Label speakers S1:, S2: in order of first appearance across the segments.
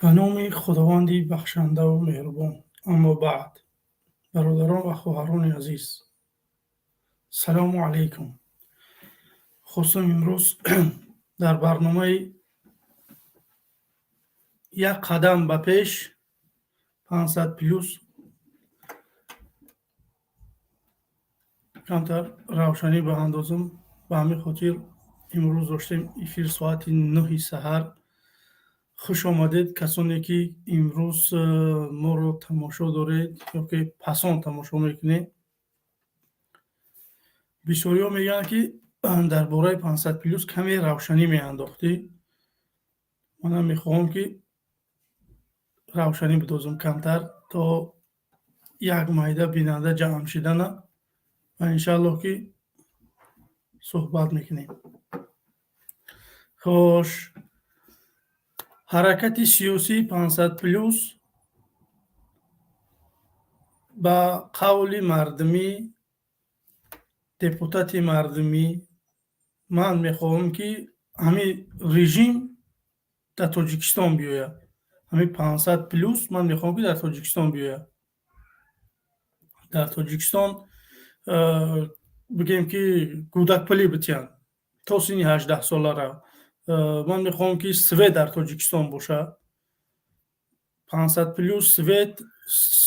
S1: به نام خداوندی بخشنده و مهربان. اما بعد، برادران و خواهران عزیز، سلام علیکم. خواستم امروز در برنامه یک قدم به پیش 500 پلوس کمتر روشنی به اندازم. به همین خاطر امروز داشتیم افیر ساعت 9 سحر. خوش آمدید کسانی که امروز ما رو تماشا دارید یا که پسان تماشا میکنید. بسیاری ها میگن که در باره 500 پلوس کمی روشنی میانداختی. منم میخواهم که روشنی بدازم کمتر تا یک مایده بیننده جمع شدن و انشالله که صحبت میکنیم. خوش، حرکت سیاسی 500 پلوس با قول مردمی، депутати мардумӣ، ман мехоҳам ки ҳамин режим дар Тоҷикистон биёяд. ҳамин 500 плюс ман мехоҳам ки дар Тоҷикистон биёяд. дар Тоҷикистон бигем ки кӯдакпалӣ битиям то синни 18 солара. ман мехоҳам ки свет дар Тоҷикистон бошад. 500 плюс свет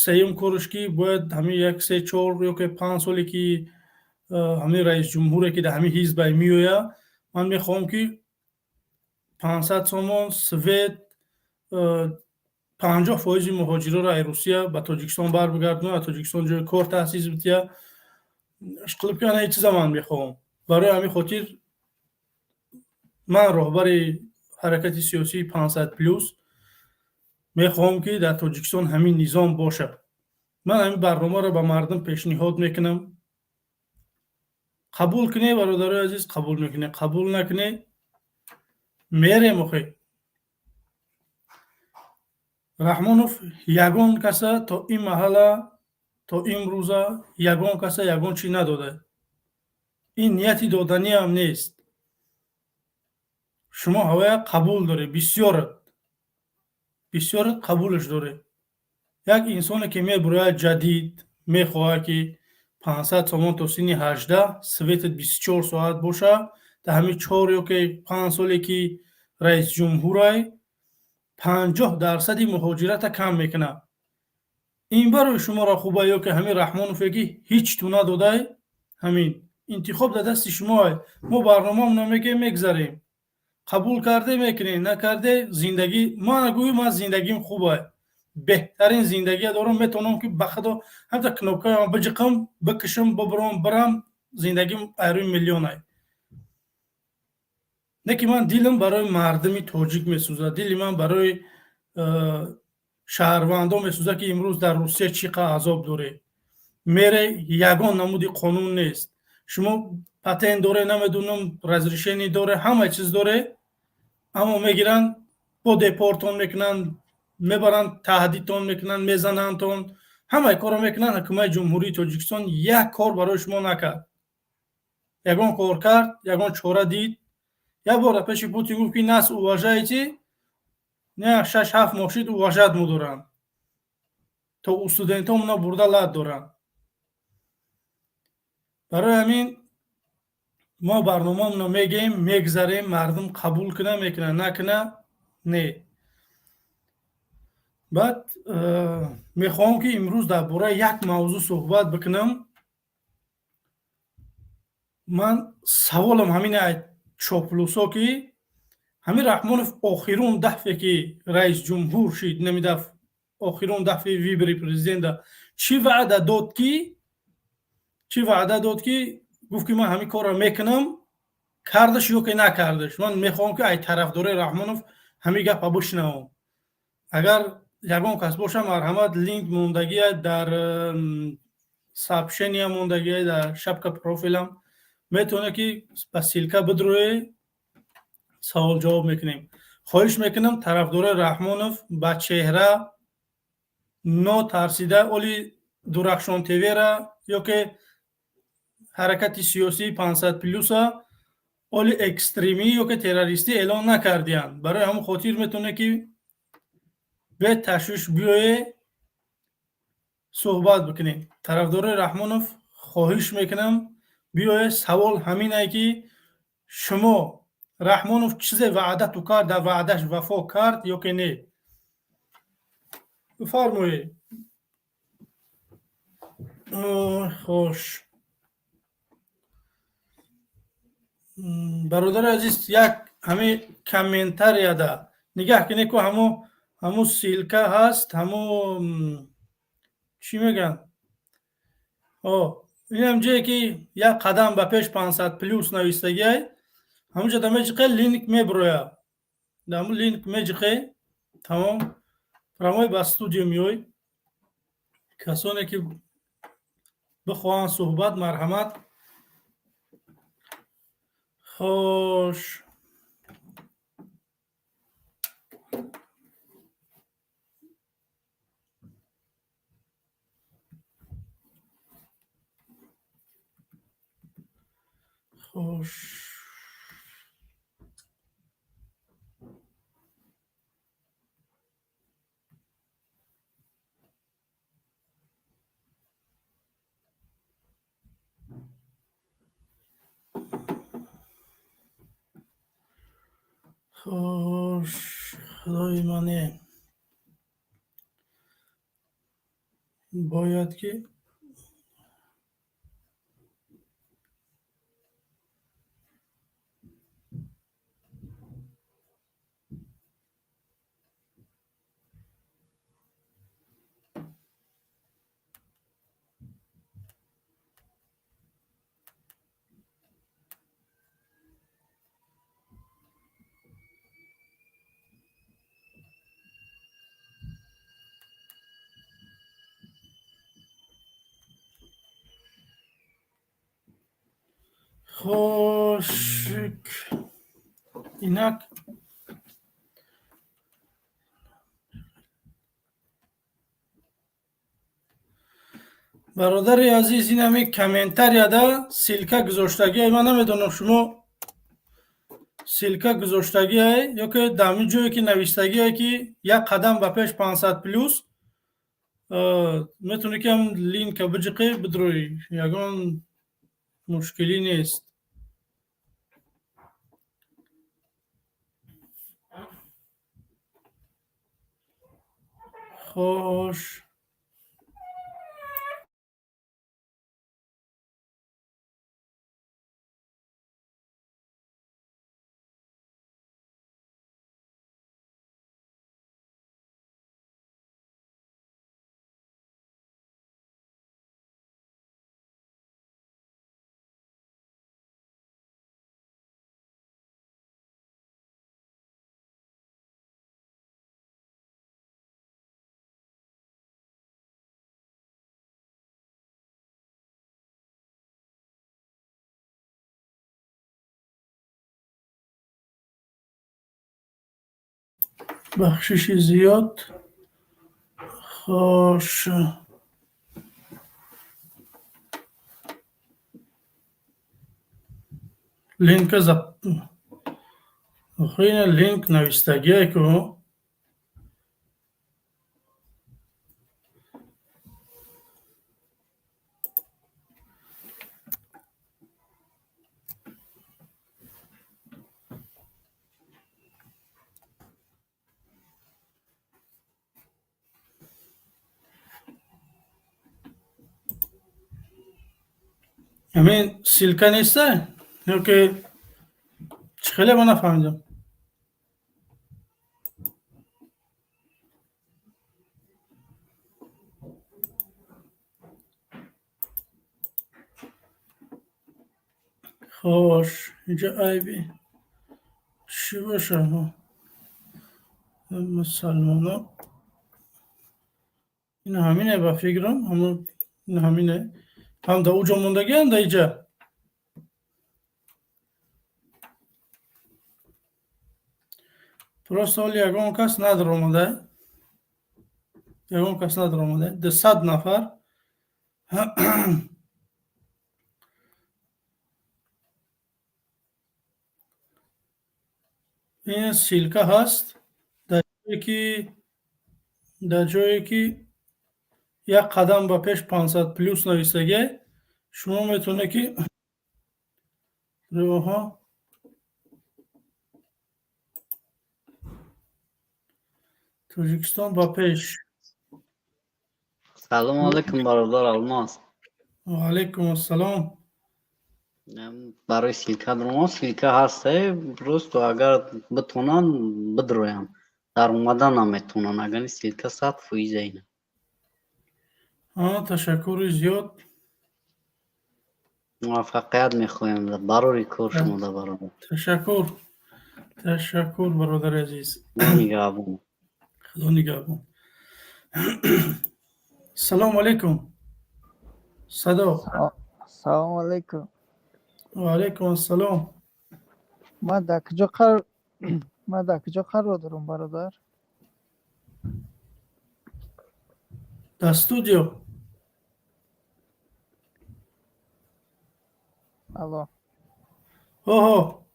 S1: сеюм кораш ки бояд ҳамин 1 3 4 ё ки 5 соле ки ҳамин раис ҷумҳуре ки дар ҳамин ҳизба меояд, ман мехоҳам ки 500 сомон свет 50% муҳоҷироро аз Русия ба Тоҷикистон барбигардонад, Тоҷикистон ҷои кор таъсис битиҳад. Ishqilib ки ана чиза ман мехоҳам. Барои ҳамин хотир ман роҳбари ҳаракати сиёсии 500 плюс мехоҳам ки дар Тоҷикистон ҳамин низом бошад. ман ҳамин барномаро ба мардум пешниҳод мекунам. қабул кунед бародарои азиз, қабул мекунед, қабул накунед мерем. охе раҳмонов ягон каса то ин маҳала, то имрӯза ягон каса ягон чӣ надода. ин нияти доданиам нест. шумо ҳавая қабул доред, бисёрат қабулаш доред. як инсоне ки мебурояд ҷадид мехоҳад ки 500 сомон то синни 18 светат 24 соат боша. дар ҳамин 4 ё ки 5 соле ки раис ҷумҳурай 50% муҳоҷирата кам мекунад. ин барои шуморо хуба ё ки ҳамин раҳмонове ки ҳеҷ ту надодай, ҳамин интихоб дар дасти шумоай. мо барномамонро мегӯем, мегзарем. қабул карде мекунем, накарде зиндагӣ. ман гӯям аз зиндагим хубай, беҳтарин зиндагие дорам. метавонам ки ба худо ҳамта кнопкаам биҷиқам, бикашам, бибурам, бирам. зиндагим айрӯи миллионай. не ки ман дилам барои мардуми тоҷик месӯзад, дили ман барои шаҳрвандон месӯзад ки имрӯз дар Русия чӣ қадр азоб доред. мере ягон намуди қонун нест. шумо патент доре, намедунам разрешение доре, ҳама чиз доре, аммо мегиранд бо депортон мекунанд, мебаранд таҳдидтон мекунанд, мезанандтон, ҳамаи корро мекунанд. ҳукумати ҷумҳурии Тоҷикистон як кор барои шумо накард. ягон кор кард, ягон чора дид. як бор дар пеши Путин гуфт ки нас уважаете, не 6-7 моҳ шуд уважат мудоранд. то у студентомона бурда лад доранд. барои ҳамин мо барномамонро мегӯем, мегзарем, мардум қабул куна мекуна, накуна не. баъд мехоҳам ки имрӯз дар бораи як мавзӯъ суҳбат бикунам. ман саволам ҳамина чоплусо ки ҳамин раҳмонов охирун дафъе ки раис ҷумҳур шид, намидаф охирун дафъи вибори президента чӣ ваъда дод ки гуфт ки ман ҳамин корро мекунам, кардаш ё ки накардаш. ман мехоҳам ки ай тарафдори раҳмонов ҳамин гапа бишнавам. агар ягон кас боша, марҳамат, линк мондагия дар сообщения мондагия дар шапка профилам метавонед ки ба силка бидроед, савол ҷавоб мекунем. хоҳиш мекунам тарафдори раҳмонов ба чеҳра нотарсида оли дурахшон тевера ё ки ҳаракати сиёсии 500 плюса оли экстремӣ ё ки террористӣ эълон накардиянд. барои ҳамин хотир метавонед ки به تشویش بیایه صحبت بکنیم. طرفدار رحمانوف خواهش میکنم بیایه. سوال همینه که شما رحمانوف چیز وعده تو کرد، در وعدش وفا کرد یا که نه؟ بفرمایید. خوش. برادر عزیز یک همه کامنتر یاده نگاه کنه که همو سیلکه هست، همو چی میگن، این هم جایی که یک قدم به پیش 500 پلوس نویستگی های همونجا دمه جقه لینک میبرویا، دمو لینک میجقه تمام پراموی با استودیو میوی کسانی که بخواهن صحبت مرحمت. خوش. خوش. خوش. خدای منه باید که خوش اینک برادر عزیز این همه کامنتر یاده سیلکه گذاشتگی های من نمیدونم شما سیلکه گذاشتگی های یا که دمی جایی که نویستگی های که یک قدم به پیش 500 پلوس میتونی که هم لینک بجقه بدروی یگان مشکلی نیست. خوش. بخشش زیاد. خوش. لینک زب خیلی لینک نویستگی های که همین سیلکه نیسته یا که خیلی من نفهمیدم. خوش اینجا عیبی چی باشه مسلمان ها این همینه با فکرم این همینه هم دا اوجا موندگی هم دا ایجا پراست حال یکم کس ندر آمده ده 100 نفر این سیلکه هست در که در جایی که یک قدم به پیش 500 پلوس نویسگه شما میتونه که روها توجیکستان با پیش.
S2: سلام علیکم برادر الماس.
S1: و علیکم السلام.
S2: برای سیلکه درما سیلکه هسته روز تو اگر بتونن بدرویم در اومدن نمیتونن اگر سیلکه 100% اینه.
S1: تشکر زیاد.
S2: موفقیت میخوایم برای کار شما در برادر.
S1: تشکر برادر عزیز.
S2: نگهبان.
S1: خدا نگهبان. سلام علیکم. صدا.
S3: سلام علیکم.
S1: و علیکم السلام.
S3: ما در کجا قرار دارم برادر؟
S1: در استودیو.
S3: الو.
S1: اوه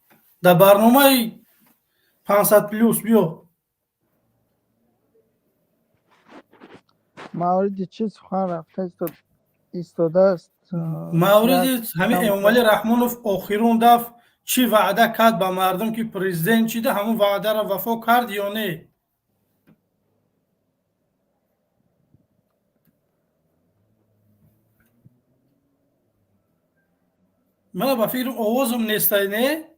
S1: در برنامه 500 پلوس بیا.
S3: مورد چی سخن رفته ایستاده است؟
S1: مورد همین اموال رحمانوف آخرون دفع چی وعده کرد به مردم که پرزیدنت چیده همون وعده را وفا کرد یا نه؟ من به فکر آوازم نیسته نه؟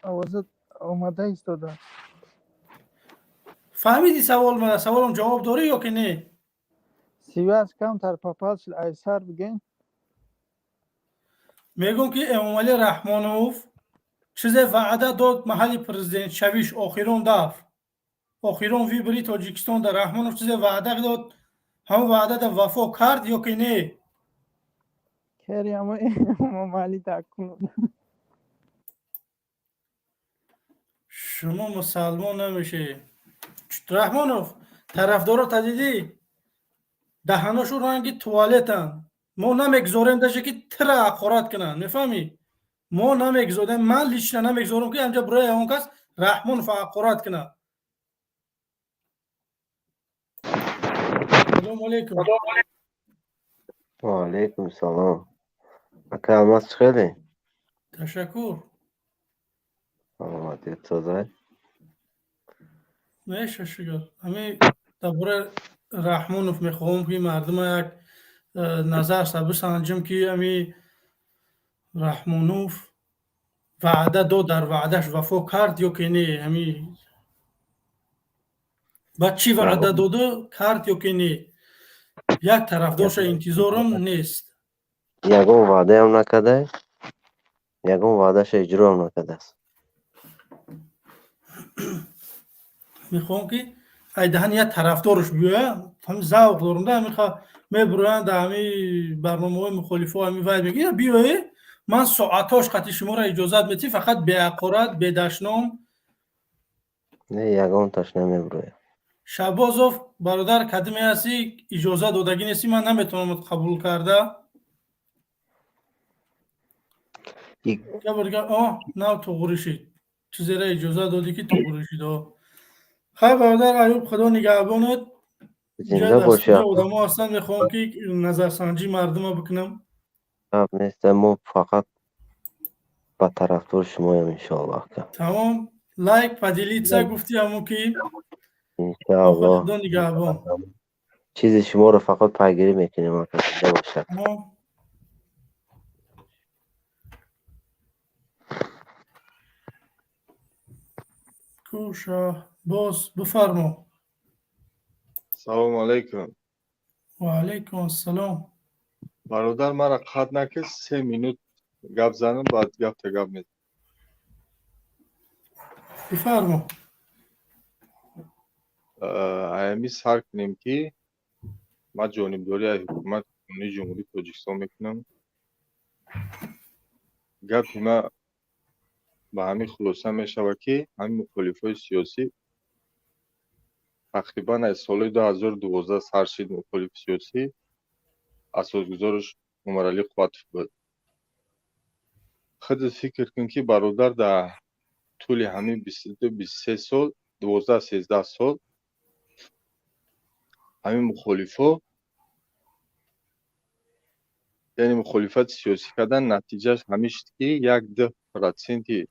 S3: آوازت اومده ایستاده.
S1: فهمیدی سوالم جواب داری یا که نه؟
S3: سیویس کم تر پاپالش ایسر بگین.
S1: میگم که اموال رحمانوف چیز وعده داد محل پرزیدنت شویش آخرون دفع آخرون وی بری تاجیکستان در رحمانوف چیز وعده داد همون وعده در وفا کرد یا که نه؟
S3: کری اما مالی تکون.
S1: شما مسلمان نمیشه. رحمانوف طرفدارا تدیدی دهناشو رنگی توالتن. ما نمیگذاریم دشه که تر حقارت کنن. میفهمی؟ ما نمیگذاریم. من لیچنا نمیگذارم که همجا برای اون کس رحمانوف حقارت کنن. سلام علیکم.
S4: و علیکم سلام. اکا الماس خیلی
S1: تشکر.
S4: سلامتی تازه
S1: میشه شگر همین درباره رحمانوف میخوام که مردم یک نظر سبب سنجم که همین رحمانوف وعده داد در وعدهش وفا کرد یا که نه؟ همین بعد چی وعده داده کرد یا که نه؟ یک طرفدارش انتظارم نیست.
S4: یگون وعده هم نکده، یگون وعدهش اجرا هم نکده است.
S1: میخوام که ای دهن یک طرفدارش بیاید همین ذوق دارم ده میخواه میبرویند در همین برنامه های مخالفه ها همین وید میگه بیایی من ساعتاش خطی شما را اجازت میتی فقط به عقارت به دشنام.
S4: نه یگون تاش نمیبروی.
S1: شبازوف برادر کدمی هستی اجازه دادگی نیستی من نمیتونم قبول کرده. یا برگه نه تو غورشید چیزی را اجازه دادی که تو غورشید. خیلی برادر ایوب خدا نگهبانت.
S4: زنده
S1: جای
S4: باشی.
S1: دستور آدم ها هستن میخوام که نظرسنجی مردم ها بکنم.
S4: نیست ما فقط با طرفدار شما هم انشاءالله که
S1: تمام لایک پدیلیت سا گفتی همون که
S4: انشاءالله
S1: خدا نگهبان.
S4: چیز شما رو فقط پیگیری میکنیم اکا زنده باشد.
S1: کوشا باز بفرما.
S5: سلام علیکم.
S1: و علیکم السلام.
S5: برادر مرا قطع نکرد 3 minut گپ زنم بعد گپ تا گپ میزنم.
S1: بفرما.
S5: ایمی سر کنیم که ما جانبداری از حکومت کنونی جمهوری تاجیکستان میکنم. گپ ما به همین خلاصه میشود که همین مخالفای سیاسی تقریبا از سال 2012 سر شد. مخالف سیاسی اساسگزارش عمر علی قطف بود. خودت فکر کن که برادر در طول همین 22-23 سال 12-13 сол ҳамин мухолифо яъне мухолифати сиёсӣ кардан, натиҷааш ҳамин шуд, ки 1-2%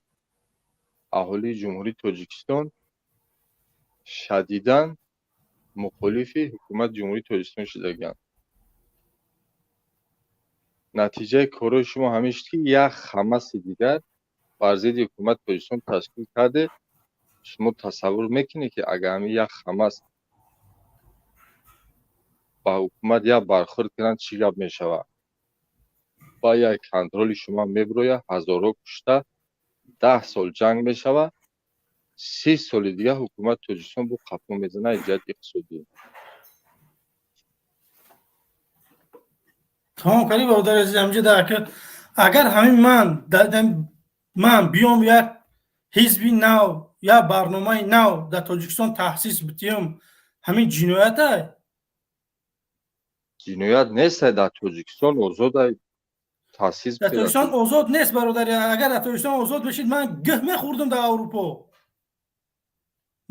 S5: аҳолии ҷумҳурии Тоҷикистон шадидан мухолифи ҳукумати ҷумҳурии Тоҷикистон шудагиянд. натиҷаи кори шумо ҳамин шуд, ки як ҳамаси дигар бар зидди ҳукумати Тоҷикистон ташкил карде. шумо тасаввур мекунед, ки агар ҳамин як ҳамас ба ҳукумат як бархӯрд кунанд, чӣ гап мешавад? ба як контроли шумо мебирояд, ҳазорҳо кушта, 10 сол ҷанг мешавад, 30 соли дигар ҳукумати Тоҷикистон бо қафо мезанад аз ҷиҳати иқтисодӣ.
S1: тамом кардӣ бародари азиз. амҷад ака, агар ҳамин ман биём як ҳизби нав, як барномаи нав дар Тоҷикистон таъсис битиём, ҳамин ҷиноят ай?
S5: ҷиноят нест, дар Тоҷикистон озод таъсис
S1: дар Тоҷикистон озод нест бародари. агар дар Тоҷикистон озод мешид, ман гӯҳ мехӯрдам дар Аврупо.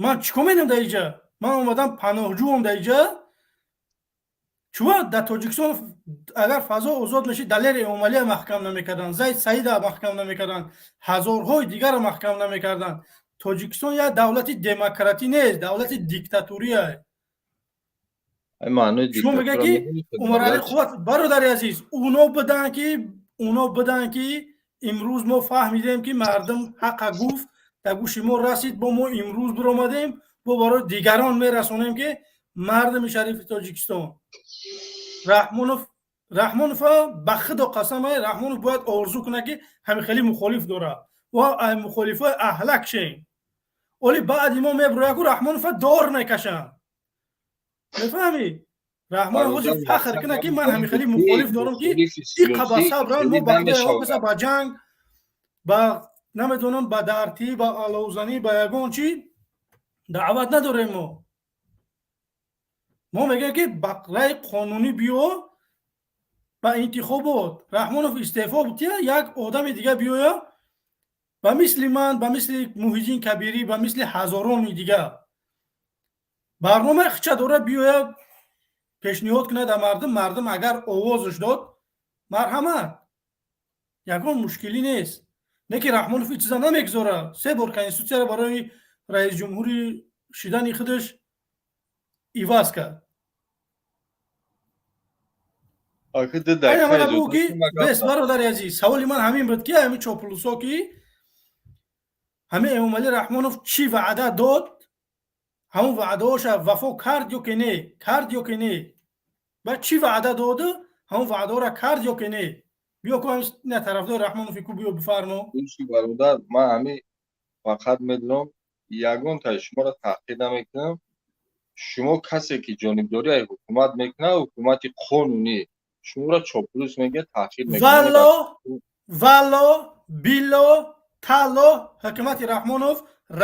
S1: ман чӣ кор менам дар инҷа? ман омадам паноҳҷӯам дар инҷа. чува дар Тоҷикистон агар фазо озод мешид, Далери Эмомалиро маҳкам намекарданд, Заид Саидро маҳкам намекарданд, ҳазорҳои дигарро маҳкам намекарданд. Тоҷикистон як давлати демократӣ нест, давлати диктатурӣ аст. шумо мегӯед ки Умарали Қувват, бародари азиз, уно биданд ки имрӯз мо фаҳмидем, ки мардум ҳаққа гуфт, дар гӯши мо расид, мо имрӯз биромадем, бо барои дигарон мерасонем, ки мардуми шарифи Тоҷикистон Раҳмонов ба худо қасам, Раҳмонов бояд орзу кунад, ки ҳамин хеле мухолиф дорад ва ай мухолифои аҳлак шем. оли баъди мо мебирояд, ку Раҳмонов дор мекашанд. мефаҳмӣ? Раҳмонов ҳозир фахр кунад, ки ман ҳамин хеле мухолиф дорам, ки иқаба сабран мо ба ҷанг, ба намедонам ба дартӣ, ба аловзанӣ, ба ягон чӣ даъват надорем. мо мегӯем, ки ба раи қонунӣ биё, ба интихобот Раҳмонов истеъфо бития, як одами дигар биёя, ба мисли ман, ба мисли Муҳиддин Кабирӣ, ба мисли ҳазорони дигар барномаи хича дора, биёя пешниҳод кунад дар мардум агар овозаш дод, марҳамат, ягон мушкилӣ нест. не ки Раҳмонов ин чиза намегузора, 3 бор конститутсияро барои раисҷумҳурӣ шудани худаш иваз кард. бародари азиз, саволи ман ҳамин буд, ки ҳамин чоплусо, ки ҳамин Эмомалӣ Раҳмонов чӣ ваъда дод, ҳамон ваъдаҳоша вафо кард ё ки не? ва чӣ ваъда доду, ҳамон ваъдаҳоро кард ё ки не? биё ку ҳамин тарафдори Раҳмонови ку биё бифармо.
S5: бародар, ман ҳамин фақат медонам, ягон та шуморо таҳқир намекунам. шумо касе ки ҷонибдории ҳукумат мекунад, ҳукумати қонунӣ, шуморо чоплус мегӯяд, таҳқир мекунад.
S1: валло билло талло ҳукумати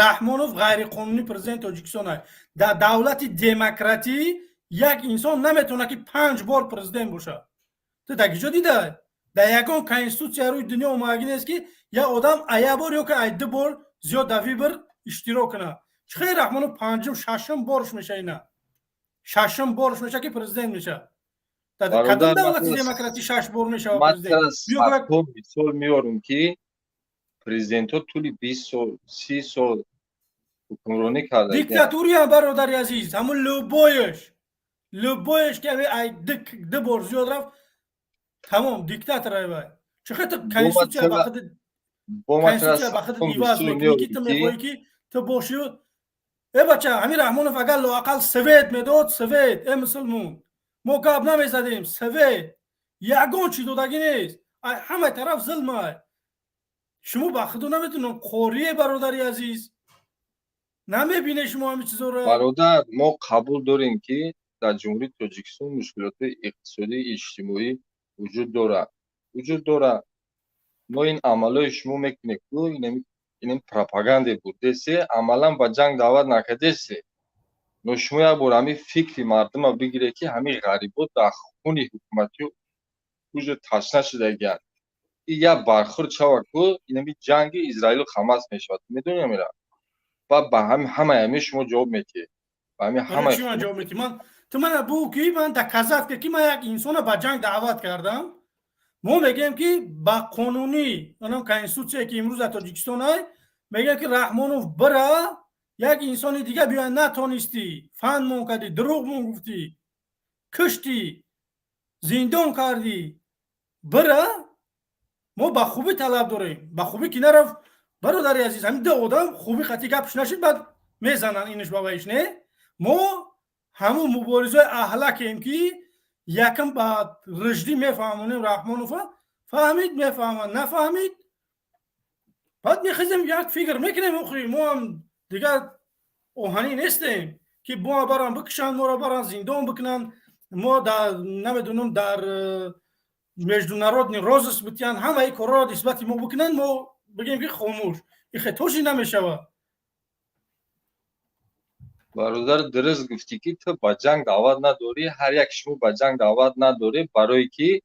S1: Раҳмонов ғайриқонунӣ президенти Тоҷикистон аст. дар давлати демократӣ як инсон наметавонад, ки 5 бор президент бошад. ту дар киҷо дидай? дар ягон конститутсия рӯи дунё омадагӣ нест, ки як одам ая бор ё ки ай 2 бор зиёд дар вибр иштирок кунад. чӣ хеле Раҳмонов 5-ум 6-ум борш меша, ина 6-ум борш меша, ки президент меша. кадом давлати демократӣ 6 бор мешавад президент?
S5: мисол меорам, ки президентҳо тӯли 20 сол 30 сол ҳукмронӣ карда.
S1: диктатурия бародари азиз, ҳамун Любоеш ки ай 2 бор зиёд рафт, тамом диктатор ай. чӣ хеле конститутсия ба худат иваз мекунӣ, ки ту мехоҳӣ, ки ту бошӣ. бача, ҳамин Раҳмонов агар лоақал совет медод, совет мусулмон, мо гап намезадем. совет ягон чӣ додагӣ нест. ҳамаи тараф зулм ай. шумо ба худо наметонам қорие бародари азиз, намебинед шумо ҳамин чизоро?
S5: бародар, мо қабул дорем, ки дар ҷумҳурии Тоҷикистон мушкилоти иқтисодӣ, иҷтимоӣ вуҷуд дорад. мо ин амалҳои шумо мекунед, ку ин пропагандаи бурдеси амалан ба ҷанг даъват накардеси. но шумо як бор ҳамин фикри мардума бигиред, ки ҳамин ғарибот дар хуни ҳукуматӣ уҷу ташна шудагиянд. ин як бархӯрд шавад, ку ин ҷанги Израилу Ҳамас мешавад. медонем ира? و به همه شما جواب میدی و همه
S1: برای چی من
S5: شما
S1: جواب میدی؟ تو من بگو که من در کذب که من یک انسان به جنگ دعوت کردم، ما میگیم که با قانونی اونم کنستیتوسیه که امروز در تاجیکستان های میگه که رحمانوف بره، یک انسان دیگه بیا نتونستی، فن مون کردی، دروغ مون گفتی، کشتی، زندان کردی، بره، ما با خوبی طلب داریم. با خوبی که نرفت برادر عزیز، همین دو آدم خوبی خطی گپش نشید بعد میزنن اینش با ویش. نه، ما همون مبارزه اهلکیم که یکم با رشدی میفهمونیم رحمانوف فهمید میفهمن، نفهمید بعد میخیزیم یک فکر میکنیم اخری. ما هم دیگه اوهانی نیستیم که ما برام بکشن، ما را برام زندان بکنن، ما در نمیدونم در международный розыск битян ҳамаи корро нисбати мо бикунанд, мо бигем ки хомӯш. ин хетоши намешавад.
S5: برادر درست گفتی که تو به جنگ دعوت نداری، هر یک شما به جنگ دعوت نداری، برای که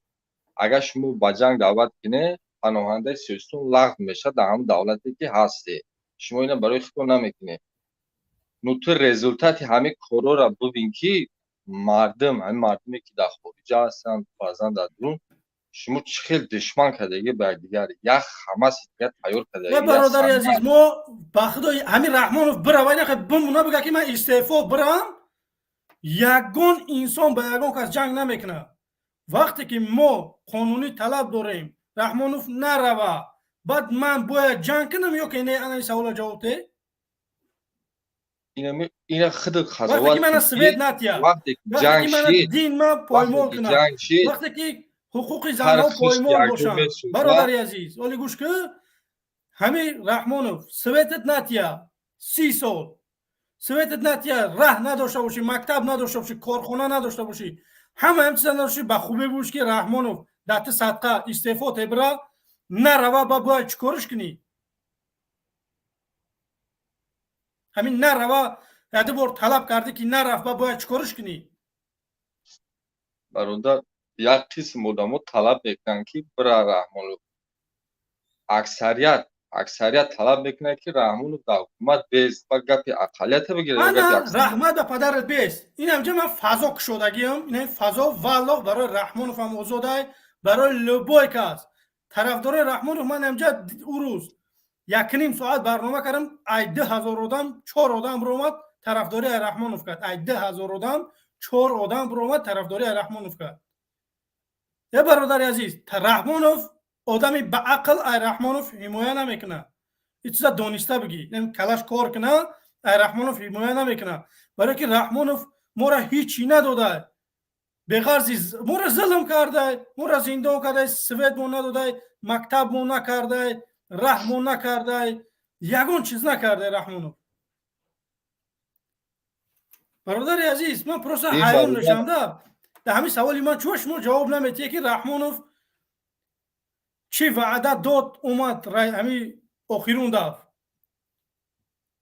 S5: اگر شما به جنگ دعوت کنه پناهنده سیاستون لغو میشه در هم دولتی که هستی، شما اینا برای خودتون نمیکنه. نو تو رزولتات همه کارا را ببین که مردمی که در خارج هستن فرضاً در درون، شما چه خیلی دشمن کرده به دیگر، یک حماس دیگه تیار کرده.
S1: یا برادر عزیز، ما با خدای همین رحمانوف بره و اینا بمونه بگه که من استعفا برم، یگان انسان با یگان کس جنگ نمیکنه. وقتی که ما قانونی طلب داریم رحمانوف نروه، بعد من باید جنگ کنم یا که نه؟ انا سوال جواب ده.
S5: اینا خود قضاوت
S1: وقتی که من سوید نتیا،
S5: وقتی
S1: وقتی که من دین ما پایمال کنم، وقتی که حقوق زنان پایمال باشن. برادر عزیز ولی گوش که همین رحمانوف سویتت نتیا 30 سال سویتت نتیا راه نداشته باشی، مکتب نداشته باشی، کارخانه نداشته باشی، همه چیز نداشتی، به خوبی بوش که رحمانوف دت صدقه استعفا تبرا نروا با باید چیکارش کنی؟ همین نروا یه بار طلب کردی که نرفت با باید چیکارش کنی؟
S5: برادر یک قسم آدم‌ها طلب میکنن که برای رحمانوف، اکثریت طلب میکنه که رحمانوف در حکومت بیست و گپی اقلیت بگیره.
S1: انا رحمت به پدرت بیست. این همجا من فضا کشودگیم، این فضا والله برای رحمانوف هم آزاده، برای لبای کس طرفدار رحمانوف. من همجا او روز 1.5 ساعت برنامه کردم، ای 10,000 آدم 4 آدم برآمد طرفداری رحمانوف کرد، ای 10,000 آدم 4 آدم برآمد طرفداری رحمانوف کرد. یا برادر عزیز، رحمانوف آدمی با عقل ای رحمانوف حمایه نمیکنه. این چیزا دانسته بگی، نمی کلاش کار کنه ای رحمانوف حمایه نمیکنه، برای که رحمانوف ما را هیچی نداده، به غرض ما را ظلم کرده، ما را زندان کرده، سوید ما نداده، مکتب ما نکرده، راه ما نکرده، یگان چیز نکرده رحمانوف. برادر عزیز من پروسه حیران میشم در همین سوالی من چوش ما جواب نمیده که رحمانوف چی وعده داد اومد همین آخرون دفت،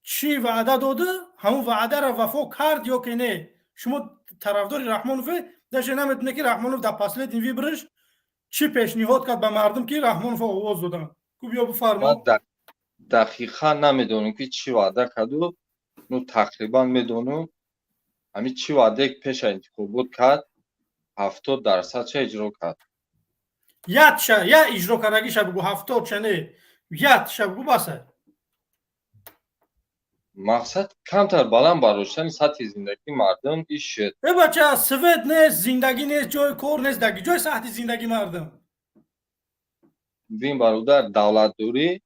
S1: چی وعده داده همون وعده را وفا کرد یا که نه؟ شما طرفدار رحمانوفه داشته نمیدونه که رحمانوف در پسله دینوی برش چی پیشنهاد کرد به مردم که رحمانوف آواز دادن؟ کو بیا بفرما.
S5: من دقیقا نمیدونم که چی وعده کرد و نو تقریبا میدونم همین چی وعده که پیش انتخابات کرد 70% چه اجرا کرد.
S1: یا اجرا کردگی شب بگو 70 چنه یا شب بگو بسه.
S5: مقصد کمتر بلند برداشتن سطح زندگی مردم ایش شد.
S1: بچه سوید نیست، زندگی نیست، جای کار نیست، دگی جای سطح زندگی مردم.
S5: ببین برادر، دولت دوری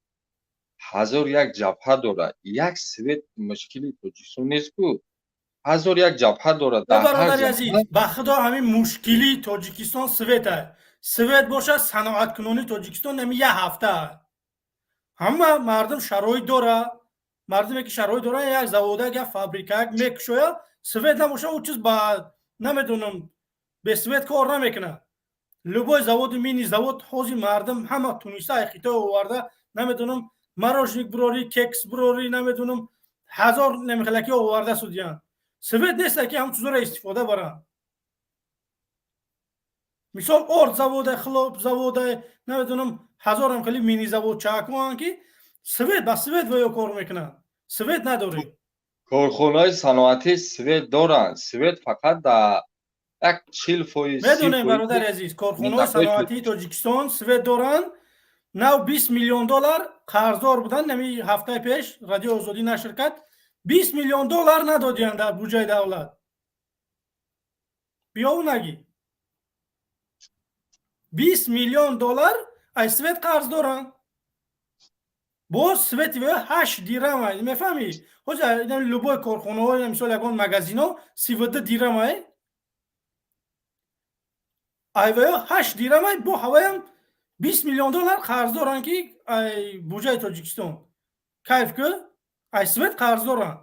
S5: 1001 جبهه داره، یک سوید مشکلی تاجیکستان نیست کو 1001 جبهه داره. در هر
S1: جبهه به خدا همین مشکلی تاجیکستان سویده، سوید باشه صنعت کنونی تاجیکستان نمی یه هفته همه مردم شرایط داره، مردمی که شرایط داره یک زواده یک فابریکه یک میکشویه، سوید نباشه او چیز با نمیدونم به سوید کار نمیکنه. لبای زواد مینی زواد حوزی مردم همه تونسته اخیطه آورده، نمیدونم مراجنیک براری، ککس براری، نمیدونم هزار نمیخلکی آورده سودیان. سوید نیست که هم چیزا را استفاده برن. مثال ارد زواده، خلاب زواده، نمیدونم هزار نمیخلی مینی زواد چاکوان که سوید با سوید ویا کار میکنن. سوئد نداره.
S5: корхонаҳои саноатии свет доранд. Свет фақат дар як 40%,
S1: میدونیم
S5: 30%
S1: برادر عزیز کارخانه
S5: منطقه‌های
S1: صنعتی تاجیکستان سوئد دارن. نو 20 میلیون دلار قرضدار بودن. نمی هفته پیش رادیو آزادی نشر کرد 20 میلیون دلار ندادین در بودجه دولت. بیا و نگی 20 میلیون دلار از سوئد قرض دارن. باز سوئد و 8 دیرم میفهمی؟ خوجا این لوبای کارخانه های مثلا یگان مگازینا 32 دیرم ای ایوه 8 دیرم ای با هوایم 20 میلیون دلار قرض دارن که بودجه تاجیکستان کیف که از سوئد قرض دارن.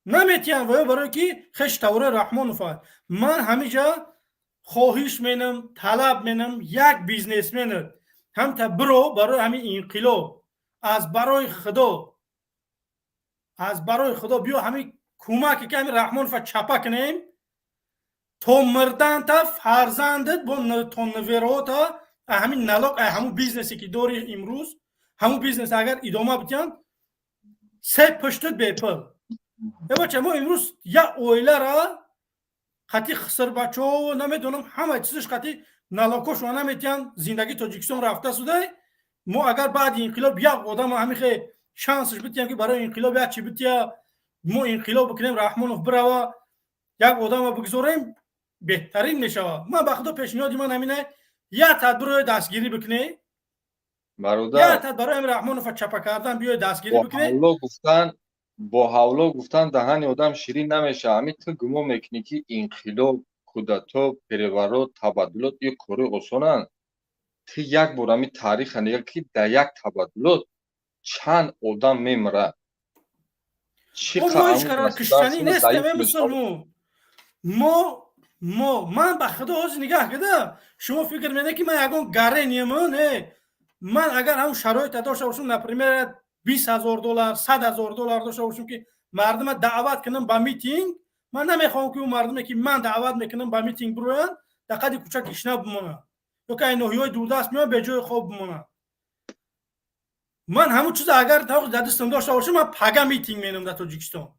S1: نمیتونن و برای که خش توره رحمانوف من همیجا خواهش منم طلب منم یک بیزنسمن هم تا برای همین انقلاب از برای خدا بیا همین کمک که همین رحمانوف چپا کنیم تا مردن تا فرزندت با تا نویرها تا همین نلاک همون بیزنسی که داری امروز همون بیزنس اگر ادامه بدین سه پشتت بپل. بچه ما امروز یا اویله را خطی خسر بچه ها نمیدونم همه چیزش خطی نلاکوش و نمیتین زندگی تاجیکستان رفته سوده. ما اگر بعد انقلاب یک آدم همیخه شانسش بتیم که برای انقلاب یک چی بتیم ما انقلاب بکنیم رحمانوف برای یک آدم بگذاریم بهترین میشه. من بخدا پیشنهادی من همینه یا تدبیر دستگیری بکنه
S5: برادر
S1: یا تدبیر همین رحمانوف چپا کردن بیای دستگیری بکنه.
S5: با حولا گفتن دهن آدم شیرین نمیشه. همین تو گمان میکنی که انقلاب کودتا پریورات تبادلات یک کار آسانن. تو یک بار همین تاریخ نگاه که در یک تبادلات چند آدم میمره.
S1: ما هیچ قرار کشتنی نیستیم مسلمون. من به خدا از نگاه کردم شما فکر میکنید که من یگان گره نیمم نه. من اگر همون شرایط داشته باشم نپریمیر 20,000 دلار 100,000 دلار داشته باشم که مردم دعوت کنم با میتینگ من نمیخوام که اون مردمی که من دعوت میکنم با میتینگ بروین در قد کوچک اشنا بمونن یا که نوحیه‌های دوردست میان به جای خوب بمونن. من همون چیز اگر در دستم داشته باشم من پگا میتینگ مینم در تاجیکستان.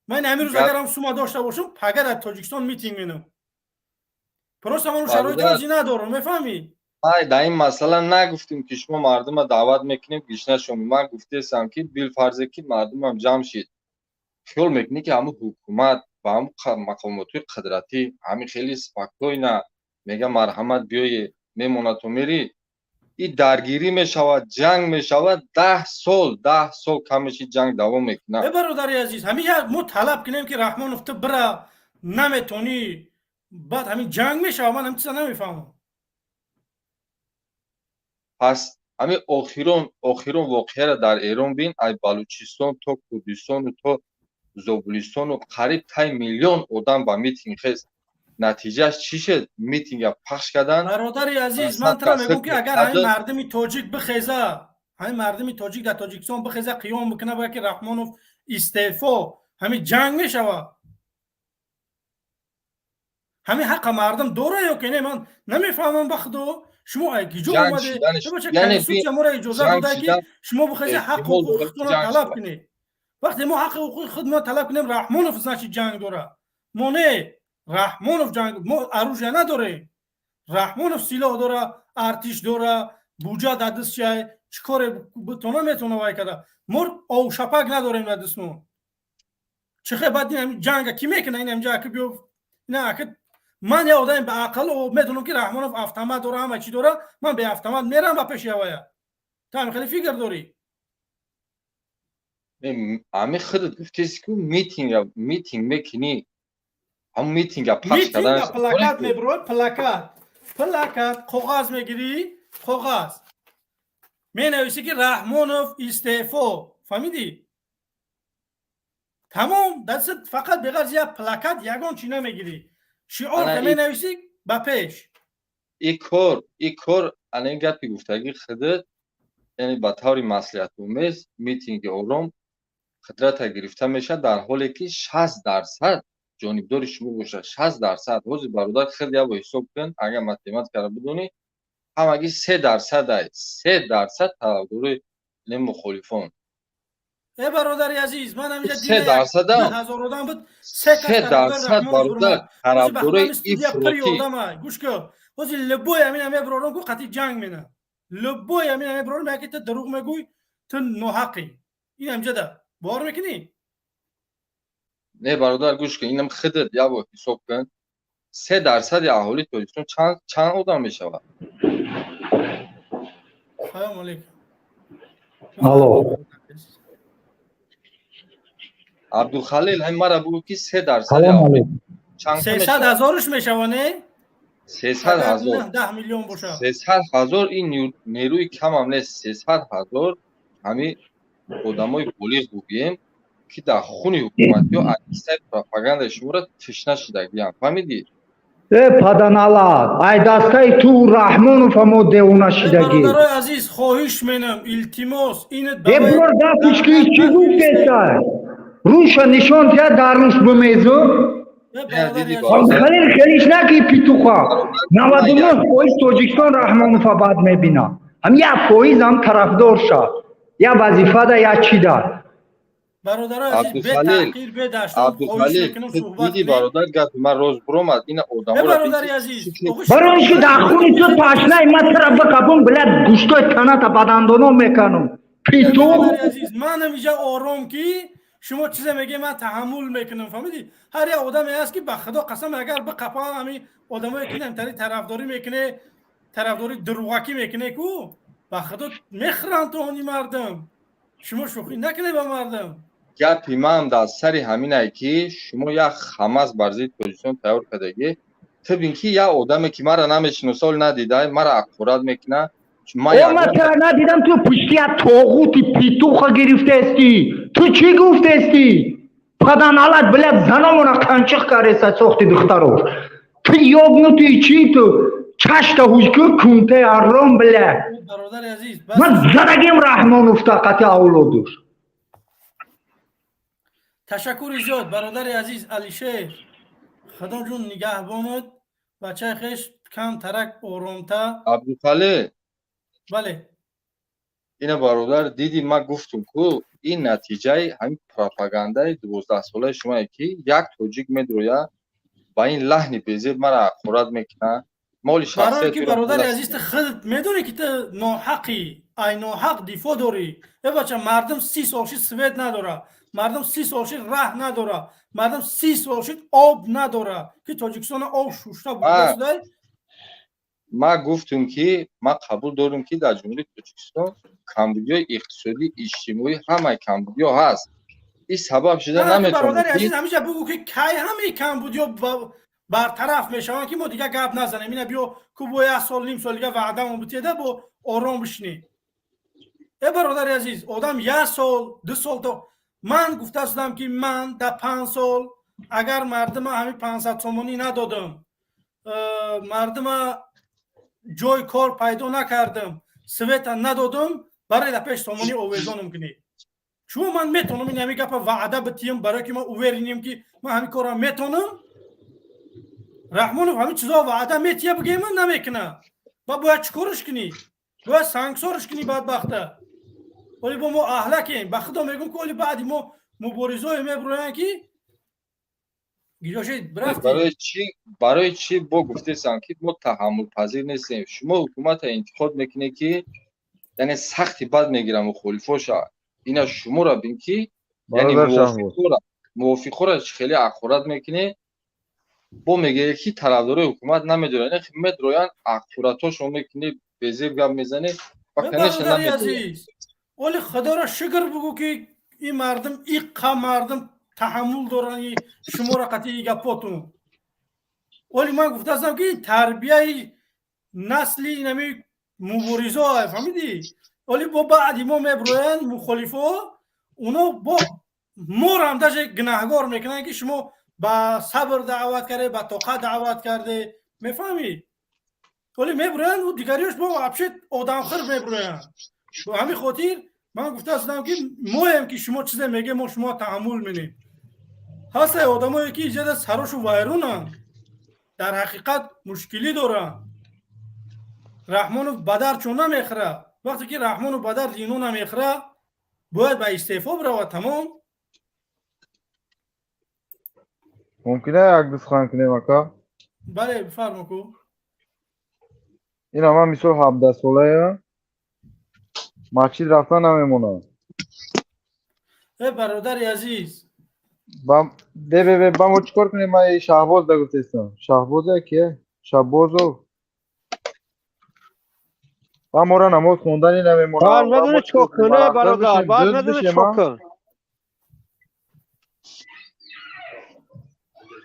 S1: من امروز اگر هم سوما داشته باشم پگا در تاجیکستان میتینگ مینم. پروس من شرایط ازی ندارم میفهمی؟
S5: در این مسئله نگفتیم که شما مردم را دعوت میکنیم گشنه شما. من گفتم که بالفرض که مردم هم جمع شید خیال میکنی که همون حکومت و همون مقامات قدرتی همین خیلی سپکتوی نه میگه مرحمت بیای میمونه تو میری این درگیری میشود جنگ میشود 10 سال کمشی جنگ دوام میکنه.
S1: برادر عزیز همین ما طلب کنیم که رحمانوف تو برا نمیتونی بعد همین جنگ میشه. من هم چیزا نمیفهمم.
S5: پس همین آخرون واقعه را در ایران بین از بلوچستان تا کردستان و تا زابلستان و قریب 5 میلیون آدم با میتینگ خست. نتیجهش چی شد؟ میتینگ پخش کردن.
S1: برادر عزیز من ترا میگم که اگر همین مردمی تاجیک بخیزه همین مردمی تاجیک در تاجیکستان بخیزه قیام بکنه باید که رحمانوف استعفا همین جنگ میشوه. همین حق مردم دوره یا که نه من نمیفهمم. بخدا شما اگه اومده یعنی سوچ ما را اجازه داده که شما بخیزه حق حقوق خودتون را طلب کنید. وقتی ما حق حقوق خودمون طلب کنیم رحمانوف زنش جنگ دوره ما نه. رحمانوف جنگ ما اروژه نداره. رحمانوف سلاح داره ارتش داره بودجه در دستشه چیکار بتونه میتونه وای کرده. ما او شپک نداریم در دستمون. چه بعد این جنگ کی میکنه این اینجا که بیو نه که من یادم به عقل و میدونم که رحمانوف автомат داره همه چی داره. من به автомат میرم و پیش یوایا تا خیلی فکر داری.
S5: امی خودت گفتی که میتینگ میکنی هم میتینگ پخش کردن
S1: پلاکات میبروی پلاکات کاغذ میگیری کاغذ مینویسی که رحمانوف استعفا فهمیدی تمام دست فقط به غرض یک پلاکات یگان چی نمیگیری شعار که مینویسی با پیش
S5: این کار الان گپی گفتگی خودت یعنی با طور مصلحت آمیز میتینگ آرام قدرت گرفته میشه در حالی که 60% جانبدار شما باشه. 60% حوزه برادر خیلی با حساب کن اگر متیمت کرده بدونی همگی 3% طرفدار مخالفان
S1: ای برادر عزیز من همیشه
S5: 3% هم
S1: 10,000 آدم بود 3%
S5: 3% برادر طرفدار این فروتی
S1: گوش کن واسه لبوی همین همه برادرم کو قطعی جنگ مینه لبوی همین همه برادرم میگه تو دروغ میگوی تو ناحقی این همجا ده باور میکنی
S5: نه برادر گوش کن اینم خودت یا با حساب کن 3% اهالی تاجیکستان چند آدم میشود
S1: سلام علیکم
S6: الو
S5: عبدالخلیل هم مرا بگو که 3%
S6: سلام
S5: اهالی
S6: علیکم.
S5: چند
S1: 300,000ش میشونه
S5: 300,000
S1: 10 میلیون باشه
S5: 300,000 این نیروی کم هم نیست 300,000 همین آدمای بالغ بگیم که در خون حکومتی و عکسای پروپاگاندا شما را تشنه شدگی هم فهمیدی
S6: پدانالا ای دستای تو رحمون فمو دیونا شدگی
S1: برادرای عزیز خواهش منم التماس اینت
S6: برور دستش که چی گفته روش نشان تیا داروش بمیزو
S5: دیدی
S6: خلیل خلیش نکی پیتوخا 99 فویز توجیکستان رحمان فباد میبینا هم یا فویز هم طرفدار شد یا وظیفه ده یا چی ده
S1: برادرای عزیز به
S5: عبدالخلیل
S1: تحقیر به داشتم خواهش
S5: عبدالخلیل
S1: میکنم صحبت
S5: دیدی
S1: کنیم
S5: برادر گفت من روز برومد این آدما را
S1: برادر عزیز
S6: برای اینکه در خونی تو پاشنه من طرف بکبون بلد گوشتای تنه تا بدندانو میکنم پیتو
S1: برادر عزیز من همیشه آرام کی شما چیز میگه من تحمل میکنم فهمیدی هر یه آدمی هست که به خدا قسم اگر به قپا همین آدمایی که نمیتونی طرفداری میکنه طرفداری دروغکی میکنه کو به خدا میخرن تو اونی مردم شما شوخی نکنه با مردم
S5: گپی من هم در سر همینه که شما یک خمس بر ضد پوزیشن تیار کردگی تو بین که یک آدمی که مرا نمیشناسه ندیده مرا اقورت میکنه
S6: او مثلا ندیدم تو پشتی از طاغوتی پیتوخ گرفته استی تو چی گفته استی پدن حالت بلد زنمونا قنچق کرده ساختی دخترو تو یابنو توی چی تو چشتا هوشکو کنته ارام بله
S1: برادر عزیز
S6: من زدگیم رحمان افتاقتی اولادوش
S1: تشکر زیاد برادر عزیز علی شیر خدا جون نگهبانت بچه خیش کم ترک آرامتا
S5: عبدالخلیل
S1: بله
S5: این برادر دیدی من گفتم که این نتیجه همین پروپاگاندای 12 ساله شما که یک توجیک میدرویه با این لحنی بیزید مرا اقورت میکنه مال
S1: برای
S5: شخصیت
S1: که برادر عزیز خودت میدونی که تو ناحقی ای ناحق دیفا داری ای بچه مردم 30 سالشی سوید نداره مردم 30 سالشی ره نداره مردم 30 سالشی آب نداره که تاجیکستان آب شوشته بوده شده
S5: ما گفتم که ما قبول داریم که در جمهوری تاجیکستان کمبودی اقتصادی اجتماعی همه کمبودی هست این سبب شده نمیتونم
S1: برادر عزیز همیشه بگو که کی همه کمبودی برطرف میشوند که ما دیگه گپ نزنیم اینا بیا که با یک سال نیم سال دیگه وعده مون بتیده با آرام بشینی ای برادر عزیز آدم یک سال 2 سال تا من گفته استم که من در 5 سال اگر مردم همین 500 تومانی ندادم مردم جای کار پیدا نکردم سویت ندادم برای در پیش تومانی اویزانم کنی چون من میتونم این همی گپ وعده بتیم برای که ما اوورینیم که من همین کارا میتونم رحمان همین چیزا وعده میتیه بگیم من نمیکنه باید چیکارش کنی باید سنگسارش کنی بدبخته ولی با ما اهلکیم به خدا میگم که ولی بعدی ما مبارزای میبروین که گیجاشید برفتیم
S5: برای چی با گفته سانکید ما تحمل پذیر نیستیم شما حکومت انتخاب میکنه که یعنی سختی بد میگیرم مخالفاشا اینا شما را بین که یعنی موافقه را خیلی اخورت میکنه با میگه که طرفدار حکومت نمیدونه یعنی میدرویان اخورتاشو میکنه بزیر گپ میزنه
S1: برادر عزیز ولی خدا را شکر بگو که این مردم این مردم تحمل دارن شما را قطعی گپاتون ولی من گفته هستم که تربیه نسلی نمی مبارزه های فهمیدی ولی با بعدی ما میبروین مخالفا اونا با ما را هم داشت گناهگار میکنن که شما با صبر دعوت کرده با طاقت دعوت کرده میفهمی ولی میبروین و دیگریش با عبشت آدم خر میبروین و همین خاطر من گفته هستم که ما هم که شما چیزی میگه ما شما تحمل میکنیم هست آدمایی که ایجاد سرش وایرونن در حقیقت مشکلی دارن رحمان و بدر چون نمیخره وقتی که رحمان و بدر دینو نمیخره باید به استعفا برود. تمام.
S7: ممکنه یک دوست خواهیم کنیم اکا؟
S1: بله بفرما کو.
S7: این همه مثل 17 ساله مسجد رفتن نمیمونه.
S1: برادر عزیز
S7: با ما چیکار کنیم؟ من شهباز دا گفتستم. شهبازه کیه؟ شهبازو با ما را نماز خوندنی نمیمونه.
S6: باید ندونه چیکار کنه برادر، باید ندونه چیکار کنه.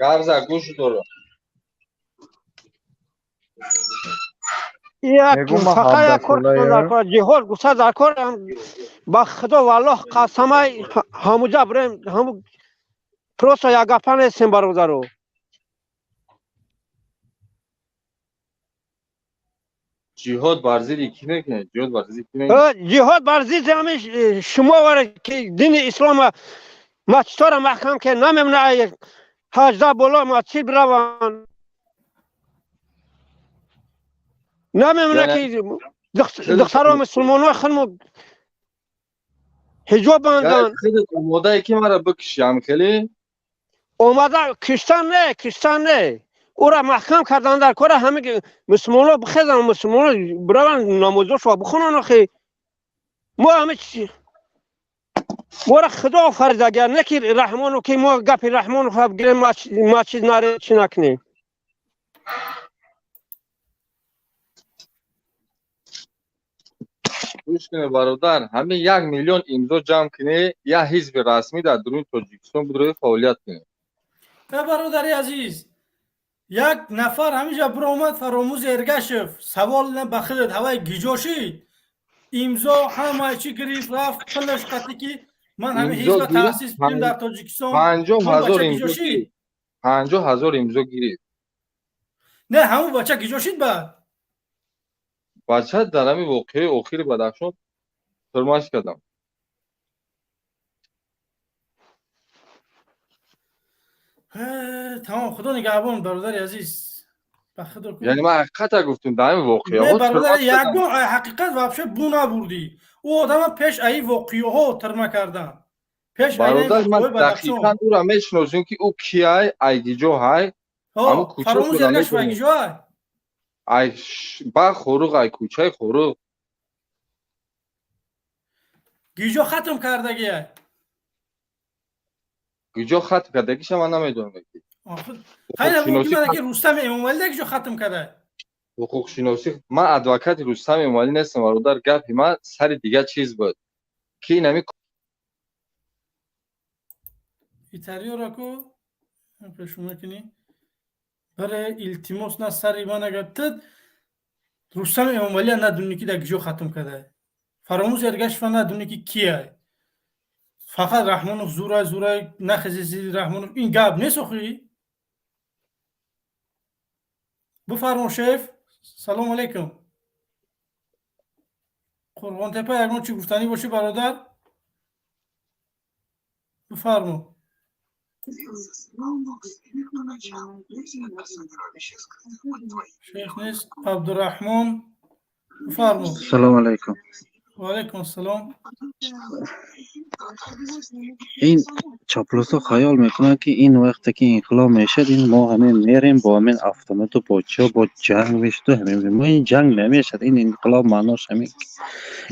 S5: گرزه گوش داره.
S6: یک فقط یک کار در کار جهاد گوشه در کار با خدا والله قسمه هموجا بریم همو پروسا یا گفته نیستیم برادرو.
S5: جهاد برزیدی کی نکنه؟ جهاد برزیدی کی نکنه؟
S6: جهاد برزید همه شما واره که دین اسلام ما چطور محکم که نمیمونه 18 بالا ما چی بروان نمیمونه که دخترها مسلمان های خانم حجاب باندن.
S5: خودت اومده که مرا بکشی هم خیلی؟
S6: اومده کشتن نه او را محکم کردن در کار همه که مسلمان ها بخیزن مسلمان ها بروان نمازش و بخونن آخی ما همه چی ما را خدا فرد اگر نکی رحمانو که ما گپی رحمانو فرد گریم ما چیز ناره چی نکنیم.
S5: گوش کنه برادر، همه 1 میلیون امضا جمع کنه یا حزب رسمی در درون تاجیکستان بروی فعالیت کنه.
S1: برادر عزیز یک نفر همینجا برآمد فراموز ارگشف سوال نه بخیرت هوای گیجاشید امضا همه چی گرفت رفت پلش قطعی که من همه حزب تأسیس کنیم در تاجیکستان
S5: 50,000 امضا گرفت. 50,000 امضا گرفت.
S1: نه همون بچه گیجاشید بعد
S5: بچه در همین واقعه اخیر بدخشان فرمایش کردم.
S1: تمام خدا نگهبان برادر عزیز.
S5: یعنی من حقیقت گفتم در همین واقعه
S1: ها برادر یک بار حقیقت وابشه بو نبردی او آدم پیش ای واقعه ها ترمه کردن پیش
S5: برادر من دقیقا او را میشناسم که او کیه ایگیجو های
S1: فراموز یرگش و ایگیجو های
S5: ای با خوروغ ای کوچه خوروغ
S1: گیجو ختم کردگیه
S5: گیجو ختم کردگیش من نمیدونم
S1: خیلی ممکنه که رستم امامعلی گیجو ختم کرده.
S5: حقوق شناسی من ادوکات رستم امامعلی نیستم برادر. گپی من سر دیگه چیز بود که اینمی
S1: ایتالیو را کو شما کنی برای التماس نه سری من اگرتد رستم امامعلی ندونی که گیجو ختم کرده فراموز ارگش و ندونی که کیه فقط رحمانوف زورای نخزیزی رحمانوف این گپ نیست اخی. بفرما شیف. سلام علیکم. قربان تپه اگرون چی گفتنی باشه برادر بفرما. شیخ نیست عبدالرحمن بفرما.
S3: سلام علیکم.
S1: و علیکم السلام.
S3: این چاپلوسا خیال میکنن که این وقتی که انقلاب میشد این ما همه میریم با همین افطمت و پاچه با جنگ میشد و همین ما این جنگ نمیشد. این انقلاب معناش همین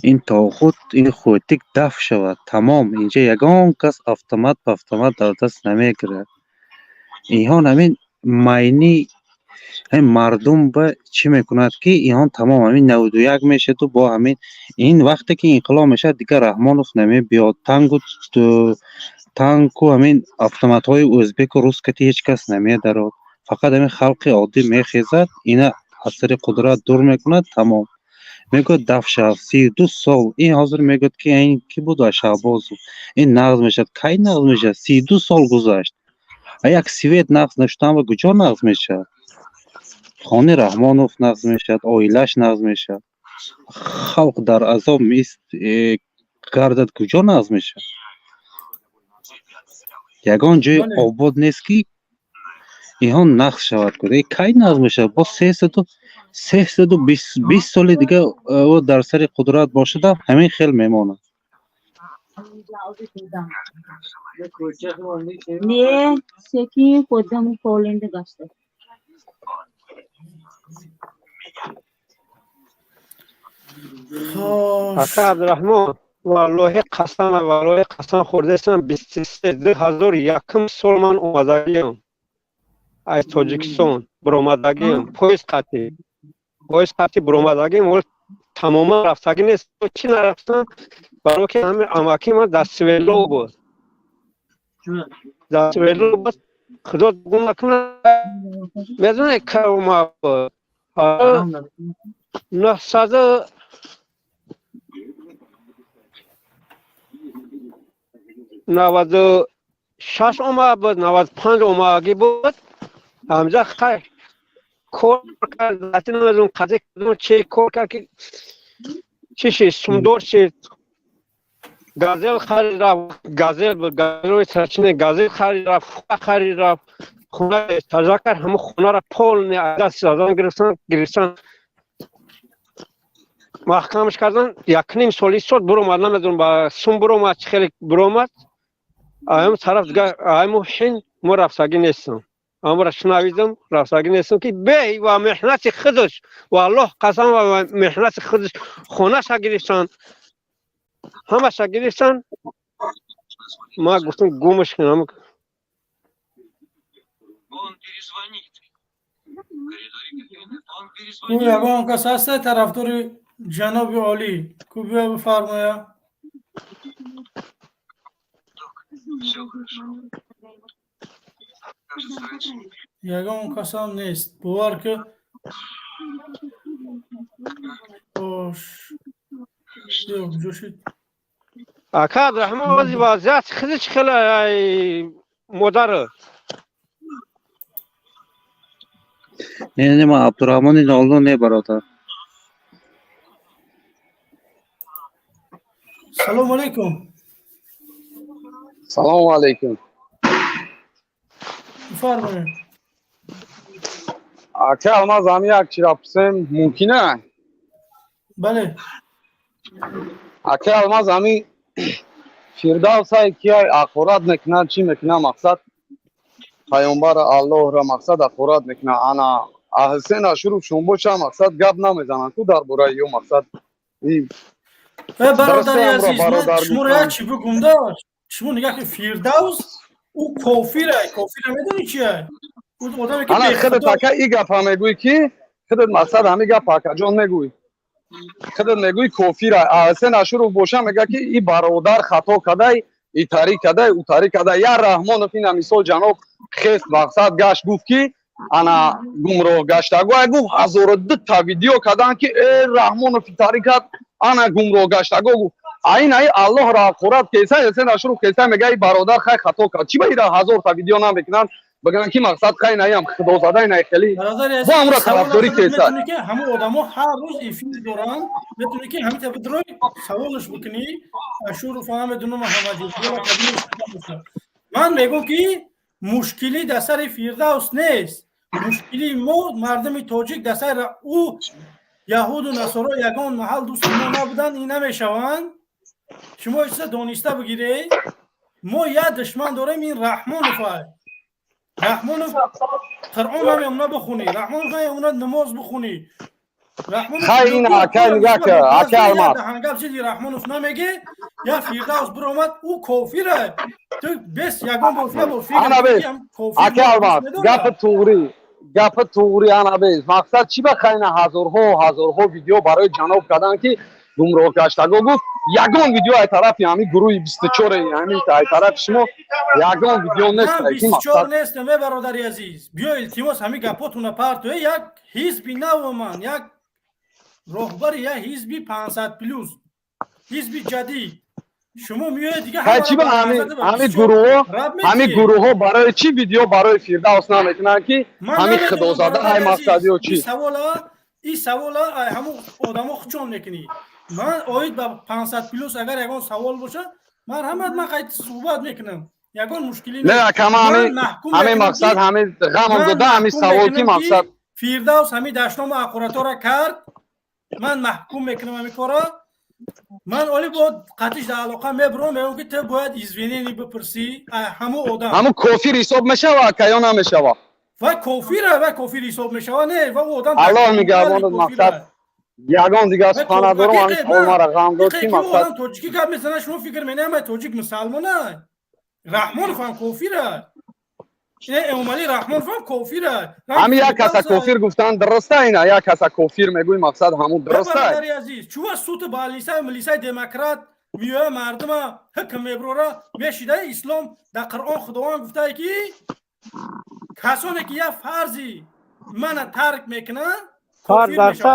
S3: این تاخود این خودتک دفع شود تمام اینجا یگان کس افطمت در دست نمیگیره. اینها همین معنی همین مردم به چی میکند که اینها تمام همین 91 میشه تو با همین این وقتی که انقلاب میشه دیگه رحمانوف نمی بیاد تانک و همین افطمت های ازبک و روس کتی هیچ کس نمی دراد فقط همین خلق عادی میخیزد اینا اثر قدرت دور میکند تمام میگه دفع شد 32 سال این حاضر میگه که این کی بود شهبازو این نقض میشد کی نقض میشد 32 سال گذشت یک سویت نقض نشدن و کجا نقض میشد خانه رحمانوف نقض میشد آیلش نقض میشد خلق در عذاب میست گردد کجا نقض میشد یگان جای آباد نیست که اینها نقض شود کنه کی نقض میشد با 320 سال دیگه او در سر قدرت باشد همین خیل میماند
S8: Nie, seki podam Poland gasta.
S1: خب
S9: آقا عبدالرحمن والله قسم خورده سم 23000 یکم سال من اومدگیم از تاجیکستان برآمدگیم پاییز قطعی برآمدگیم ولی تماما رفتگی نیست چی نرفتم برای که همین اماکی من دستویلو بود خدا گم نکنه میدونه که ما بود 900 96 اومد بود 95 اومدگی بود همزه خیلی کار کرد دستی نمیدون قضیه کردون چه کار کرد که چی سومدور شد گازل خرید رفت گازل بود گازل سرچینه گازل خرید رفت خرید رفت خونه تازه کرد همه خونه را پول دست زدن گرفتن محکمش کردن یک نیم سالی شد برآمد نمیدونم با سوم برآمد خیلی برآمد ایم طرف دیگه ایم حین ما رفتگی نیستم اما را شنویدم رفتگی نیستم که به و محنت خودش والله قسم و محنت خودش خونه شا گرفتن همه شا گرفتن ما گفتم گمش کنم
S1: او یگان کس هسته طرفدار جناب عالی کو بیا بفرمایا یگان کس هم نیست باور که خوش جوشید
S9: آقا عبدالرحمن وضعیت خودش خیلی مدره
S3: نه ما عبدالرحمن نالو نه برادر
S1: سلام علیکم
S10: سلام علیکم
S1: بفرمایید
S10: آقا الماز همی یک چیز پرسیم ممکنه
S1: بله
S10: آقا الماز همی فردوس های که آخرت نکنه چی میکنه مقصد پیامبر الله را مقصد آخرت میکنه انا احسن شروع شنبو چه مقصد گپ نمیزنن تو در برای یو مقصد این
S1: برادری عزیز من شما را چی بگم داشت شما نگاه که فردوس او کافره میدونی چیه او آدمی که
S10: انا خودت تاکه ای گپ هم میگوی که خودت مقصد همی گپ پاکه جان میگوی خودت میگوی کافره احسن شروع بوشه میگه که این برادر خطا کده ای تاریک کده او تاریک کده یا رحمان فینا مثال جناب خست مقصد گشت گفت که انا گمراه گشتگو گفت 1002 تا ویدیو کردن که ای رحمان فی تاریکت انا گمراه گشتگو گفت این الله را آخرت کیسه حسین شروع کیسه میگه ای برادر خیلی خطا کرد چی به 1000 تا ویدیو نمیکنن بگن که مقصد خیلی نیم خدا زاده نه خیلی با امر طرفداری کیسه
S1: میتونی که همه آدما هر روز افیل دارن میتونی که همین تبدروی سوالش بکنی اشور فهم بدون محمدی من میگم که مشکلی در سر فردوس نیست مشکلی ما مردم تاجیک در سر او یهود و نصارا یگان محل دوست ما نبودن این نمیشوند شما چیز دانسته بگیری ما یه دشمن داریم این رحمانوف قرآن هم بخونی رحمانوف هم نماز بخونی
S10: خیلی این آکه نگه که آکه علمات
S1: هنگام چیزی رحمانوف نمیگه یا فردوس برآمد او کافره تو بس یگان بافیه
S10: انا بیس آکه علمات گپ توری انا بیس مقصد چی بخواین هزارها ویدیو برای جناب کردن که گمراه گشتگو گفت یگان ویدیو ای طرف همین گروه 24 همین ای طرف شما یگان ویدیو نیست
S1: من 24 نیستم برادری عزیز بیا التماس همین گپاتون پرت یک حزبی نو من یک رهبر یک حزبی 500 پلوس حزبی جدید شما میاد دیگه
S10: چی به همین گروه برای چی ویدیو برای فردوس نمیکنن که همین خدازاده های مقصدی و چی
S1: این سوالا همون آدمو خچون میکنی من اوید با 500 پلوس اگر یگان سوال باشه مرحمت من قید صحبت میکنم یگان مشکلی نیست
S10: نه کما همین مقصد همین غمم داده همین سوال کی مقصد
S1: فردوس همین دشنام آخرت را کرد من محکوم میکنم همین کارا من اولی با قطعش در علاقه میبرم میگم که تو باید ایزوینی بپرسی همه آدم
S10: همون کافر حساب میشه و یا نمیشه
S1: و کافر حساب میشه نه و آدم
S10: الله نگهبان مقصد یگان دیگه از خانه دارم همین سوال ما رقم داد که مقصد
S1: آدم توجیکی که میزنه شما فکر مینه توجیک مسلمانه رحمان فهم کافره نه اومالی رحمان فهم کافره
S10: همین یک کسا کافر گفتن درسته اینه یک کسا کافر میگوی مقصد همون درسته
S1: برادری عزیز چوه سوت بالیسای ملیسای دموکرات میوه مردم حکم میبروره میشیده اسلام در قرآن خداوند گفته که کسانی که یه فرضی من ترک میکنه کافر میشه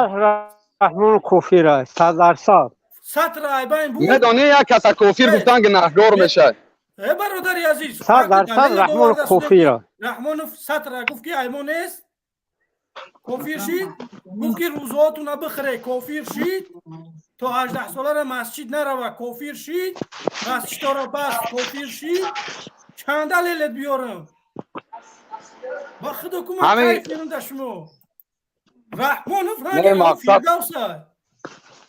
S9: رحمان کافر است 100%.
S1: سطر عیبین بود
S10: میدانی یک کسا کافر گفتن گناهگار میشه
S1: برادری عزیز
S9: 100% رحمان کافر
S1: رحمان سطر گفت که ایمان است کافر شید گفت که روزاتون بخره کافر شید تا 18 ساله را مسجد نروه کافر شید مسجد را بس کافر شید چند دلیلت بیارم با خدا کمان کیف میرم شما رحمانوف رنگ فیردوس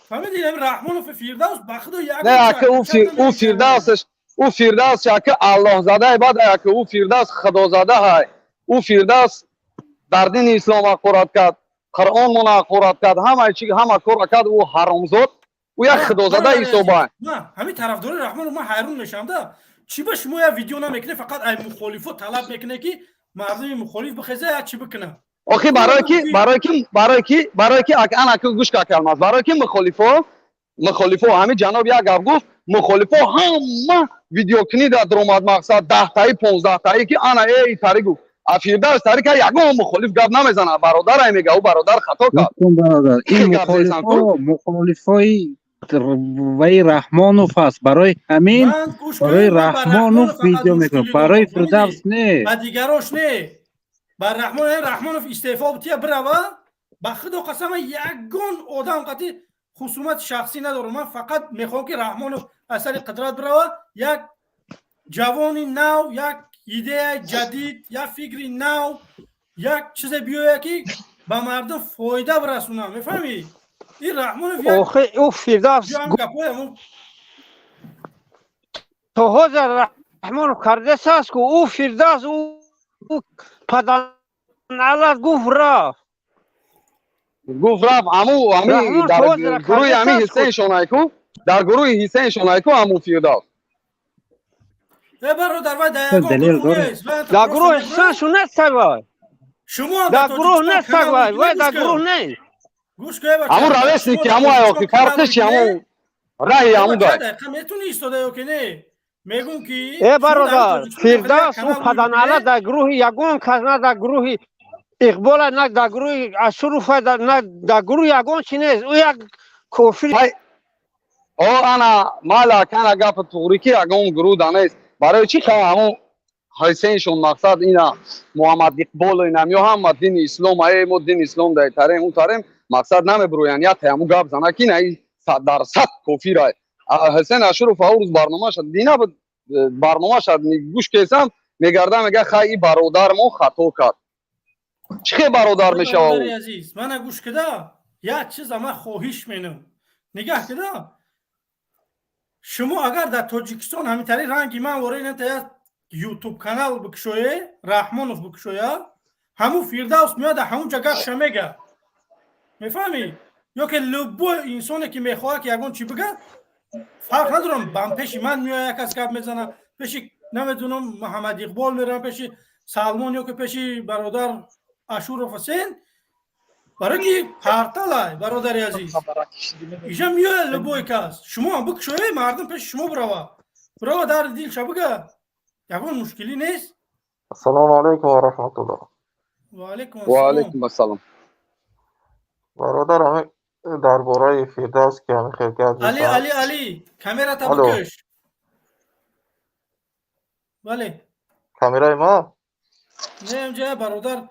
S1: فهمیدین رحمانوف فیردوس با خدا یک
S10: نه که او فیردوس که الله زاده بعد که او فیردوس خدا زاده های او فیردوس در دین اسلام اقرار کرد قرآن من اقرار کرد همه چی همه کار کرد او حرامزاد او یک خدا زاده حسابه
S1: نه همین طرفدار رحمان ما حیران میشم ده چی به شما یا ویدیو نمیکنه فقط ای مخالفو طلب میکنه که مردم مخالف بخزه یا چی بکنه
S10: آخه برای کی انا که گوش کلمات برای کی مخالفو همین جناب یک گپ گفت مخالفو همه ویدیو کنی در درآمد مقصد 10 تایی 15 تایی که انا ای طریق گفت افیرداس طریق یگان مخالف گپ نمیزنه برادر میگه او برادر خطا کرد
S3: این مخالفای وی رحمانوف است برای همین برای رحمانوف ویدیو میکنه برای فردوس نه
S1: با دیگراش نه با رحمانوف استعفا بتیه بروا با خدا قسم یگان آدم قطعی خصومت شخصی ندارم من فقط میخوام که رحمانوف اثر قدرت بروا یک جوانی نو یک ایده جدید یک فکری نو یک چیز بیایه که به مردم فایده برسونه میفهمی این رحمانوف
S9: آخه او فیردوس تو حاضر رحمان کرده ساست که او فیردوس او پدان علت گفت رفت
S10: امو در گروه امی حسین شونایکو در گروه حسین شونایکو امو فیردوس
S1: برادر و در
S9: گروه حسین شونایکو
S1: شما
S9: در گروه نیست و در گروه نیست
S1: گوش که
S10: امو روش نیست که امو آیا فرقش امو رای امو داره
S1: میتونی ایستاده که نه میگم که
S9: ای برادر فیردوس او پداناله در گروه یگان کس نه در گروه اقبال نه در گروه اشرف نه در گروه یگان چی نیست او یک کافر
S10: او انا مالا کانا گپ توریکی یگان گروه دانست برای چی که امو حسینشون مقصد اینا محمد اقبال اینا میو هم دین اسلام ای مو دین اسلام دای تاریم اون تاریم مقصد نمیبروین یا تمو گپ زنا کی نه 100% کافر حسین اشرف روز برنامه شد دینا برنامه شد گوش کسم میگرده میگه خای برادر مو خطا کرد چه برادر میشه
S1: برادر عزیز من گوش کده یک چیز ما خواهش مینم نگاه کده شما اگر در تاجیکستان همینطوری رنگی من وره نه یوتیوب کانال بکشویه رحمانوف بکشویه همون فیردوس میاد همون جگه شمیگه میفهمی یا که لبو انسانی که میخواه که یگان چی بگه فرق ندارم بام پیش من میاد یک از کپ میزنه پیش نمیدونم محمد اقبال میرم پیش سلمان یا که پیش برادر اشرف حسین برای که پرتالای برادر عزیز ایجا میاد لبوی کس شما هم بکشویه مردم پیش شما بروا در دیل شا بگه یگان مشکلی نیست.
S11: السلام علیکم و رحمت الله.
S10: و علیکم السلام.
S11: برادر همه درباره فیردوس که همه خیلی گرد
S1: علی کامرا تا بکش. بله
S11: کامرای ما؟
S1: نه اینجا برادر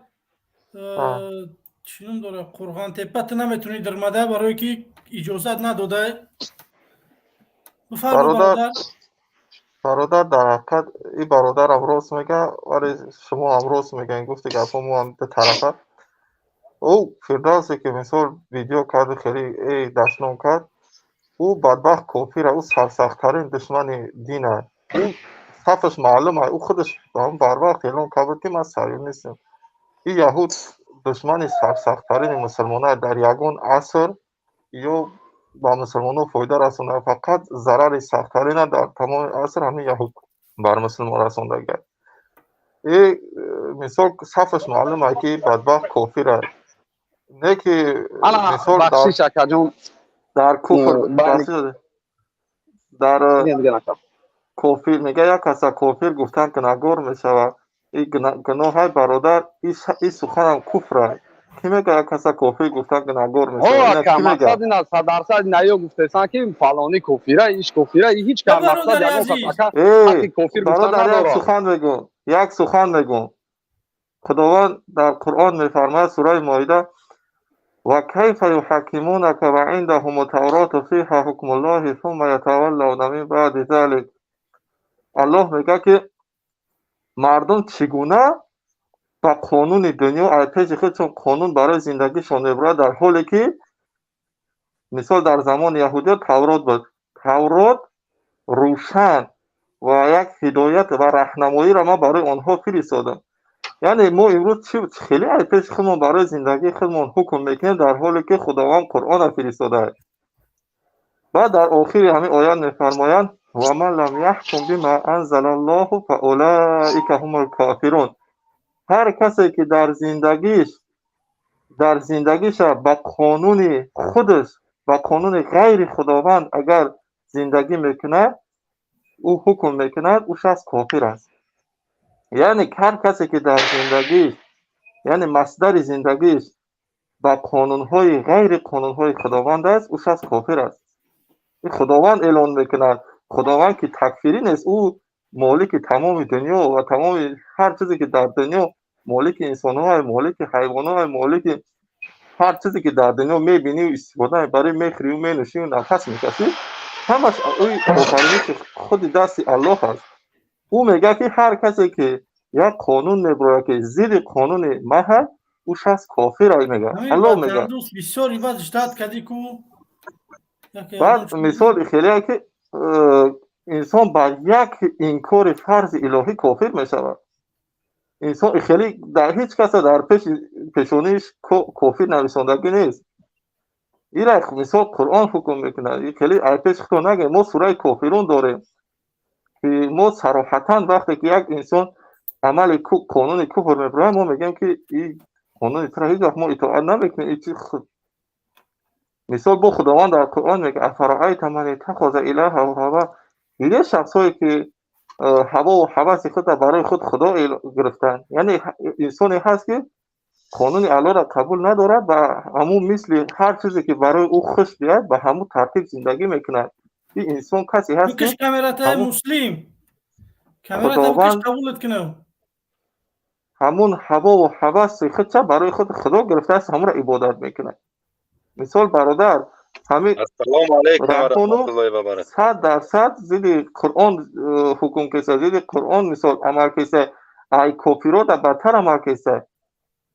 S1: چیون داره قرغان تپت نمیتونی در مده برای که اجازت نداده بفرما
S11: برادر در حقیقت این برادر هم راست میگه ولی شما هم راست میگن گفتی که مو هم ده طرفه او فیردوسی که مثال ویدیو کرد خیلی دشنام کرد او بدبخت کافره، او سرسخت‌ترین دشمن دینه. او صفش معلومه، او خودش هم بر وقت اعلام کرد که من صهیونیستم. این یهود دشمن سرسخت‌ترین مسلمان‌ها در یگان عصر یا با مسلمان‌ها فایده رسانده، فقط ضرر سخت‌ترین در تمام عصر همین یهود بر مسلمان رسانده گرد. این مثال صفش معلومه که بدبخت کافره. نه که مثال
S10: بخشش اکا جون
S11: در کفر در کافر میگه یک کس کافر گفتن که نگار میشود. این گناه های برادر این سخن هم کفره. کی میگه یک کس کافر گفتن که نگار میشود؟
S10: اکا مقصد این است 100% نیو گفتن که فلانی کافره ایش کافره هیچ کار مقصد
S11: یک برادر یک سخن میگم، یک سخن میگم. خداوند در قرآن میفرماید سوره مائده و کیف یحکمونک و عندهم التوراة فیها حکم الله ثم یتولون من بعد ذلک. الله میگه که مردم چگونه با قانون دنیا پیش خود چون قانون برای زندگیشان میبرند، در حالی که مثال در زمان یهودیت تورات بود. تورات روشن و یک هدایت و راهنمایی را ما برای آنها فرستادم. یعنی ما امروز خیلی پیش خودمون برای زندگی خودمون حکم میکنیم، در حالی که خداوند قرآن را فرستاده. بعد در آخر همین آیات میفرمایند و من لم یحکم بما انزل الله فاولئک هم الکافرون. هر کسی که در زندگیش با قانون خودش با قانون غیر خداوند اگر زندگی میکنه، او حکم میکنه، او شخص کافر است. یعنی هر کسی که در زندگی یعنی مصدر زندگیش با قانونهای غیر قانونهای خداوند است، او شخص کافر است. این خداوند اعلان میکند. خداوند که تکفیری نیست، او مالک تمام دنیا و تمام هر چیزی که در دنیا، مالک انسان‌ها، مالک حیوانات، مالک هر چیزی که در دنیا میبینی و استفاده برای میخوری و مینوشی و نفس میکشی، همش آفرینش خود دست الله است. او میگه که هر کسی که یک قانون میبره که ضد قانون محل، او شخص کافر است. میگه الله میگه.
S1: بسیاری بعد اشتاد کردی کو
S11: بعد مثال خیلی که انسان با یک انکار فرض الهی کافر میشود. انسان خیلی در هیچ کس در پیشونیش کافر نویسندگی نیست. این را مثال قرآن حکم میکنه. خیلی پیش خود نگه ما سوره کافرون داریم که ما صراحتاً وقتی که یک انسان عمل قانون کفر میبره، ما میگیم که این قانون تر هیچ وقت ما اطاعت نمیکنیم. مثال با خداوند در قرآن میگه افرأیت من اتخذ الهه هواه. یه شخصایی که هوا و هوس خود برای خود خدا گرفتن. یعنی انسانی هست که قانون الله را قبول ندارد و همون مثل هر چیزی که برای او خوش بیاد به همون ترتیب زندگی میکند. این انسان کسی هست که
S1: مسلم خداوند قبولت کنه،
S11: همون هوا و هوس خود برای خود خدا گرفته است، همون را عبادت میکنه. مثال برادر همین
S12: السلام علیکم و رحمت الله و برکاته
S11: 100% زیر قرآن حکم کسه، زیر قرآن مثال عمل کسه، ای کافرها در بدتر عمل کسه.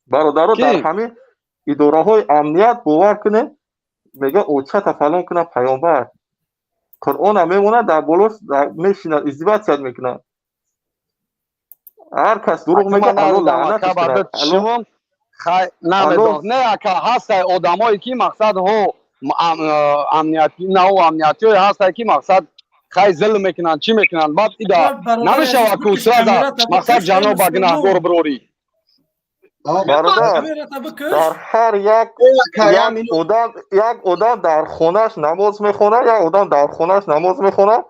S11: برادرها در همین اداره های امنیت باور کنه، میگه اوچت فلان کنه پیامبر، قرآن هم میمونه در بالاش میشینه ازدواج یاد میکنه. هر کس دروغ میگه الله لعنتش کنه.
S10: نه اکا هست آدمایی که مقصد ها امنیتی نه و امنیتی های هست که مقصد خیلی ظلم میکنن چی میکنن. بعد ایدا نمیشه و کسرا مقصد جناب گناهگار بروری.
S11: برادر در هر یک آدم در خونش نماز میخونه، یک آدم در خونش نماز میخونه،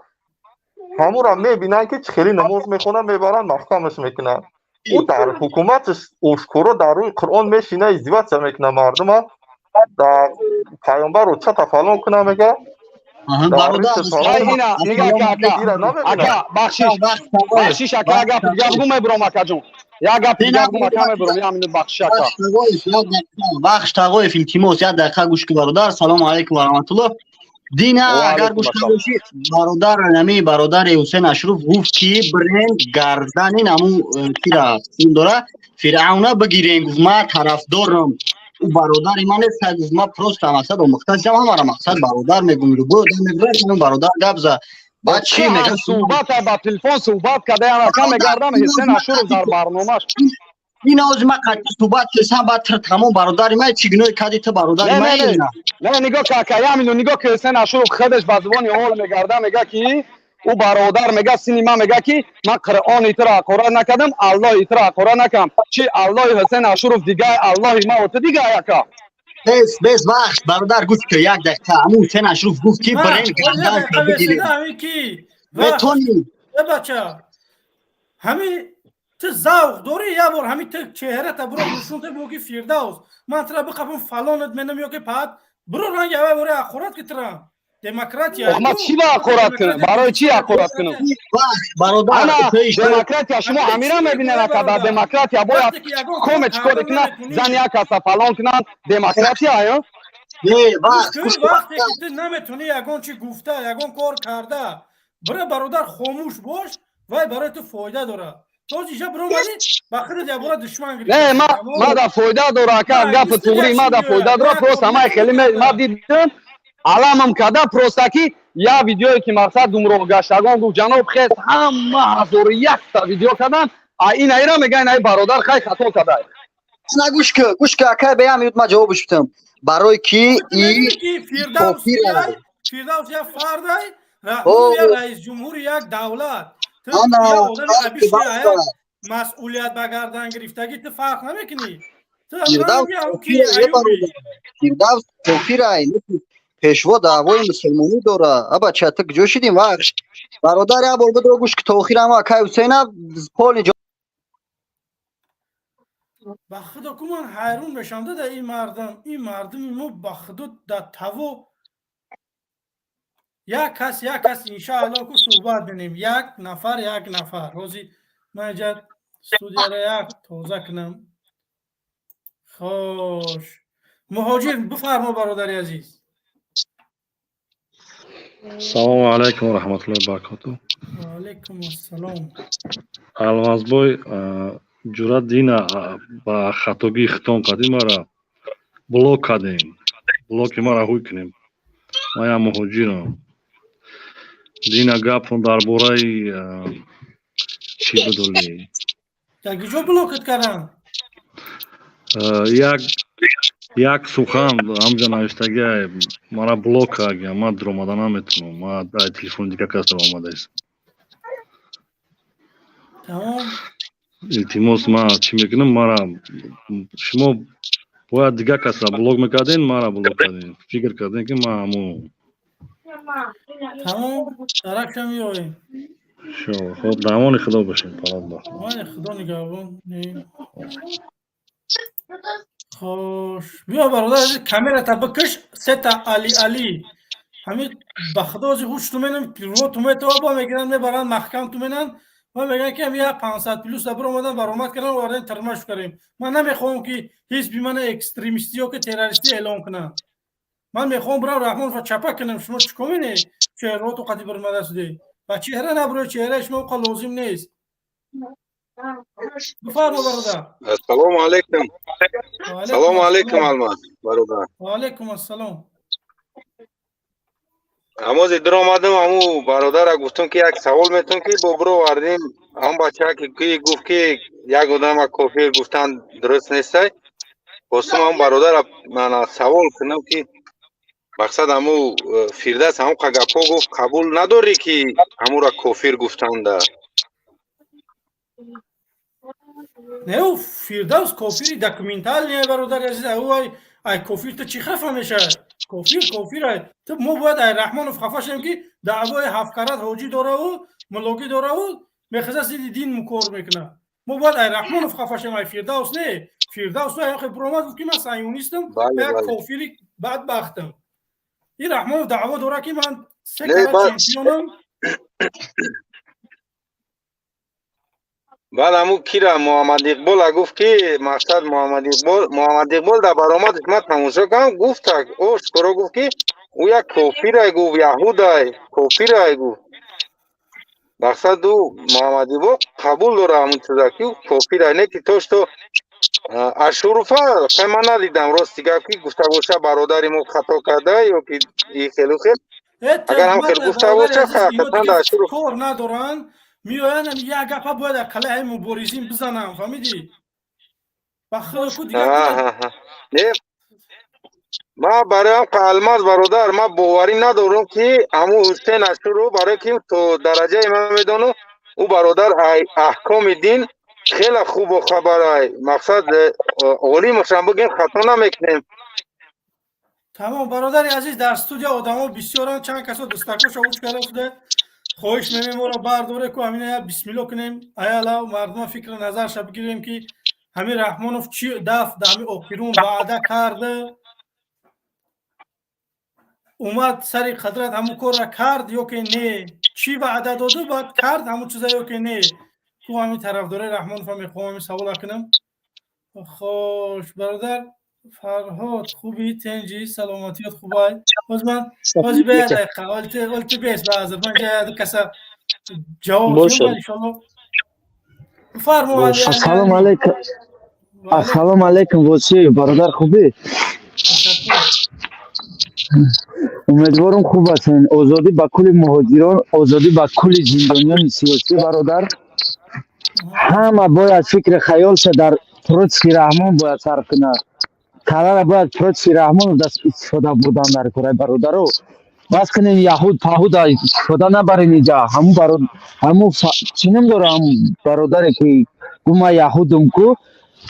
S11: همون را میبینن که خیلی نماز میخونه، میبرن محکمش میکنن. او در حکومتش اشکورا در روی قرآن میشینه ازدواج میکنه، مردم ها در پیامبر رو چه تفلون کنه میگه.
S10: اینا نگاه اکا بخشیش اکا اگه پیگاه گو میبرم اکا جون یا اگه پیگاه گو اکا میبرم یا منو بخشیش اکا
S13: بخش تقویف التماس یک دقیقه گوش که برادر. سلام علیکم و رحمت الله. دینا اگر گوش کنی برادر نمی برادر حسین اشرف گفت که برند گردن نمو تیرا این داره فرعون بگیرین. گفت ما طرفدارم او برادر من است ما پروست مقصد و مختص ما را مقصد برادر میگم رو بود میگم برادر گپ زد بعد چی میگه
S10: صحبت با تلفن صحبت کرده انا کم میگردم حسین اشورف در برنامه‌اش
S13: این از ما قطع صحبت کردم بعد تمام برادر من چیگنوی کردی تو برادر من
S10: نه نگاه که همینو نگاه که حسین اشورف خودش به زبان حال میگرده میگه که او برادر میگه سینما میگه که من قرآن ایترا قرآن نکردم الله ایترا قرآن نکردم چی الله حسین اشورف دیگه الله ما و تو دیگه یکا
S13: بس وقت برادر گوش که یک دقیقه همون حسین اشورف گفت که برین کردن بگیریم بتونی
S1: بچه همین تو ذوق داری یا بار همین تو چهره تا برو نشون تو بگی فیردوس من ترا بخوام فلانت منم یا که بعد برو رنگ یا برو اخورات که ترا دموکراتیا
S10: ما چی با اخورات کنم برای چی اخورات کنم
S13: برادر
S10: دموکراتیا شما امیرا میبینن که دموکراتیا باید کوم چیکار کنه زن یک کس فلان کنن دموکراتیا یا
S1: وقتی که تو نمیتونی یگان چی گفته یگان کار کرده برای برادر خاموش باش وای برای تو فایده داره تو اینجا برو ولی بخیر یا برو دشمن گیری
S10: نه ما دا فایده داره که گپ توری ما دا فایده داره پروست همه کلمه ما دیدم علامم کده پروستاکی یا ویدیویی که مقصد دومرو گشتگان گفت جناب خیز همه هزار یک تا ویدیو کردن این ایرا میگن ای برادر خیلی خطا کرده
S13: نه گوش که اکای بیام میاد ما جوابش بدم برای کی این
S1: فیردوس یا فردای یا رئیس جمهور یک دولت مسئولیت به گردن گرفتگی تو فرق نمیکنی
S13: فیردوس توفیرای پیشوا دعوای مسلمانی داره ابا چتک جو شدیم وقت برادر یا بول بدرو گوش که توخیر اما اکای حسین پول
S1: با خدا که من حیرون بشم ده این مردم ما با خدا ده تاو یک کس انشاءالله که صحبت بینیم یک نفر روزی من اینجا استودیو را یک توضیح کنم خوش مهاجر بفرما برادر عزیز
S14: السلام علیکم و رحمت الله و برکاته
S1: و علیکم السلام
S14: المازبوی جرات دینا با خطاگی ختم کردیم مرا بلوک کردیم بلوک مرا هوی کنیم ما یا مهاجرم دینا گپون درباره چی بدولی
S1: در کجا بلوکت کردن
S14: یک سخن همجا نوشتگی مرا بلوک کردیم ما در آمدن نمیتونم ما در تلفن دیگه کس در آمده است
S1: تمام
S14: التماس ما چی میکنم مرا شما باید دیگه کس بلوک میکردین مرا بلوک کردین فکر کردین که ما همو
S1: تمام درک نمیاییم
S14: شو خب دامان خدا باشین پرام
S1: خدا نگهبان خوش بیا برادر کامera تا بکش ستا علی همین بخدا از هوش تو منم رو تو تو با میگن میبرن محکم تو منن و میگن که هم 500 پلوس دبر اومدن برآمد کردن و وارد ترمش کردیم من نمیخوام که هیچ بی من اکستریمیستی یا که تروریستی اعلام کنم من میخوام برام رحمان و چپا کنم شما چیکار میکنید چه رو تو قضیه برمده شده و چهره نبرو چهره شما لازم نیست بفرما برادر
S12: السلام علیکم سلام علیکم علما برادر
S1: و علیکم السلام
S12: امروز در آمدم امو برادر گفتم که یک سوال میتونم که برو وردیم هم بچه که گفت که یک آدم کافر گفتن درست نیست خواستم هم برادر من سوال کنم که مقصد امو فیردوس همو قگپا گفت قبول نداری که همو را کافر گفتند
S1: نه فیردوس کافری دکومنتال نه برادر عزیز او ای کافر تو چی خفه میشه کافر تو ما باید ای رحمان خفه شیم که دعوای هفکرت حاجی داره و ملاکی داره و میخواسته دین مکور میکنه ما باید ای رحمان خفه شیم ای فیردوس نه فیردوس تو خیلی پرومات که من صهیونیستم یک کافری بدبختم این رحمان دعوا داره که من سه کاره چمپیونم
S12: بعد همون کیرا محمد اقبال گفت که مقصد محمد اقبال در برآمدش من تماشا کردم گفت او شکر گفت که او یک کافر گفت یهود کافر گفت مقصد او محمد اقبال قبول داره همون چیزا که کافر نه که توش تو ашуруфа хема надидам рости гап ки гуфта боша бародари мо хато карда ё ки хелу хел агар ҳам хел гуфта боша ҳақиқатан дар ашуруф
S1: کار ندارن میآیند یک گپا باید کله مبارزین بزنم فهمیدی بخدا کو دیگه
S12: не ма бароям алмаз бародар ма боварӣ надорам ки ҳамун ҳусейн ашуру барое ки то дараҷаи ман медонам ӯ бародар аҳкоми дин хеле хубу хабарай мақсад олимашам бигем хато намекунем.
S1: تمام برادر عزیز در استودیو آدما بسیارن چند کسا دستکو شاوش کرده شده خواهش می‌کنیم ما رو برداره کو همین بسم الله کنیم ایالا مردم فکر نظر شب بگیریم که همین رحمانوف چی دفع دمی اوپیرون وعده کرده اومد سری قدرت همو کار را کرد یا که نه چی وعده داده بعد کرد همو چیزا یا که نه تو همین طرفدار رحمانوف هم میخوام سوال کنم. خوش برادر فرهاد خوبی تنجی سلامتیت خوبای بازمن بازی بیاد قلتی بیس بازر من جاید کسا جواب شما انشالله فرمو
S15: السلام علیکم السلام علیکم وسی برادر خوبی امیدوارم خوب هستین آزادی با کل مهاجران آزادی با کل زندانیان سیاسی برادر همه باید فکر خیال شد در پروتسکی رحمان باید صرف کنند کلر باید پروتسکی رحمان دست استفاده بودن در کره برادرو بس کنین یهود پهود استفاده نبرین اینجا همون چینم داره هم برادره که گوما یهودم کو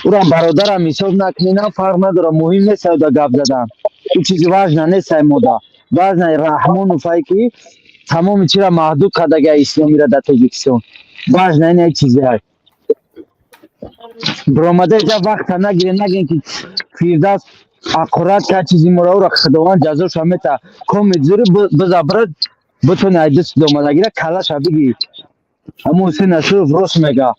S15: اورم برادرم حساب نکنین فرق نداره مهم نیست دا گپ زدن این چیزی واجنه نیست مودا واجنه رحمان و فایکی تمام چیزا محدود کردگی اسلامی را در تاجیکستان واجنه این چیزی هست برآمده جا وقت نگیرین که فیرداس اقرات که چیزی مرا را خداوند جزاش میته کم زوری بزبرد بتونه دست دومدگیره کلاش بگی همون حسین اشرف راست میگه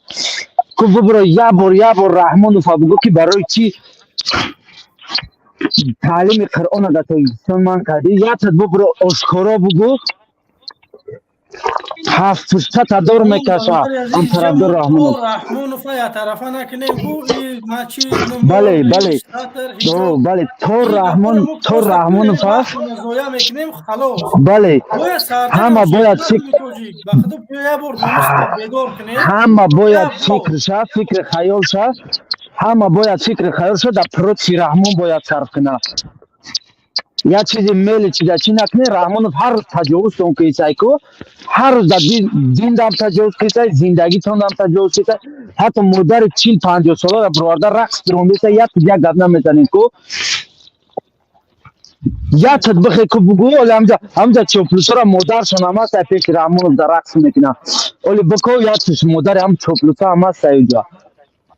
S15: کو ببرو یا بار رحمان و فبگو که برای چی تعلیم قرآن در تاجیکستان من کردی یا تد ببرو آشکارا بگو هفت تا دور میکشه هم طرفدار
S1: رحمانوف یا طرفا نکنیم
S15: بله بله بله تو رحمانوف بله همه باید فکر خیال شد همه باید فکر خیال شد در پروتسی رحمان باید صرف کنه یا چیزی میل چیزا چی نکنه رحمانوف هر روز تجاوز تون کیسای کو هر روز در دین دام تجاوز کیسای زندگی تون دام تجاوز کیسای حتی مادر 40-50 ساله را برورده رقص درون بیسای یا تیجا گپ نمیزنین کو یا تطبیق کو بگو ولی همجا چوپلوسا را مادر شنامه سای پیش رحمانوف در رقص میکنه ولی بکو یا توش مادر هم چوپلوسا همه سایجا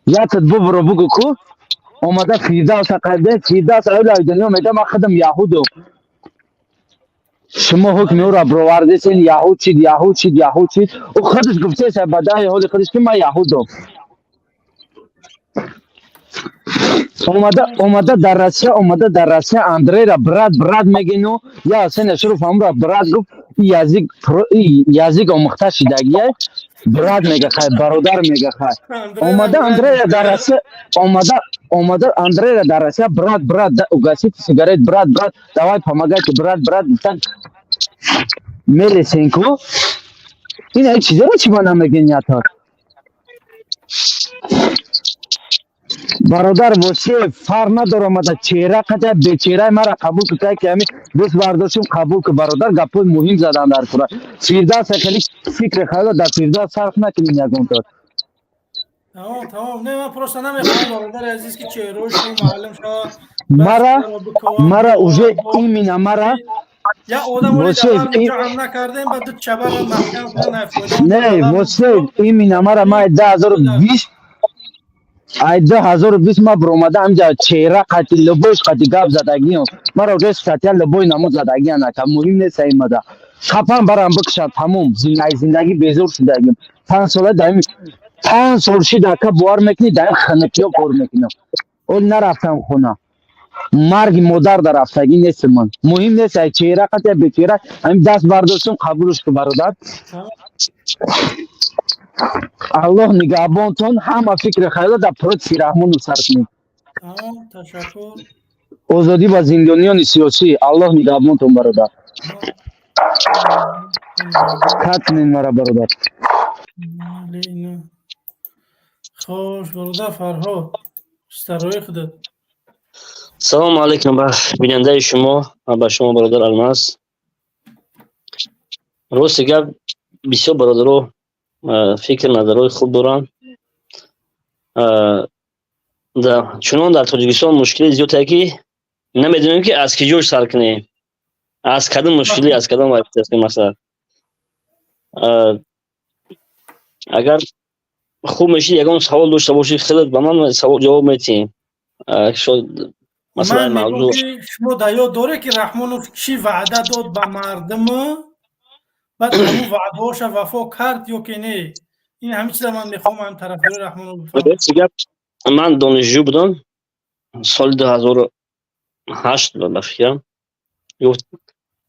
S15: یا تطبیق برو بگو کو اومده فیرداس قده فیرداس اولای دنیا میده ما خودم یهودم شما حکم او را برآوردین یهود چید او خودش گفته است بدای حال خودش که ما یهودم اومده در روسیه اندری را براد میگینو یا حسین اشرف هم را براد گفت یازیک آموخته شدگیه براد میگه خیر برادر میگه خیر اومده اندری را در روسیه براد اوگاسی سیگارت براد دوای پاماگای که براد میلی سینکو این چیزی رو چی ما نمیگین یا تا برادر وسی فر نداره آمده چهره قطعه به چهره مرا قبول که که همی دوست برداشتیم قبول که برادر گپای مهم زدن در کره فیرداس خیلی فکر خیلی در فیرداس صرف نکنیم یکون طور
S1: تمام نه من پروسته نمیخوام برادر عزیز که چهروش معلم شد
S15: مرا اوجه ایمینه مرا
S1: یا آدم ولی جمع نکردیم بعد چبر محکم کنن
S15: نه وسی ایمینه مرا ما 2020 ما برآمده همجا چهره قطی لبوش قطی گپ زدگیم مرا رس قطی لبوی نمود زدگی نکم مهم نیست ایمده خفن برام بکشد تموم زندگی بیزور شدگیم 5 ساله دائم 5 سال شده که بوار میکنی دائم خنکیا کار میکنم اول نرفتم خونه مرگ مادر در رفتگی نیست من مهم نیست چهره قطی به چهره همین دست برداشتم قبولش که برادر аллоҳ нигаҳбонтон ҳама фикри хайла дар против раҳмону сар кунед.
S1: Ташаккур.
S15: озодӣ ба зиндониёни сиёсӣ. аллоҳ нигаҳбонтон бародар. кат кунед мара бародар.
S1: خوش برادر فرهاد سترای خودت.
S16: سلام علیکم به بیننده شما و به شما برادر الماس. راستی گپ بسیار برادرها فکر نظرهای خوب دارن. چون در تاجیکستان مشکلی زیاده که نمیدونیم که از کجا سر کنیم، از کدام مشکلی از کدام وقت مثلا اگر خوب میشه یگان سوال داشته باشی خیلی به من سوال جواب میدین. مثلا موضوع
S1: شما دایو داره که رحمانوف چی وعده داد به مردم بعد همون وعده هاش وفا کرد یا که نه؟ این همین چیزا من میخوام هم طرفدار رحمانوف بفهمم.
S16: من دانشجو بودم سال 2008 بفکرم گفت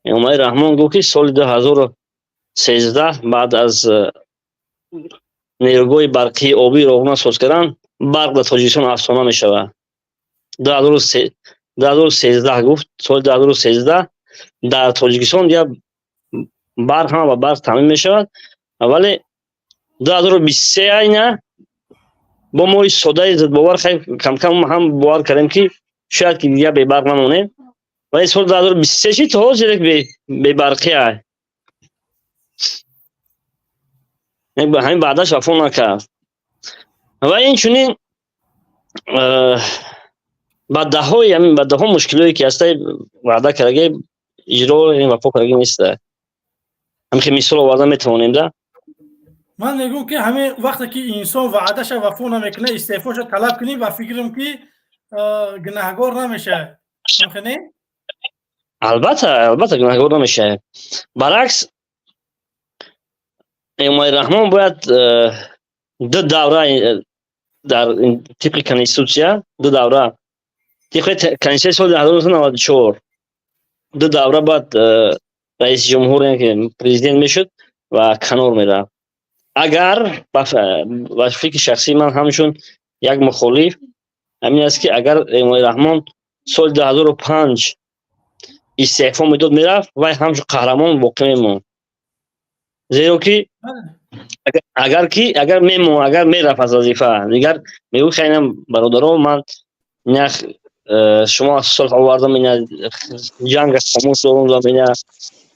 S16: امام رحمان گفت که سال 2013 بعد از نیروگاه برقی آبی راهنما ساز کردن برق در تاجیکستان افسانه می شود. 2013 گفت سال 2013 در تاجیکستان دیگه برق هم و برق تامین می شود. ولی 2023 اینا با ما سوده زد باور خیلی کم کم هم باور کردیم که شاید که دیگه به برق نمونه. ولی سال 2023 چی تا زیرک به برقی های به همین بعدش وفا نکرد و این چونین با ده ها مشکلی که هسته وعده کرده اجرا این وفا کرده نیست. همین که مثال آورده میتوانیم ده.
S1: من میگم که همه وقتی که انسان وعدهش وفا نمیکنه استعفاش طلب کنی و فکرم که گناهگار نمیشه. ممکنه؟
S16: البته گناهگار نمیشه. برعکس امام رحمان باید دو دوره در طبق کنستیتوسیا دو دوره طبق کنستیتوسیا سال 1994 دو دوره باید رئیس جمهور که پرزیدنت میشد و کنار میرفت. اگر با فکر شخصی من همشون یک مخالف همین است که اگر امام رحمان سال 2005 استعفا میداد میرفت و همشون قهرمان واقع میموند. زیرا که اگر میرفت از وظیفه دیگر میگو خیلی برادران من نخ شما صلح آوردم این جنگ خاموش دارم این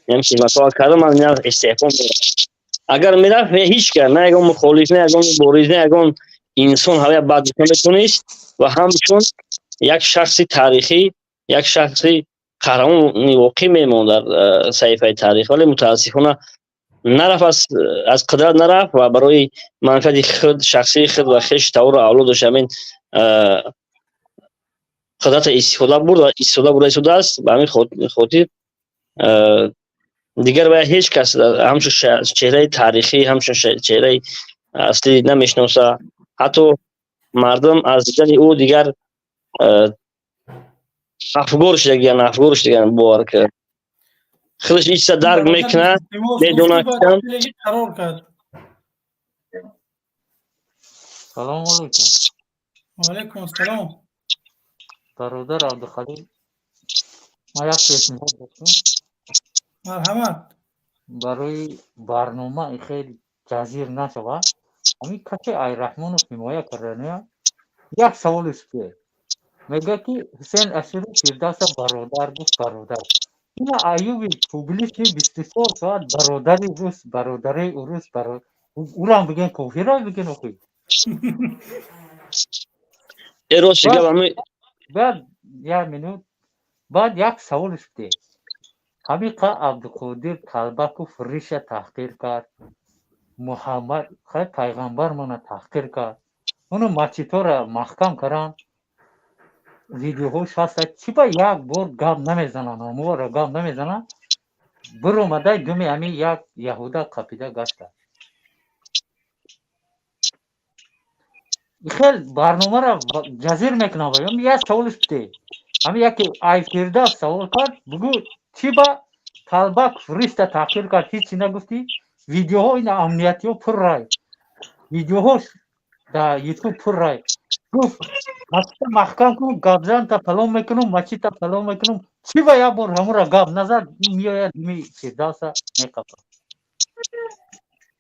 S16: نمیشه مثلا کردم من نه استعفا میرفت. اگر میرفت هیچ کار نه اگه مخالف نه اگه باریز نه اگه انسان هوای بد میتونست و همچون یک شخص تاریخی یک شخصی قهرمان واقعی میموند در صحیفه تاریخ. ولی متاسفانه نرفت از قدرت نرفت و برای منفعت خود شخصی خود و خویش طور اولادش همین قدرت استفاده است. به همین خاطر دیگر باید هیچ کس همچون چهره تاریخی همچون چهره اصلی نمیشناسه. حتی مردم از دیدن او دیگر افگارش دیگر باور کرد. خیلیش ایچ درک میکنه میدونه که
S17: سلام علیکم.
S1: و علیکم السلام.
S17: برادر عبدالخلیل ما یک پیشنهاد داشتم.
S1: مرحمت.
S17: برای برنامه خیلی جزیر نشود همین کسی ای رحمانوف حمایه کردن یک سوال است که میگه که حسین اشری فردوس برادر گفت برادر این ایوبی پوبلیکی 24 ساعت برادری روس برادری اوروس برادر او را بگن کافر را بگن اخوی بعد یک منوت بعد یک سوال است که همین که عبدالقادر طلبک فریش تحقیر کرد محمد خیلی پیغمبر منو تحقیر کرد اونو مچیتو را محکم کردن ویدیوهاش هست چی با یک بار گام نمیزنن امو را گام نمیزنن برو مده دومی همین یک یهودا قپیده گشته خیلی برنامه را جزیر میکنه بایم یک سوالش بده همین یکی ای فردوس سوال کرد بگو چی با طلبک فریش تحقیر کرد هیچی نگفتی ویدیوها این امنیتی ها پر رای ویدیوهاش در یوتیوب پر رای گفت مسجد محکم کنم گابزن تا فلان میکنم مسجد تا فلان میکنم چی و یا بار همون را گاب نظر میآید می سیداسا میکپا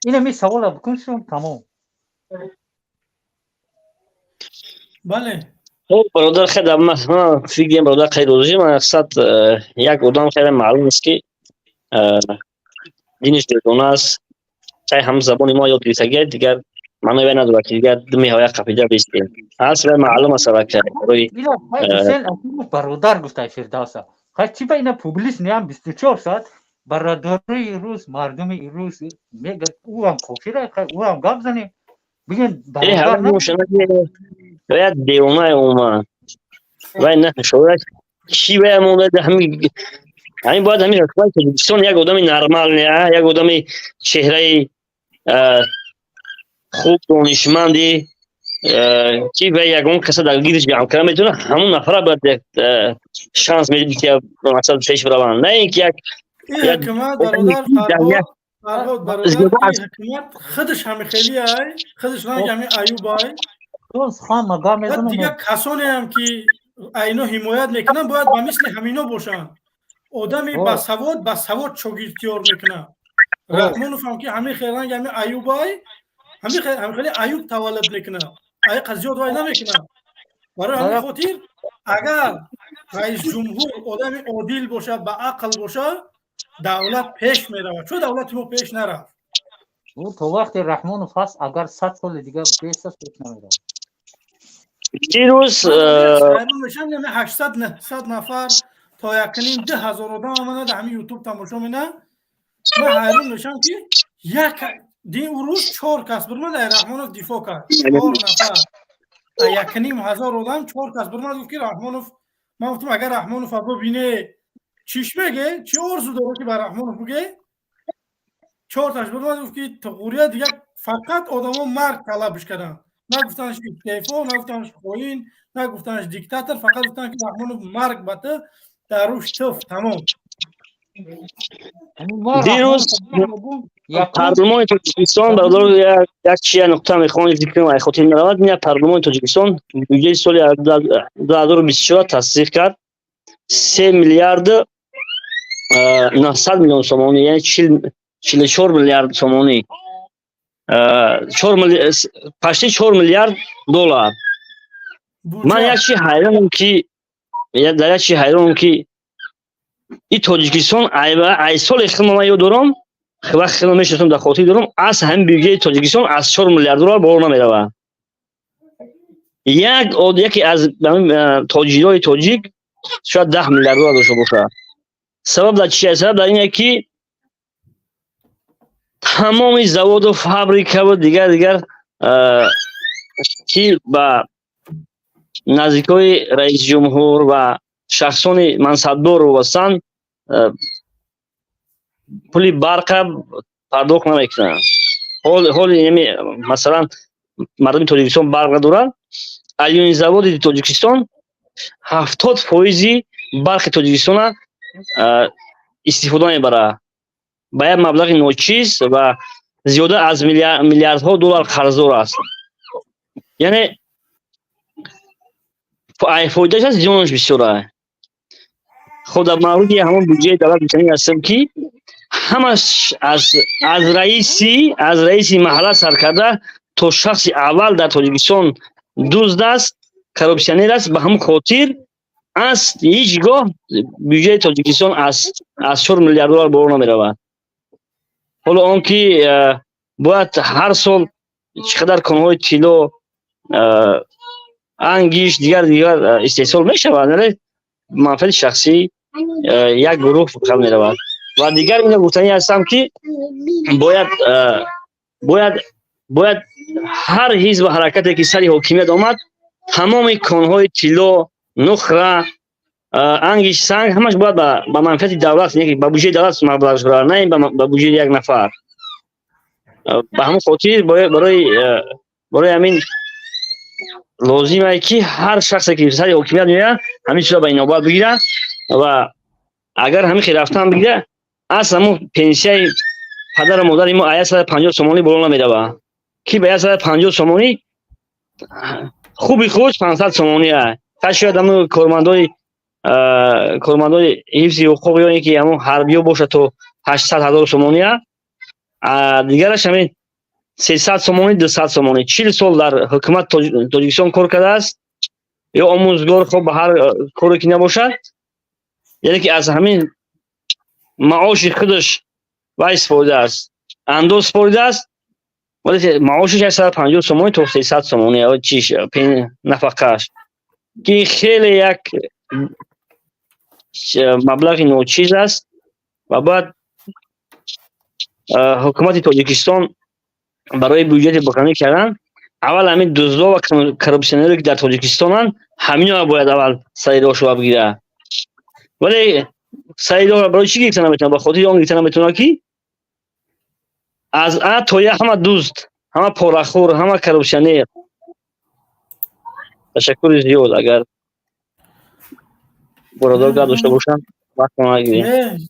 S17: اینه می سوال بکنم تمام
S1: بله
S16: خب برادر خیلی من فکر کنم برادر خیلی روزی من اقصد یک آدم خیلی معلوم است که دینش دلدانه است چای هم زبان ما یاد گرفتگی دیگر معنی به نداره که دیگر دمی های قفیده بیستیم اصلا معلوم است که روی
S17: اینا حسین برادر گفته فردوسا خیلی چی به اینا پوبلیس نیم 24 ساعت برادری روز مردم روز میگه او هم کافیره او هم گاب زنیم بگن برادر
S16: نه باید دیوانه اومد و نه شوره چی به امونه همین باید همین رکبای تاجیکستان یک آدم نرمال نه یک آدم چهره خوب دانشمندی که به یکون کسی در گیرش جمع کنه میتونه همون نفره باید شانس میده که مثلا پیش بروند نه اینکه
S1: این حکومت برادر حکومت خودش همه خیلی های خودش نه همه ایوب های دیگه کسانی هم که اینو حمایت میکنن باید با مثل همینا باشن آدمی بسواد شاگردیار میکنه رحمانوف هم که همه خیرنگ همه ایوب های همه خیلی ایوب تولد میکنه ای قضیات وای نمیکنه برای همین خاطر اگر رئیس جمهور آدمی عادل باشه با عقل باشه دولت پیش میره چون دولت ما پیش نرفت
S17: او تو وقت رحمانوف هست اگر 100 سال دیگه 20 سال پیش نمیره
S16: دیروز
S1: میشن یعنی 800 نفر تا یکنیم 10,000 آدم آمده در همین یوتیوب تماشا مینه من حیران میشم که یک دین روز 4 کس برمه در رحمانوف دفاع کرد 4 نفر یکنیم 1000 آدم 4 کس برمه گفت که رحمانوف من گفتم اگر رحمانوف ببینه چیش میگه چی ارزو داره که بر رحمانوف بگه 4 تاش برمه گفت که تقوریه دیگه فقط آدما مرگ طلبش کردن نگفتنش استعفا نگفتنش خواهین نگفتنش دیکتاتور فقط گفتن که رحمانوف مرگ بده در روش تف تمام
S16: دیروز پارلمان تاجیکستان برادر یک چیه نقطه میخوام ذکر کنم خاطر نرود میاد پارلمان تاجیکستان بودجه سال 2024 تصدیق کرد 3 میلیارد 900 میلیون سومانی یعنی 44 میلیارد سومانی 4 میلیارد دلار من یک چی حیرانم که در یک چی حیرانم که این تاجیکستان ای سال اختمام ایو دارم وقت خیلی میشتم در خاطر دارم از هم بیگه تاجیکستان از 4 میلیارد دلار بالا نمیره یکی از تاجرای تاجیک شاید 10 میلیارد دلار داشته باشه سبب در چیه؟ سبب در اینه که تمام زواد و فابریکه و دیگر که با نزدیکای رئیس جمهور و شخصان منصبدار وابستن پولی برق پرداخت نمیکنن حال مثلا مردم تاجیکستان برق دارن الان زواد تاجیکستان 70% برق تاجیکستان استفاده میبره با یک مبلغ ناچیز و زیاده از میلیاردها دلار قرضدار است یعنی فایدهش از زیانش بسیاره خود در مورد همون بودجه دولت میتونیم هستم که همش از رئیسی محله سرکرده تا شخص اول در تاجیکستان دزد است کراپسیونر است به همون خاطر از هیچگاه بودجه تاجیکستان از 4 میلیارد دلار بالا نمیرود حالا آنکه باید هر سال چقدر کانهای طلا انگیش دیگر استحصال میشود منفعت شخصی یک گروه فقط میرود و دیگر این گفتنی هستم که باید هر حزب و حرکتی که سر حاکمیت آمد تمام کانهای طلا نخره انگیش سنگ همش باید با منفعت دولت یعنی با بودجه دولت مبلغش برای نه با بودجه یک نفر به همون خاطر برای همین لازمه که هر شخصی که سر حاکمیت میاد همین چیزا به نوبت بگیره و اگر همین خیلی رفتن بگیره از همون پنسیه پدر و مادر ما 150 سومانی بالا نمیره که به 150 سومونی خوبی خوش 500 سومونی است. شاید همون کارمندای حفظ حقوق یا اینکه همون حربیو باشه تو 800,000 سومونی است. دیگرش همین 300 سومونی 200 سومونی. 40 سال در حکومت تاجیکستان کار کرده است یا آموزگار خب به هر کاری که نباشد، یعنی که از همین معاش خودش وای استفاده است، اندوز استفاده است، ولی معاشش 150 سومونی تا 300 سومونی یا چیش نفقهش که خیلی یک مبلغ ناچیز است. و بعد حکومت تاجیکستان برای بودجه بکنی کردن، اول همین دزدا و کراپسیونری که در تاجیکستانن همینا باید اول سریداش رو بگیره. ولی سریداش برای چی گرفتن نمیتونه؟ به خاطر اون گرفتن نمیتونه که از ا تا ی همه دوست، همه پولخور، همه کراپسیونر. تشکر زیاد. اگر برادرگاه داشته باشن وقت ما نگیریم.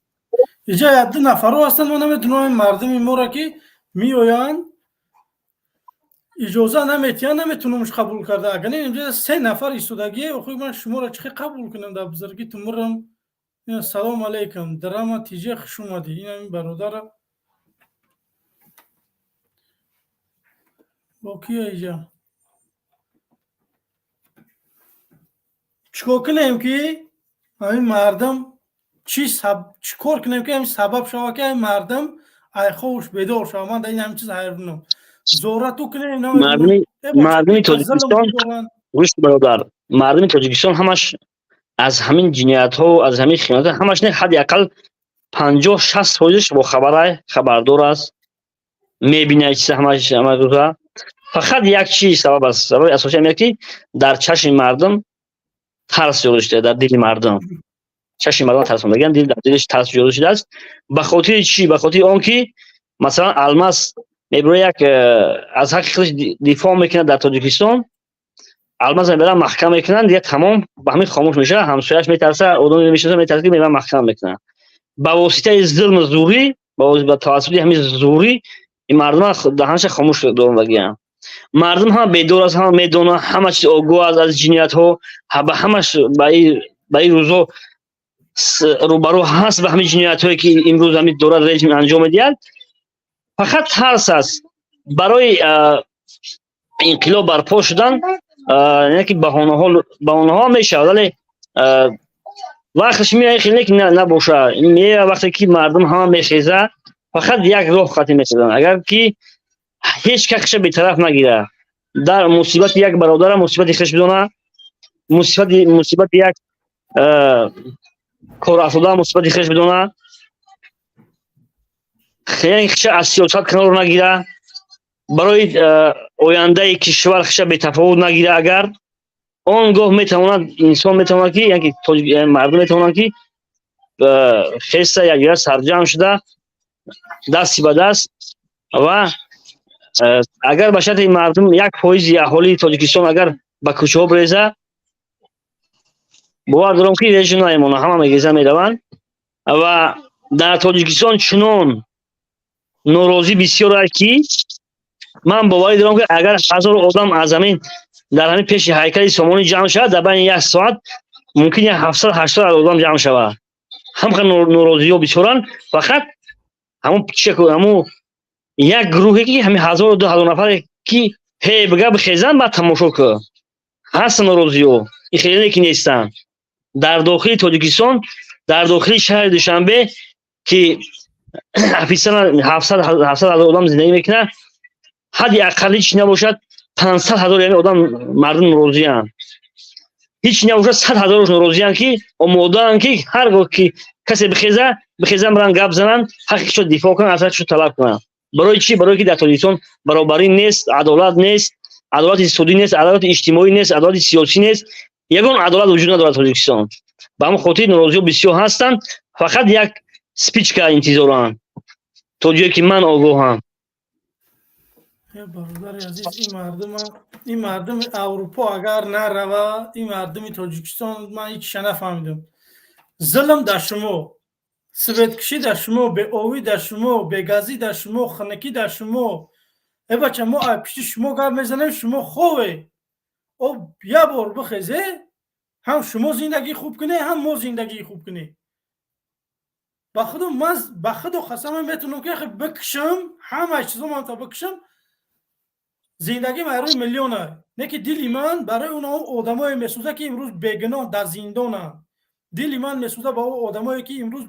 S1: اینجا 2 نفر هستن، ما نمیتونم مردم ما را که میآیند اجازه نمیتونمش قبول کرده. اگر اینجا 3 نفر ایستادگی خوی من شما را چه قبول کنم در بزرگی تمرم. سلام علیکم درام تیجه خوش اومدی. این برادر با کیه اینجا؟ چیکار کنیم که همین مردم چیکار کنیم که همین سبب شود که همین مردم ای خوش بیدار شود؟ من در این همین چیز حیرانم. زورتو کنیم
S16: مردمی تاجیکستان گوش برادر، مردمی تاجیکستان همش از همین جنایت ها و از همین خیانت همش نه حداقل 50-60% با خبردار است، میبینه چیز همش روزا. فقط یک چیز سبب است، سبب اساسی اینه که در چشم مردم ترس جلو شده، در دل مردم چشم مردم ترس میگن، در دلش ترس جلو شده است. به خاطر چی؟ به خاطر اون که مثلا الماس میبره یک از حق خودش دفاع میکنه در تاجیکستان، الماس میبره محکمه میکنن، دیگه تمام به همین خاموش میشه. همسایه‌اش میترسه، آدمی میشه میترسه که میبره محکمه میکنه. به واسطه ظلم زوری، با توسط همین زوری این مردم دهنش خاموش دارن بگیرن. مردم هم بیدار است، هم میدونه، همه چیز آگاه از جنایت ها، به همش به این روزا روبرو هست به همین جنایت هایی که امروز همین دولت رژیم انجام میدهد. فقط ترس است برای انقلاب برپا شدن، یعنی که بهانه ها میشه، ولی وقتش میاد خیلی که نباشه. میاد وقتی که مردم همه میخیزه، فقط یک راه خطی میشدن. اگر که هیچ کس بی‌طرف نگیره، در مصیبت یک برادر مصیبت خش بدونه، مصیبت یک کار افسوده مصیبت خش بدونه، خیلی خش از سیاست کنار نگیره، برای آینده کشور خش بی‌تفاوت نگیره. اگر آنگاه میتواند انسان میتواند که یعنی مردم میتواند که خیسته یک سرجم شده دستی به دست و اگر به شرط مردم 1% اهالی تاجیکستان اگر به کوچه ها بریزه، باور دارم که رژیم نمیمونه، همه میگیزه میروند. و در تاجیکستان چنان ناراضی بسیار است که من باور دارم که اگر 1000 آدم از زمین در همین پیش هیکل سامانی جمع شود، در بین 1 ساعت ممکن 700-800 آدم جمع شود. هم ناراضی ها بسیارن. فقط همون یک گروهی که همین 1000-2000 نفر که هی بگه بخیزن بعد تماشا که هست ناراضی ها، این خیلی که نیستن. در داخل تاجیکستان، در داخل شهر دوشنبه که افیسان 700 آدم زندگی میکنه، حدی اقلی چی نباشد 500,000 یعنی آدم مردم ناراضی هستند. هیچ نباشد 100,000 ناراضی هستند که آماده اند که هرگاه که کسی بخیزن برن گپ زنن، حقش رو دفاع کنن، حقش رو طلب کنن. برای چی؟ برای که در تاجیکستان برابری نیست، عدالت نیست، عدالت اقتصادی نیست، عدالت اجتماعی نیست، عدالت سیاسی نیست. یگان عدالت وجود ندارد در تاجیکستان. به همین خاطر ناراضی بسیار هستند. فقط یک سپیچ که انتظارن تا جایی که من آگاهم.
S1: برادر عزیز، این مردم اروپا اگر نروه، این مردم تاجیکستان من هیچ نفهمیدم. ظلم در شما، سویت کشی در شما، به آوی در شما، به گازی در شما، خنکی در شما، بچه ما پیش شما گپ میزنیم شما خوبه او یه بار بخیزه هم شما زندگی خوب کنه هم ما زندگی خوب کنه با خودم قسم میتونم که بکشم همه چیزا من تا بکشم زندگی من روی میلیونه نه که دلی من برای اون آدمای مسعوده که امروز بیگناه در زندانن دلی من مسعوده با اون آدمایی که امروز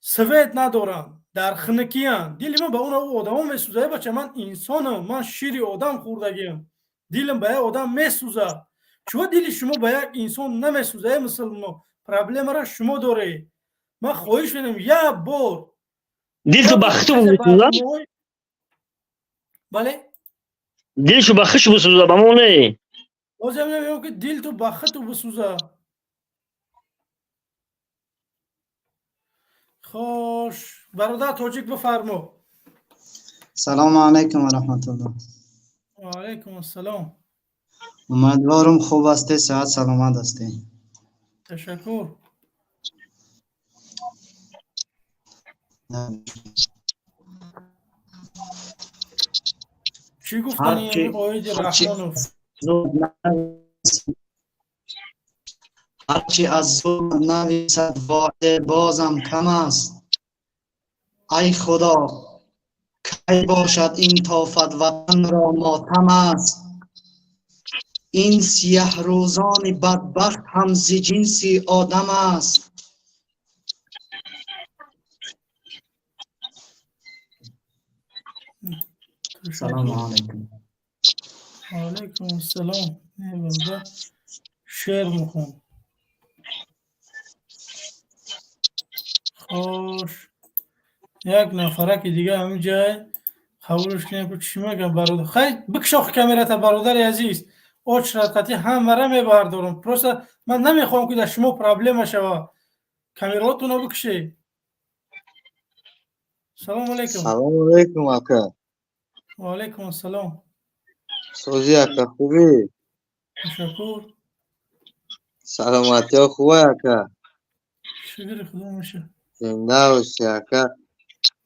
S1: سوید ندارن در خنکیان دلی من با اون آدما مسعوده بچه من انسانم من شیر آدم خوردگیم دلم به آدم مسعوده چون دلی شما به یک انسان نمیسوزه مسلمان پرابلم را شما داره من خواهش می‌کنم یه بار
S16: دل تو بخت بسوزه
S1: بله
S16: دلشو بخش بسوزه با ما نه
S1: بازم نمیگم که دل تو بخت بسوزه خوش برادر تاجیک بفرما
S18: سلام علیکم و رحمت الله
S1: و علیکم السلام
S18: امیدوارم خوب هستی صحت سلامت هستی
S1: تشکر چی گفتنی آید رحمانوف
S18: هرچی از ظلم نویسد وعده بازم کم است ای خدا کی باشد این تافت وطن را ماتم است این سیه روزان بدبخت هم ز جنسی آدم است سلام علیکم
S1: علیکم السلام شعر میخون خوش یک نفره که دیگه همین جای قبولش کنیم که چی میگم برادر خیلی بکشاخ کامیرات برادر عزیز او شرکتی همه را میبردارم پروسه من نمیخوام که در شما پرابلم شوه کامیراتون رو بکشی سلام علیکم
S19: سلام علیکم اکا
S1: و علیکم السلام
S19: سوزی اکا خوبی؟
S1: تشکر
S19: سلامتی ها خوبه اکا
S1: شکر خدا میشه
S19: زنده باشی اکا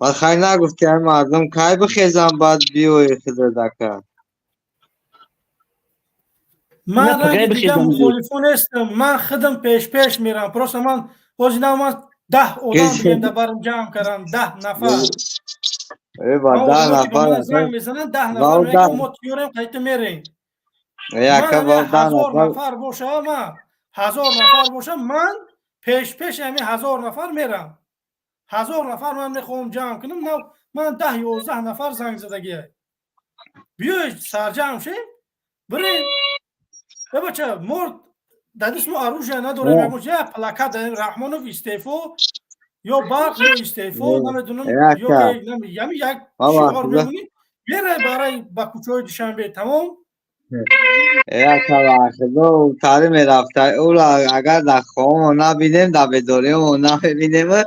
S19: من خیلی نگفتی همه مردم که بخیزم باید بیوی خیزد اکا
S1: من رنگ دیگه مخالفو نیستم من خودم پیش میرم پروسه من وزنم من 10 آدم دیگه در برم جمع کردم 10 نفر
S19: با 10 نفر
S1: زنگ میزنن 10 نفر میگه ما تیوریم قیت میریم من 1000 نفر باشه من 1000 نفر باشه من پیش همین 1000 نفر میرم 1000 نفر من میخوام جمع کنم نه من 10-11 نفر زنگ زدگیه بیاید سرجمع شیم بریم بچه مرد در دست ما اروژه نداره میگوش یه پلاکت داریم رحمانوف استعفا یا برق یا استعفا نمیدونم یا یک شعار میمونی بیره برای با کوچه دوشنبه تمام
S19: اکا واخدا تاری میرفته اولا اگر در خوام نبینیم در بداریم و نبینیم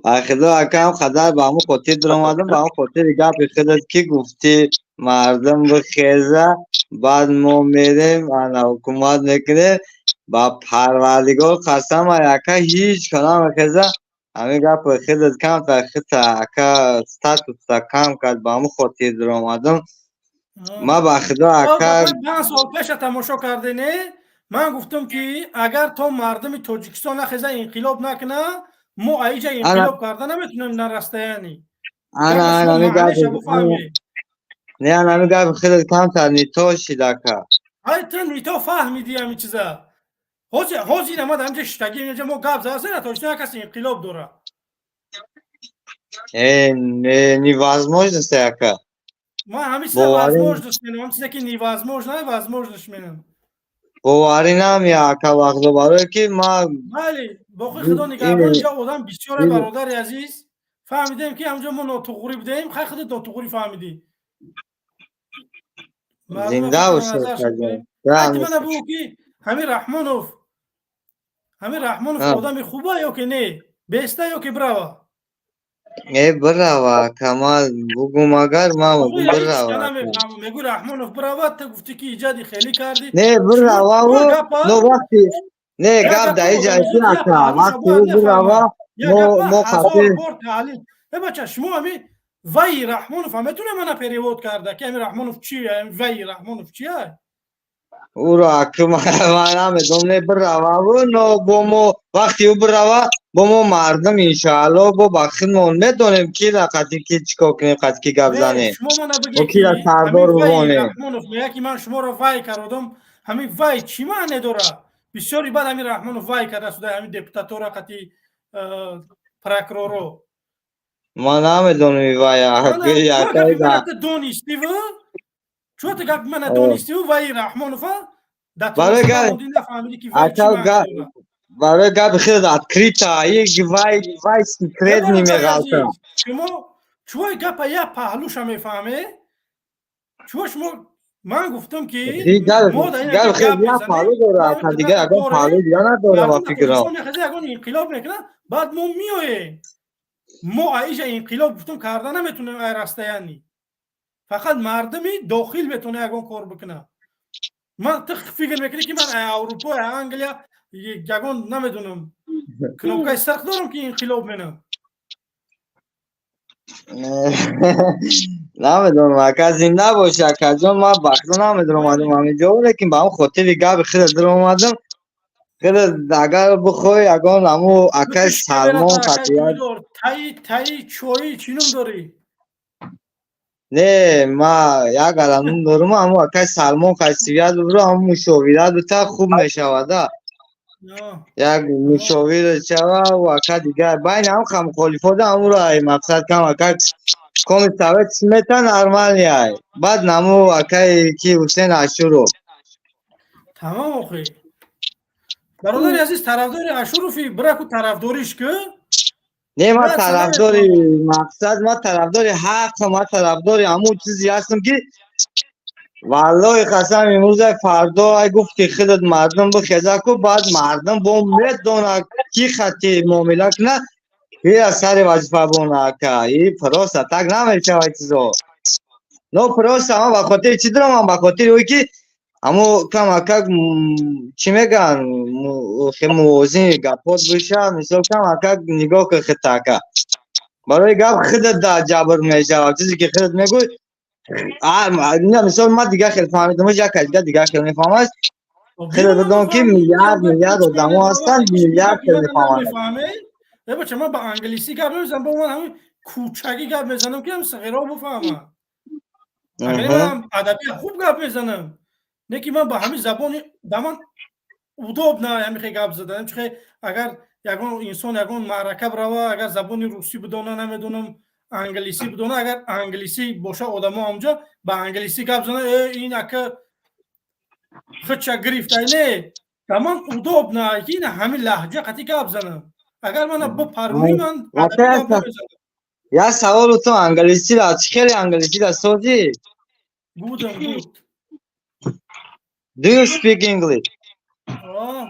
S19: واخدا اکا هم خدر با همون خطی در آمدم با همون خطی دیگه بخیدت که گفتی مردم بخیزه بعد ما میریم انا حکومت میکنه با پروردگار قسم اکا هیچ کنم بخیزه همین گپ بخیدت کم تا خیطه اکا ستاتوس تا کم کرد با همون خطی در آمدم ما با خدا اکا
S1: 5 سال پیش تماشا کرده نه من گفتم که اگر تو مردم تاجیکستان نخیزه انقلاب نکنه ما ایجا انقلاب کرده نمیتونیم نرسته یعنی
S19: انا نه انا میگم خیلی کم تا نیتو شده که
S1: های تو نیتو فهمیدی همین چیزا حاجی نماد همجا شتگی اینجا ما گفت زاسته نتاشته کسی انقلاب دوره
S19: невозможность яка
S1: ما همیشه возможность می‌بینم هم چیزی که невозможно возможность می‌بینم
S19: باورینم яка وقت برای که ما
S1: بله با خدا نگهبان اینجا آدم بسیار برادر عزیز فهمیدیم که همونجا ما ناتوغوری بدهیم خیلی خود ناتوغوری فهمیدی
S19: زنده باشه
S1: حتی من بگو که همین رحمانوف آدم خوبه یا که نه بیسته یا که براوه
S19: براوه کمال بگو مگر ما بگو براوه
S1: میگو رحمانوف براوه تا گفتی که ایجادی خیلی کردی
S19: نه براوه و وقتی نه گفت در ایجادی اکا وقتی براوه ما خطیر
S1: بچه شما همین وی رحمانوف هم میتونه منو پریوود کرده که همین رحمانوف چیه وی رحمانوف چیه
S19: او را که من نمیدونم بروا و نو بومو وقتی او بروا بومو مردم انشالله با بخیمون میدونیم کی رقتی کی چیکار کنیم قد کی گپ زنیم
S1: شما منو
S19: و
S1: بگی
S19: کی را
S1: که
S19: سردار
S1: همین وی
S19: بمانیم
S1: رحمانوف میگه که من شما رو وی کردم همین وی چی معنی داره بسیاری بعد همین رحمانوف وی کرده شده همین دپوتاتورا قتی پراکرورو
S19: ما نمیدونیم
S1: من تو
S19: یا
S1: گپی من دونستی و چون تو گپی من دونستی و وی رحمانوف
S19: برای
S1: دتونسته
S19: گپ
S1: بودی نفهمیدی که وی چی
S19: اکل
S1: معنی داره
S19: برای گپ خیلی ادکریتا یک وای سیکرت
S1: نبار وی
S19: نمیگالتا
S1: عزیز شما چوی گپ یا پهلوش میفهمه چون شما من گفتم که ما در این که
S19: گپ
S1: گپ
S19: خیلی یا
S1: بزنیم
S19: پالو داره
S1: ما همین
S19: اکل دیگه
S1: قدرت
S19: اگر پالو
S1: داره
S19: دیگه نداره ما
S1: مردم در
S19: فکرم
S1: کردستان میخواد اگر انقلاب میکنه بعد ما میاییم ما ایجا انقلاب گفتم کردن نمیتونه ای راسته یعنی فقط مردمی داخل میتونه اگه کار بکنه من تو فکر میکنی که من ای اروپا ای انگلیا یگان نمیدونم کنوکای سرخ دارم که انقلاب منم
S19: نمیدونم اکل زنده باشه اکل جان ما بخدا نمیدونم اومدم همینجا و لیکن با اون خاطر گپ خیلی در اومدم خیلی اگر بخوای اگر نمو اکل
S1: بکش که برات
S19: سلمان
S1: اکای
S19: خطیات
S1: پویدار تایی چوی چینم داری
S19: نه ما یک قلمون دارم اما اکل سلمان خطیات برو هم مشاویرات بتا خوب میشود یک مشاویر شود و اکل دیگه بین هم خم خلیفات هم رو ای مقصد کم اکل کمی سویت سمیتن ارمانی ای بعد نمو اکل کی حسین اشورو
S1: تمام آخی برادر عزیز طرفدار اشرفی برا کو طرفداریش که
S19: نه ما
S1: بعد سلام
S19: طرفداری مقصد ما طرفداری حق ما طرفداری همون چیزی هستم که والله قسم امروز فردا ای گفتی خودت مردم بخیزه کو بعد مردم با میدونه کی خطی معامله کنه یه از سر وظیفه بونه که این پروس تک نمیشه و چیزا نو پروس هم به خاطر چی دارم هم به خاطر اوی که همو کم اکک چی میگن خیلی موازین گپات بشه مثال کم اکک نگاه که خیلی تاکه برای گپ خودت در جبر میشه چیزی که خودت میگوی نه مثال ما دیگه خیلی فهمیدم یک دیگه دیگه خیلی میفهمه خیلی بدون که میلیارد آدم ها هستن میلیارد خیلی میفهمن
S1: نمیفهمه بچه من با انگلیسی گپ نمیزنم با من همین کوچکی گپ میزنم که هم صغیرها بفهمم اگر من ادبی خوب گپ میزنم نه که من با همین زبان به من удоб نه همین گپ زدم چون اگر یگان انسان یگان معرکه بروا اگر زبان روسی بدونه نمیدونم انگلیسی بدونه اگر انگلیسی باشه آدم اونجا با انگلیسی گپ زنه این اکه خودش گرفته نه تمام удоб نه این همین لهجه قطعی گپ زنم اگر من با پرونی من ادبی گپ نمیزنم
S19: یا سوال تو انگلیسی را خیلی انگلیسی را سوزی
S1: good
S19: Do you speak English?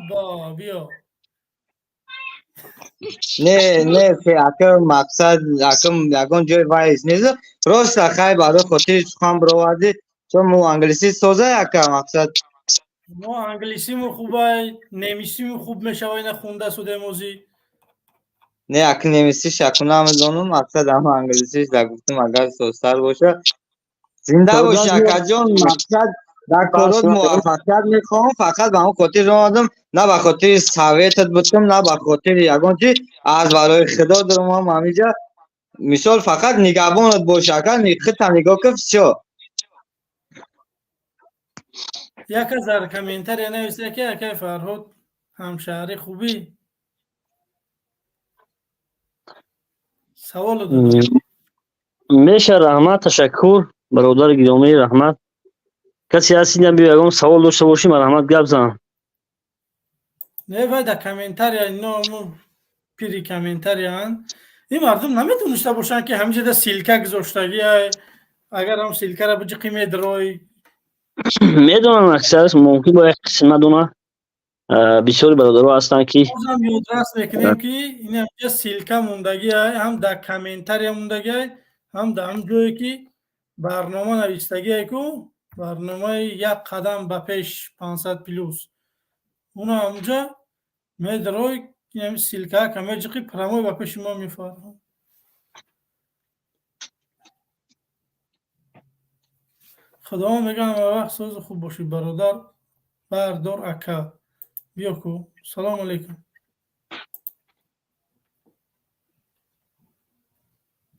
S1: با بیا
S19: نه اکر مقصد اکم یگان جای وایس نیست راست خیلی برای خاطر سخن برآوردی چون مو انگلیسی سوزه اکر مقصد
S1: ما انگلیسی مو خوبه نمیسی مو خوب میشه و اینا خونده سوده موزی
S19: نه اکر نمیسی شکو نمیدونم مقصد اما انگلیسیش در گفتم اگر سوزتر باشه زنده باشه اکر جان مقصد در کارات موفقیت میخوام فقط به اون خاطر رو آدم نه به خاطر سویتت بودم نه به خاطر یگان چی از برای خدا دارم هم همیجا مثال فقط نگهبانت باشه اگر خودت نگاه کف شو
S1: یک هزار کامنتر نویسه که فرهاد همشهری خوبی سوال دادم
S16: میشه رحمت تشکر برادر گرامی رحمت کسی هست اینجا بیاگم سوال داشته باشیم رحمت گپ زنم
S1: نه وای در کامنتر یا اینا پیری کامنتر یا این مردم نمیتونسته باشن که همینجا در سیلکه گذاشتگی اگر هم سیلکه را بجی قیمه دروی
S16: میدونم اکثرش ممکن با یک قسم ندونه بسیاری برادرها هستن که
S1: بازم یادرس میکنیم که این همینجا سیلکه موندگی هم در کامنتر موندگی هم در هم جایی که برنامه نویستگی که برنامه یک قدم به پیش 500 پلوس اون همونجا میدروی این سیلکه کمی جقی پراموی به پیش ما میفرم خدا میگم وقت ساز خوب باشی برادر بردار اکا بیا کو سلام علیکم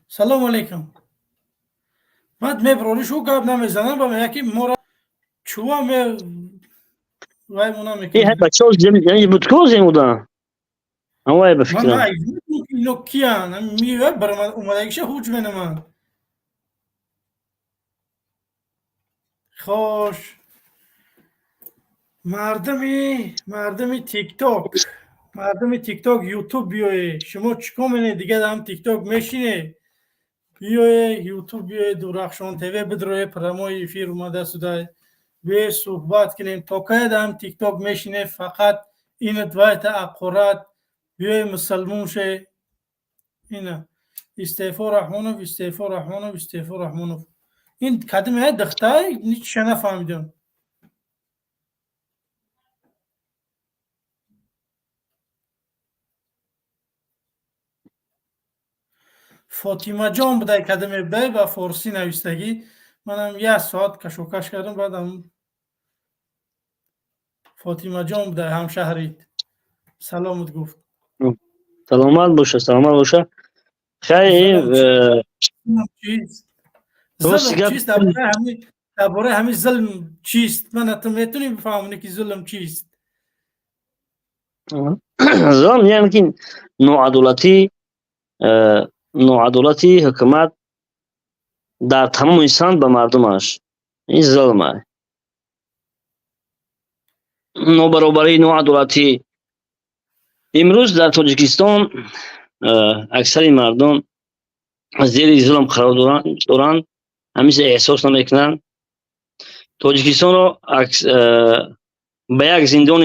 S1: سلام علیکم بعد میبروری شو گاب نمیزنن با یکی مورا چوا می وای مونا
S16: این
S1: میکنه
S16: بچه ها یعنی بودکوز این بودن اما
S1: من
S16: بفکرم
S1: نه اینو کیان میوه برام اومدگیشه هوچ من خوش مردمی تیک تاک یوتیوب بیایه شما چیکار میکنید دیگه هم تیک تاک میشینه بیایه یوتیوب بیایه درخشان تیوی بدروی پرمای افیر اومده سوده بیایه صحبت کنیم تا که هم تیک تاک میشینه فقط این دوایت اقورت بیایه مسلمون شه اینه استعفا رحمانوف این کدومه دخته نیچ نفهمیدم فاطمه جان بوده کدومه به و فارسی نویستگی منم یه ساعت کشوکش کردم بعدم فاطمه جان بوده همشهریت سلامت گفت
S16: سلامت باشه خیلی
S1: ظلم چیست درباره همین ظلم چیست من تو میتونی بفهمونی که ظلم چیست
S16: ظلم یعنی که نوعدالتی حکومت در تمام انسان به مردمش این ظلمه نابرابری نوعدالتی امروز در تاجیکستان اکثر مردم زیر ظلم قرار دارند همیشه احساس نمیکنند تاجیکستان رو به یک زندان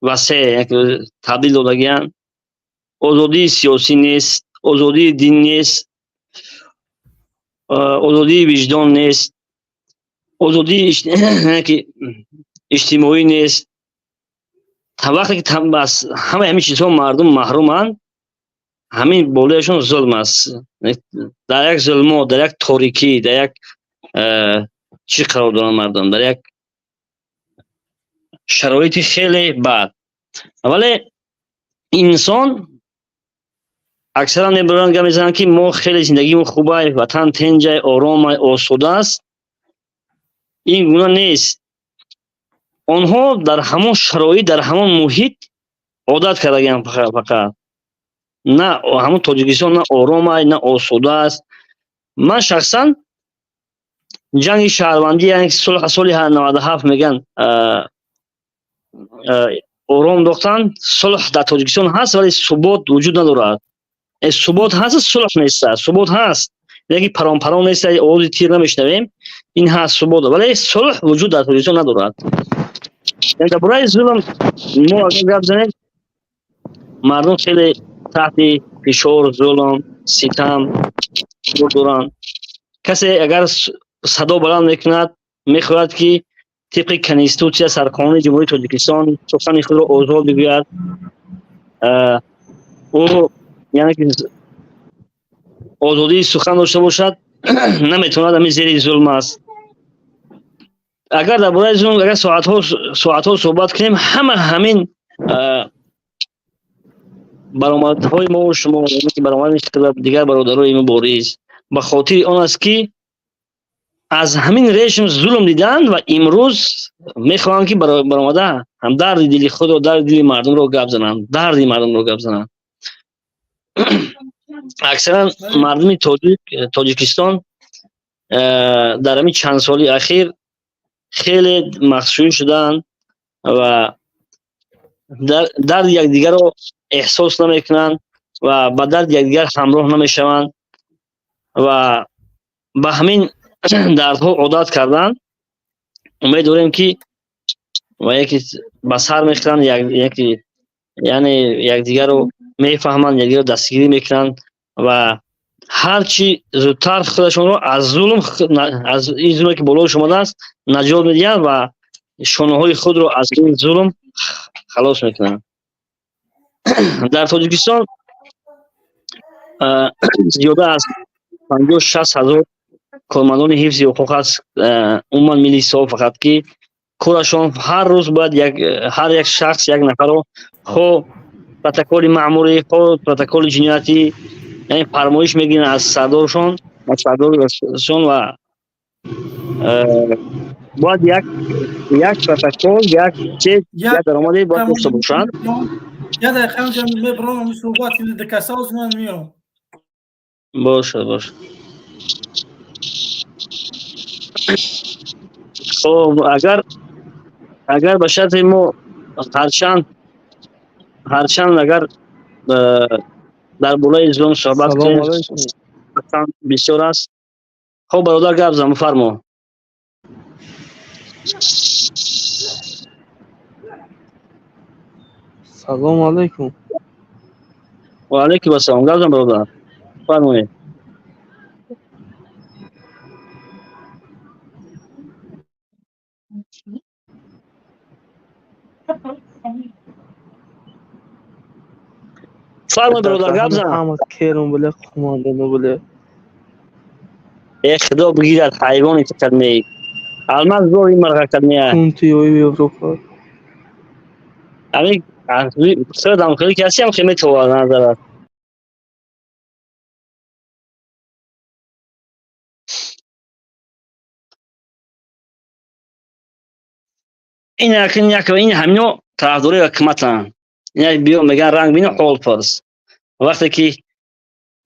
S16: وسیع تبدیل دادگیان آزادی سیاسی نیست آزادی دین نیست آزادی وجدان نیست آزادی اجتماعی نیست وقتی که همه چیزها مردم محرومند همین بالایشون ظلم است در یک ظلمات در یک تاریکی در یک چی قرار دارن مردم در یک شرایط خیلی بد ولی انسان اکثرا نمیبرن گم میزنن که ما خیلی زندگیمون خوبه وطن تنجه آرام آسوده است این گونه نیست آنها در همون شرایط در همون محیط عادت کردن فقط نه همون تاجیکستان نه آرامه نه آسوده است من شخصا جنگ شهروندی یعنی سال 97 میگن آرام داختن صلح در تاجیکستان هست ولی ثبات وجود ندارد ثبات هست صلح نیست ثبات هست یکی پرام نیست آواز تیر نمیشنویم این هست ثبات ولی صلح وجود در تاجیکستان ندارد یعنی در برای ظلم ما اگر گپ زنیم مردم خیلی تحت فشار ظلم ستم دارند کسی اگر صدا بلند میکند میخواهد که طبق کنستیتوسیا سرقانون جمهوری تاجیکستان سخن خود را آزاد بگوید او یعنی که آزادی سخن داشته باشد نمیتواند همین زیر ظلم است اگر در برای ظلم اگر ساعت ها صحبت کنیم همین برآمدهای ما و شما برآمد دیگر برادرای مبارز به خاطر آن است که از همین رژیم ظلم دیدن و امروز میخوان که برآمده هم درد دل خود و درد دل مردم رو گپ زنن درد مردم رو گپ زنن اکثرا مردم تاجیکستان در همین چند سال اخیر خیلی مخشوش شدن و درد یکدیگر رو احساس نمیکنن و با درد یکدیگر همراه نمیشوند و به همین دردها عادت کردن امید داریم که و یکی به سر میخورن یعنی یکدیگر رو میفهمند یکدیگر رو دستگیری میکنن و هرچی زودتر خودشون رو از ظلم از این ظلمی که بالای شما است نجات میدن و شانه های خود رو از این ظلم خلاص میکنن در تاجیکستان زیاده از 50-60 هزار کارمندان حفظ حقوق است عموما میلیسا فقط که کارشان هر روز باید هر یک شخص یک نفر رو خو پروتکل مأموری خو پروتکل جنایتی یعنی فرمایش میگیرن از سردارشون و باید یک پروتکل یک چیز یک درآمدی باید داشته باشند.
S1: یا در خانجان میبرم و صحبت دکاسه از من میام.
S16: باشه. خب اگر به شرط ما هرچند اگر در بالای اسلام صحبت کنیم بسیار است. خب برادر گپ زن بفرما.
S20: سلام علیکم.
S16: و علیکم السلام. گپ زن برادر فرمایید. فرمایید برادر گپ زن.
S20: محمد کرم بله خماندانو بله.
S16: خدا بگیرد حیوانی تو کلمه الماس دو این مرغ کلمه
S20: کنتی اوی اروپا
S16: همین سر دام خیلی کسی هم خیلی تو نظر این اکنون این همینو طرفداری حکومتن این بیو میگن رنگ بین حال پرس وقتی که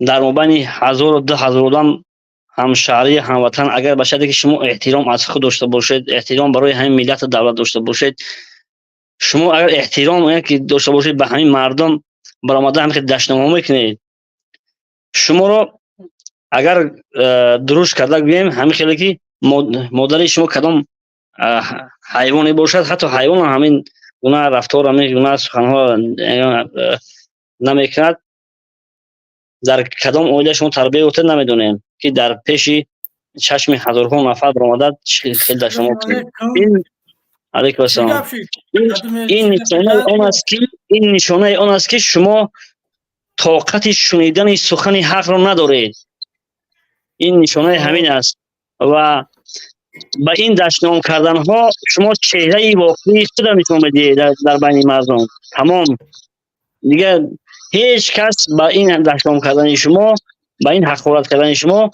S16: در مابین 1000 و 2000 آدم همشهری هموطن اگر باشه که شما احترام از خود داشته باشید احترام برای همین ملت دولت داشته باشید شما اگر احترام که داشته باشید به همین مردم برآمده هم که دشنامه میکنید شما رو اگر دروش کرده بگیم همین خیلی که مادری شما کدام حیوانی باشد حتی حیوان همین گونه رفتار همین گونه سخنها نمیکند در کدام اویده شما تربیه اوته نمیدونین که در پیش چشم هزارها نفر برآمده خیلی در شما این علیکم السلام این نشانه آن است که شما طاقت شنیدن سخن حق را ندارید این نشانه همین است و با این دشنام کردن ها شما چهره واقعی خود را نشان میدید در بین مردم تمام دیگه هیچ کس با این دشنام کردن شما با این حقارت کردن شما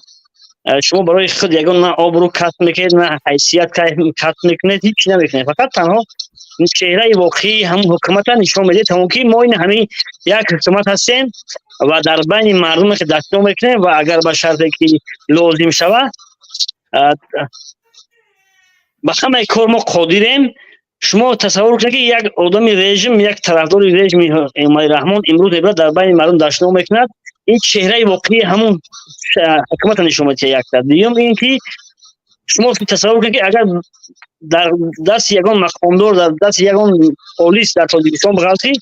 S16: برای خود یگان نه آبرو کسب میکنید نه حیثیت کسب میکنید هیچ نمیکنید فقط تنها چهره واقعی هم حکومت نشان میدید همون که ما این همین یک حکومت هستیم و در بین مردم که دشنام میکنیم و اگر به شرطی که لازم شود به همه کار ما قادریم شما تصور کنید که یک آدم رژیم یک طرفدار رژیم امام رحمان امروز عبرت در بین مردم دشنام میکند این چهره واقعی همون حکومت نشون میده یک تا دیگه این که شما تصور کنید که اگر در دست یگان مقامدار در دست یگان پلیس در تاجیکستان بغلطی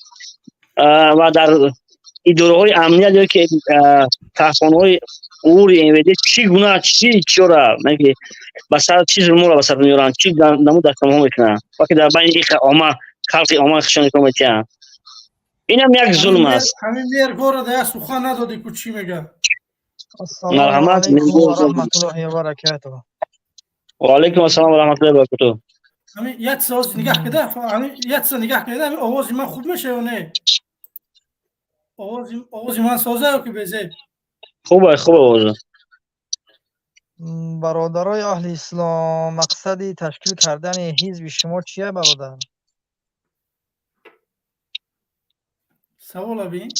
S16: و در اداره‌های امنیت که تحقیقات امور اینویدی چی گونه چی چرا میگه بسر چیز رو بسر میارن چی نمود در تمام میکنن وقتی در بین این خلق عامه خشن میکنن اینم یک ظلم است
S1: همین میر گوره ده سخن ندادی که چی میگه
S20: السلام علیکم و رحمت الله و برکاته
S16: و علیکم السلام و رحمت الله و برکاته
S1: همین یک ساز نگاه کده همین یک ساز نگاه کده همین آواز من خوب میشه یا نه آواز من سازه که بزه
S16: خوبه آواز
S20: برادرای اهل اسلام مقصد تشکیل کردن حزب شما چیه برادر؟
S1: سوال بین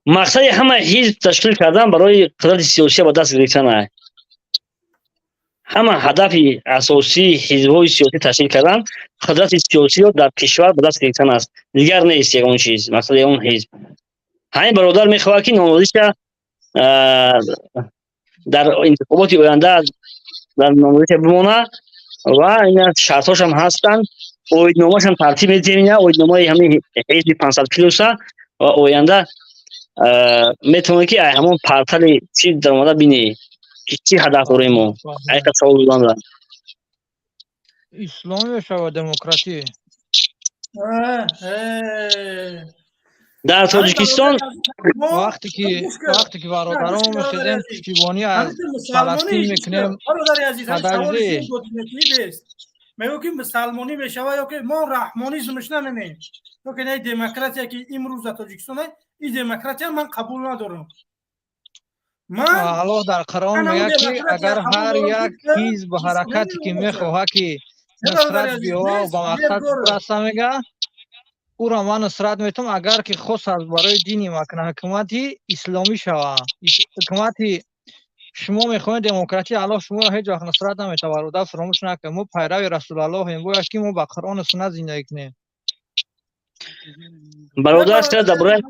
S16: مقصد همه حزب تشکیل کردن برای قدرت سیاسی با دست گرفتن است همه هدف اساسی حزب‌های سیاسی تشکیل کردن قدرت سیاسی رو در کشور به دست گرفتن است دیگر نیست یک اون چیز مقصد اون حزب همین برادر میخواد که نامزدیش در انتخابات آینده در نامزدیش بمونه و این شرطاش هم هستن اویدنامه‌اش هم ترتیب میدیم اویدنامه همین حزب 500 کیلوسه و آینده میتونه که همون پرتل چی در اومده بینی که چی هدف داریم ما حقیقت سوال بودن
S20: اسلامی شو دموکراسی
S16: در تاجیکستان
S20: وقتی که برادران میشدیم پشتیبانی از فلسطین میکنیم
S1: برادر عزیز
S20: تدریجی
S1: میگو که مسلمانی میشوه یا که ما رحمانیزمش نمینیم تو که نه دموکراتیا که امروز در تاجیکستان این دموکراتیا من قبول ندارم.
S20: الله در قرآن میگه که اگر هر یک حزب و حرکتی که میخواه که نصرت بیاوه و به مقصد برسه میگه او را من نصرت میتونم اگر که خود از برای دینی مکنه حکومتی اسلامی شوه حکومتی شما میخواین دموکراسی الله شما را هیچ وقت نصرت نمیتونه برادر فراموش نکنید ما پیرو رسول الله هم باید که ما با قرآن و سنت زندگی کنیم.
S16: برادر است در برای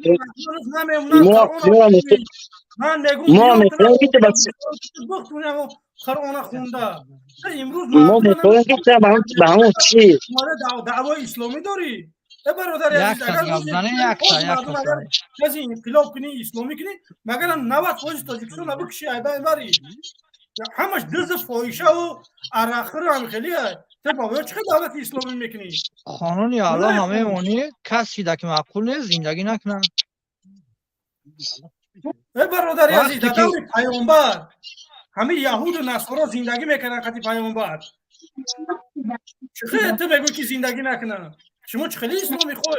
S16: ما میخوایم که
S1: قرآن خونده امروز
S16: ما میخوایم که به همون چی
S1: دعوای اسلامی داری برادر عزیز اگر کسی انقلاب کنی اسلامی کنی مگر 90% تاجیکستان بکشی ایبای بری همش دز فاحشه و عراخر هم خیلی تو بابا چه دولت اسلامی میکنی
S20: قانون الله همه مونی کسی که معقول نیست زندگی نکنه.
S1: برادر عزیز در دور پیامبر همه یهود و نصارا زندگی میکنن خاطر پیامبر چه تو میگوی که زندگی نکنن شما چه خیلی اسلامی خواه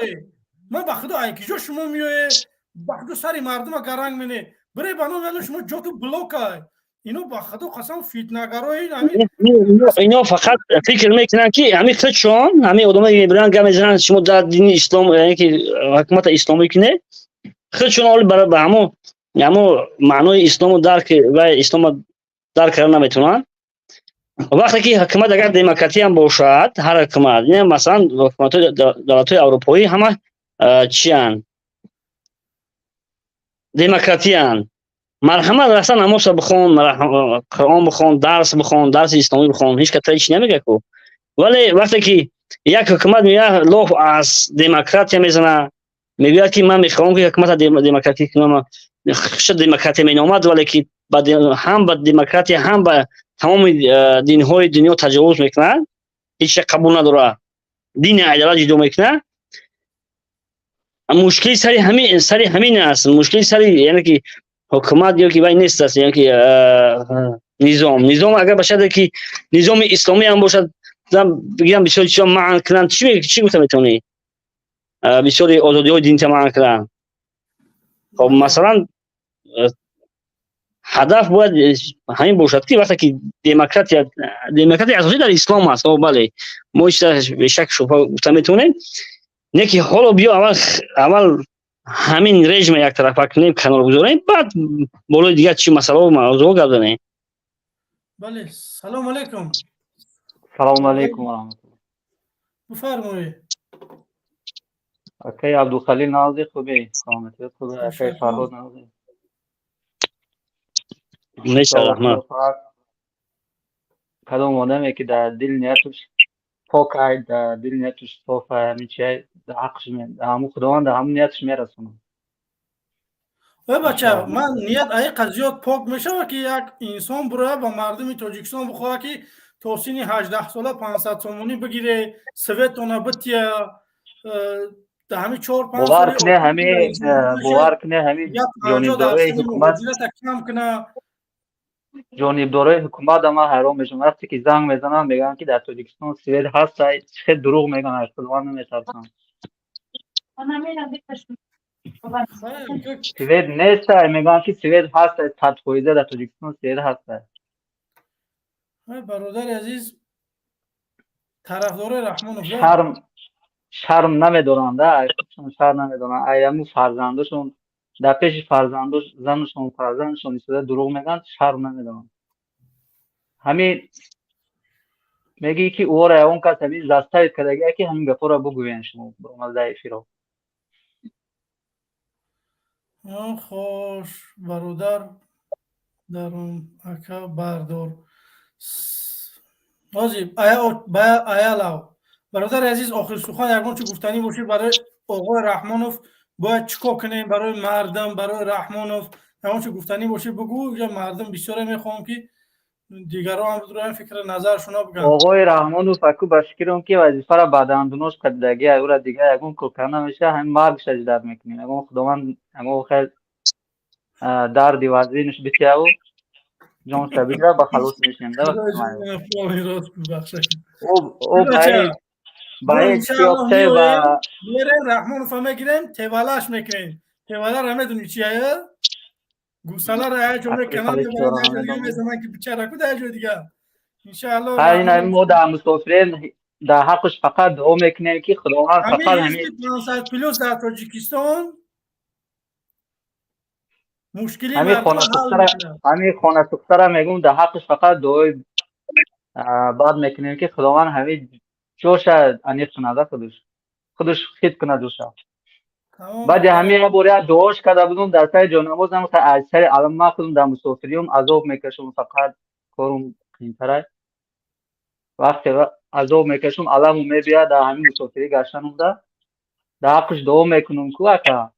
S1: من به خدا ایکیجا شما میوه به خدا سری مردم گرنگ منه برای بنا ولی شما جا تو بلوک های اینو به خدا قسم فتنه‌گرای
S16: اینا فقط فکر میکنن که همین خودشون همین آدمایی میبرن گم میزنن شما در دین اسلام یعنی که حکومت اسلامی کنه خودشون حال برای به همون معنای اسلام درک و اسلام درک کردن نمیتونن. وقتی که حکومت اگر دموکراتی هم باشد هر حکومت یعنی مثلا دولت‌های اروپایی همه چی ان دموکراتی ان مرحمت راستا نماز بخون قرآن بخون درس اسلامی بخون هیچ کاری چی نمیگه کو ولی وقتی که یک حکومت میگه لوف از دموکراتی میزنه میگه که من میخوام که حکومت دموکراتی کنم شد دموکراتی مینامد ولی که هم با دموکراتی هم با تمام دین‌های دنیا تجاوز میکنن هیچ قبول نداره دین عدالت جدو میکنه مشکلی سری همین است مشکلی سری یعنی که حکومت یا که باید نیست است یعنی که نظام اگر باشد که نظام اسلامی هم باشد بگم بسیار چیزا منع کنن چی گفته میتونی بسیار آزادی های دینی منع کنن خب مثلا هدف باید همین باشد که وقتی که دموکراتی اساسی در اسلام است بله ما به شک شبهه گفته میتونیم نه که حالا بیا اول همین رژیم یک طرفه کنیم کنار بگذاریم بعد بالای دیگه چی مسئله و موضوع گردانیم.
S1: بله سلام علیکم.
S21: سلام علیکم و رحمت الله.
S1: بفرمایید.
S21: اوکی عبدالخلیل نازی خوبی سلامتی خوبه اوکی فرهاد نازی
S16: میشه رحمت
S21: کدام آدمی که در دل نیتش پاک در دل نیتش صاف میشه در حقش همون خداوند در همون نیتش میرسونه.
S1: بچه من نیت ای قضیات پاک میشه که یک انسان برای با مردم تاجیکستان بخواه که توسین 18 ساله 500 سومونی بگیره سویت تونه بتیا در همین 4-5
S21: باور کنه همین جانبدارای حکومت جانبدارای حکومت هم حرام میشن وقتی که زنگ میزنن میگن که در تاجیکستان سوئد هست چه دروغ میگن از خودوان نمیترسن سوئد نیست میگن که سوئد هست تدفویزه در تاجیکستان سوئد هست.
S1: برادر عزیز طرفدار رحمان
S21: شرم نمیدونن شرم نمیدونن ایامو فرزندشون در پیش فرزندش زنشون فرزندشون ایستاده دروغ میگن شرم نمیدونن همین میگی که او را اون کس همین زستایید کردگی که همین گفت را بگوین شما برام ضعیفی رو
S1: خوش برادر درون اکا بردار عزیز آیا لاو برادر عزیز آخر سخن یکون چه گفتنی باشه برای آقای رحمانوف باید چیکار کنیم برای مردم برای رحمانوف یکون چه گفتنی باشه بگو یا مردم بسیار میخوام که دیگران هم در این فکر نظرشون بگن.
S21: آقای رحمانوف اکو بشکرم که وظیفه را بعد اندونوش قدگی او را دیگه اگون کوکرنا میشه هم مرگش اجداد میکنیم اگون خداوند اگون خیل درد وزینش بتیاو جان سبیل را بخلوص میشیم ده او باید سیابته و
S1: میرن رحمانوف هم میگیرن تیوالاش میکنیم تیوالا را میدونی چیه؟ گوسالا را هر جمعه کنن دیگه میزنن که بیچاره کو در جای دیگه انشاءالله
S21: این ما در مسافرین در حقش فقط دعا میکنیم که خداوند فقط
S1: همین 500 پلوس در تاجیکستان مشکلی
S21: همین خانه سختره میگم در حقش فقط دعای بعد میکنیم که خداوند همین جوش انیت کنه خودش خید کنه جوش بعد همین بوری دعاش کرده بودم در سر جانماز هم از سر علم ما خودم در مسافریم عذاب میکشم فقط کارم قیمتره وقتی عذاب میکشم علم میبید در همین مسافری گشتنم در حقش دعا میکنم که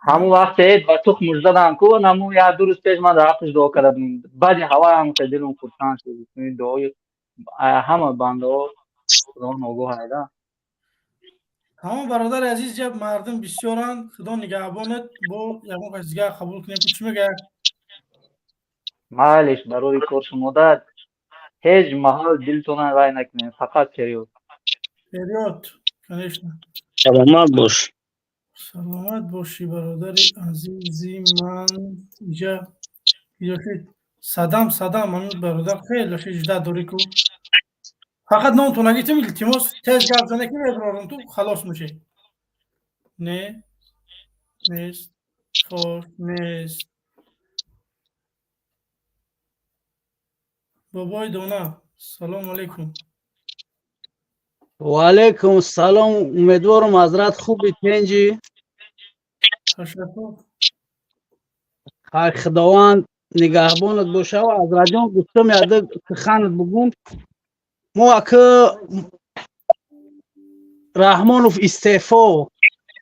S21: همون وقت عید و تخم مجددم کو نمو یا دو روز پیش من در حقش دعا کردم بعد هوا هم که دلم خودتان شد دعای همه بنده ها خدا نگاه هایده
S1: همون برادر عزیز جب مردم بسیارن خدا نگهبانت با یکم قضیه قبول کنیم چی میگه
S21: معلش برای کار شما داد هیچ محل دلتون رای نکنیم فقط پریود
S1: کنشنه
S16: سلامت باش
S1: سلامت باشی برادر عزیزی من اینجا صدام من برادر خیلی اجده داری کو فقط نام تو نگیتیم التماس تز گرد زنه که ببرارم تو خلاص میشه نه نیست خوش نیست بابای دونا سلام علیکم
S2: و علیکم السلام امیدوارم حضرت خوبی تنجی
S1: تشکر
S2: خداوند نگهبانت باشه و حضرت جان گفتم یاده سخنت بگم ما که رحمانوف استعفا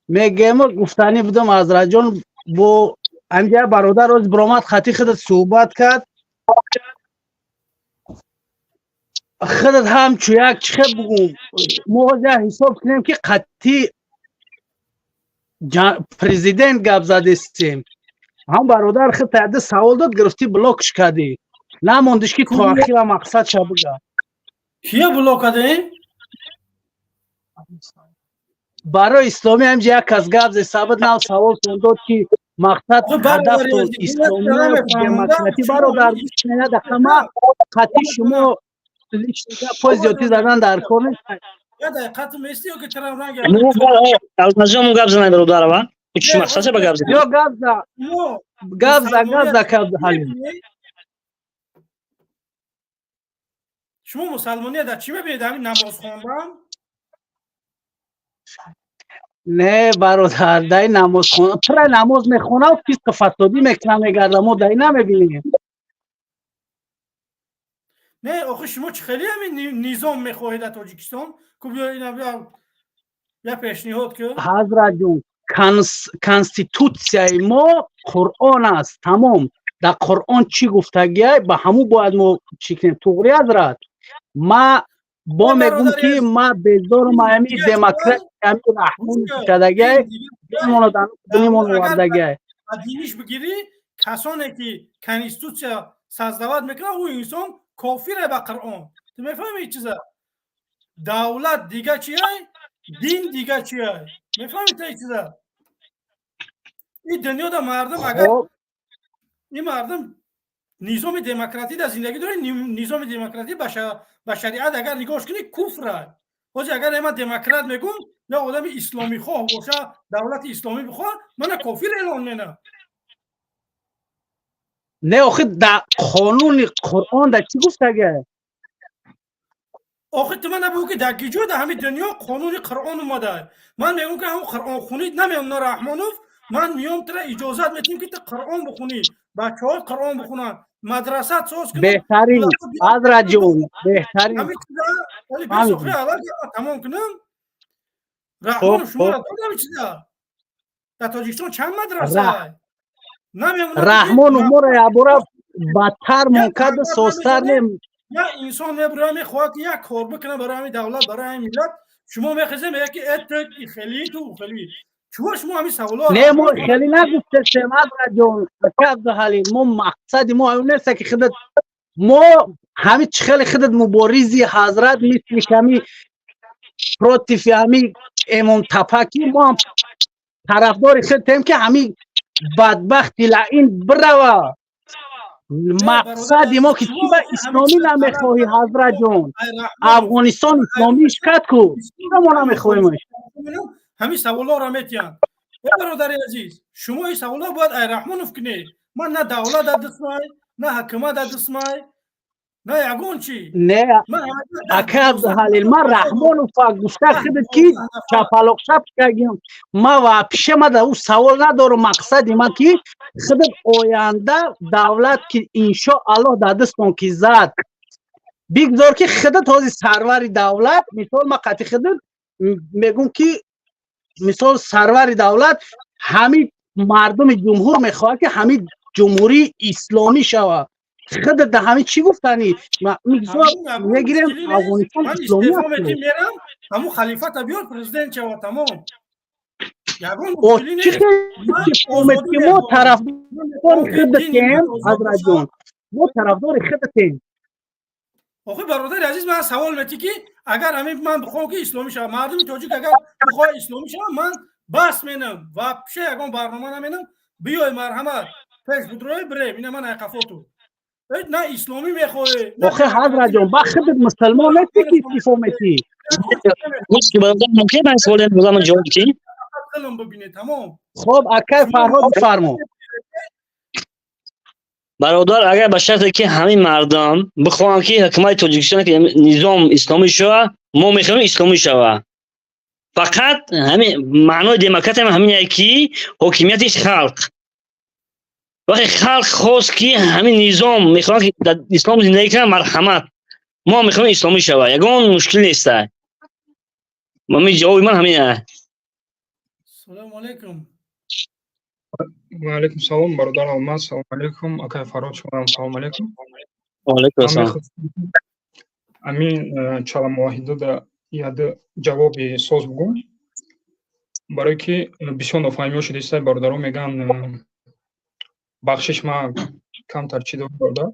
S2: میگم گفتنی بودم حضرت جان با انجا برادر روز برامد خطی خودت صحبت کرد خودت هم چو یک چه بگم موضوع حساب کنیم که قطعی پرزیدنت گپ زده استیم هم برادر خود تعده سوال داد گرفتی بلوکش کردی نماندش که تا اخیر مقصد شا بگم
S1: کیه بلوک کرده؟
S2: برای اسلامی همجا یک از گپ ثابت نو سوال داد که مقصد هدف تو اسلامی و دموکراتی برادر بشنه در همه قطعی شما پوزیتی زدن در کار نیست
S1: یا دقیقت میستی یا که ترم رنگ
S16: النجام گپ زنه برادر و چی مقصد چه بگپ زنه
S2: یا گپ زنه حالی
S1: شما مسلمانی در چی میبینید همین نماز خوندن؟
S2: نه برادر دای نماز خونه پر نماز میخونه و فیسق فسادی میکنه میگرده ما دای نمیبینیم
S1: نه آخه شما چه خیلی همین نظام میخواهید در تاجیکستان که بیا اینا یا پیشنهاد که
S2: حضرت جون کانستیتوسیای ما قرآن است تمام در قرآن چی گفتگیه به همو باید ما چی کنیم توغری حضرت ما با میگم که ما بیزارم همی دموکراسی همی رحمان کدگه بیمونه دنیمون وردگه
S1: دینیش بگیری کسانی که کانستیتوسیا سازدواد میکنه او انسان کافره به قرآن تو میفهمی این چیزا دولت دیگه چیه دین دیگه چیه میفهمی تا این چیزا این دنیا دا مردم اگر این مردم نظام دموکراتی در زندگی داره نظام دموکراتی به شریعت اگر نگاهش کنی کفره باشه اگر اما دموکرات میگم یا آدم اسلامی خواه باشه دولت اسلامی بخواه من کافر اعلان مینه
S2: نه آخه در قانون قرآن در چی گفتگه
S1: آخه تو من نبگو که در گیجو در همین دنیا قانون قرآن اومده من میگم که همون قرآن خونید نمیام رحمانوف من میام تو اجازت میتونم که تو قرآن بخونی بچه های قرآن بخونن مدرسه ساز کنن
S2: بهترین حضرت جون بهترین
S1: همین چیزا ولی به سخره اول تمام کنم رحمانوف شما را دادم چیزا در تاجیکستان چند مدرسه
S2: رحمانوف ما را بدتر ممکن سوستر نیم
S1: یا انسان برای میخواد که یک کار بکنه برای دولت برای ملت شما میخواسته میگه که ات خیلی تو خیلی شما همین سوالا
S2: نه ما خیلی نگفته سمت جون عبد الحلیم ما مقصد ما اون نیست که خودت ما همین خیلی خودت مبارزی حضرت مثل کمی پروتیفی همین امام تپکی ما طرفدار خودتیم که همین بدبختی لعین بروا مقصد ما که چی به اسلامی نمیخواهی حضرت جون افغانستان اسلامی شکت کو ما نمیخواهیمش
S1: همین سوالا را میتیان برادر عزیز شما این سوالا باید ای رحمان افکنی من نه دولت در دستمای نه حکومت در دستمای نه یگون چی
S2: نه اکه عبدالحلیل من رحمان افک گفته خودت کی چپلق شب کردیم ما و پیش ما در او سوال ندارم مقصد من که خودت آینده دولت که انشاءالله در دستان که زد بگذار که خودت حاضی سرور دولت مثال ما قطعی خودت میگم که مثال سرور دولت همین مردم جمهور میخواه که همین جمهوری اسلامی شوه خودت در همین چی گفتنی میگیریم افغانستان اسلامی هست
S1: همون خلیفه بیار پرزیدنت شوه تمام
S2: چی خیلی ما طرفدار خودتیم حضرت جان ما طرفدار خودتیم
S1: آخه برادر عزیز من سوال میتی که اگر همین من بخوام که اسلامی شوم مردم تاجیک اگر بخوام اسلامی شوم من بس مینم و پیش یگان برنامه نمینم بیای مرحمت پیش بدروی بره اینه من اقفاتو نه اسلامی میخواه
S2: آخه حضرت جان با خودت مسلمان نیستی که استیفا میتی
S16: که برادر ممکنه من سوال نظام جواب بدی
S2: خب اکه فرهاد فرمو
S16: برادر اگر به شرطی که همین مردم بخوان که حکومت تاجیکستان که نظام اسلامی شوه ما میخوایم اسلامی شوه فقط همین معنای دموکرات هم همینه که حاکمیتش خلق وقتی خلق خواست که همین نظام میخوان که در اسلام زندگی کنه مرحمت ما میخوایم اسلامی شوه یگان مشکل نیست من جواب من همینه
S1: سلام علیکم
S4: و علیکم سلام برادر الماس سلام علیکم اکای فراد شما سلام علیکم
S16: و علیکم السلام
S4: امین چالم واحده در یاد جواب سوز بگم برای که بسیار نفهمی شده است برادران میگن بخشش ما کمتر چی دارم برادر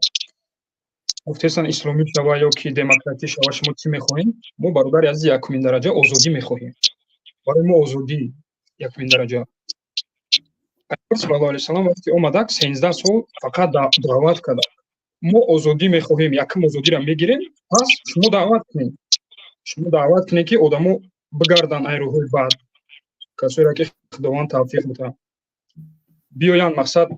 S4: گفتن اسلامی شوه یا که دموکراتی شوه شما چی میخواهیم ما برادر از یکمین درجه آزادی میخواهیم برای ما آزادی یکمین درجه صلی الله علیه و سلام وقتی اومدک 13 سال فقط دعوت کرد ما آزادی میخواهیم یکم آزادی را میگیریم پس شما دعوت کنید که آدمو بگردن ای روح بعد کسایی را که خداوند توفیق بده بیاین مقصد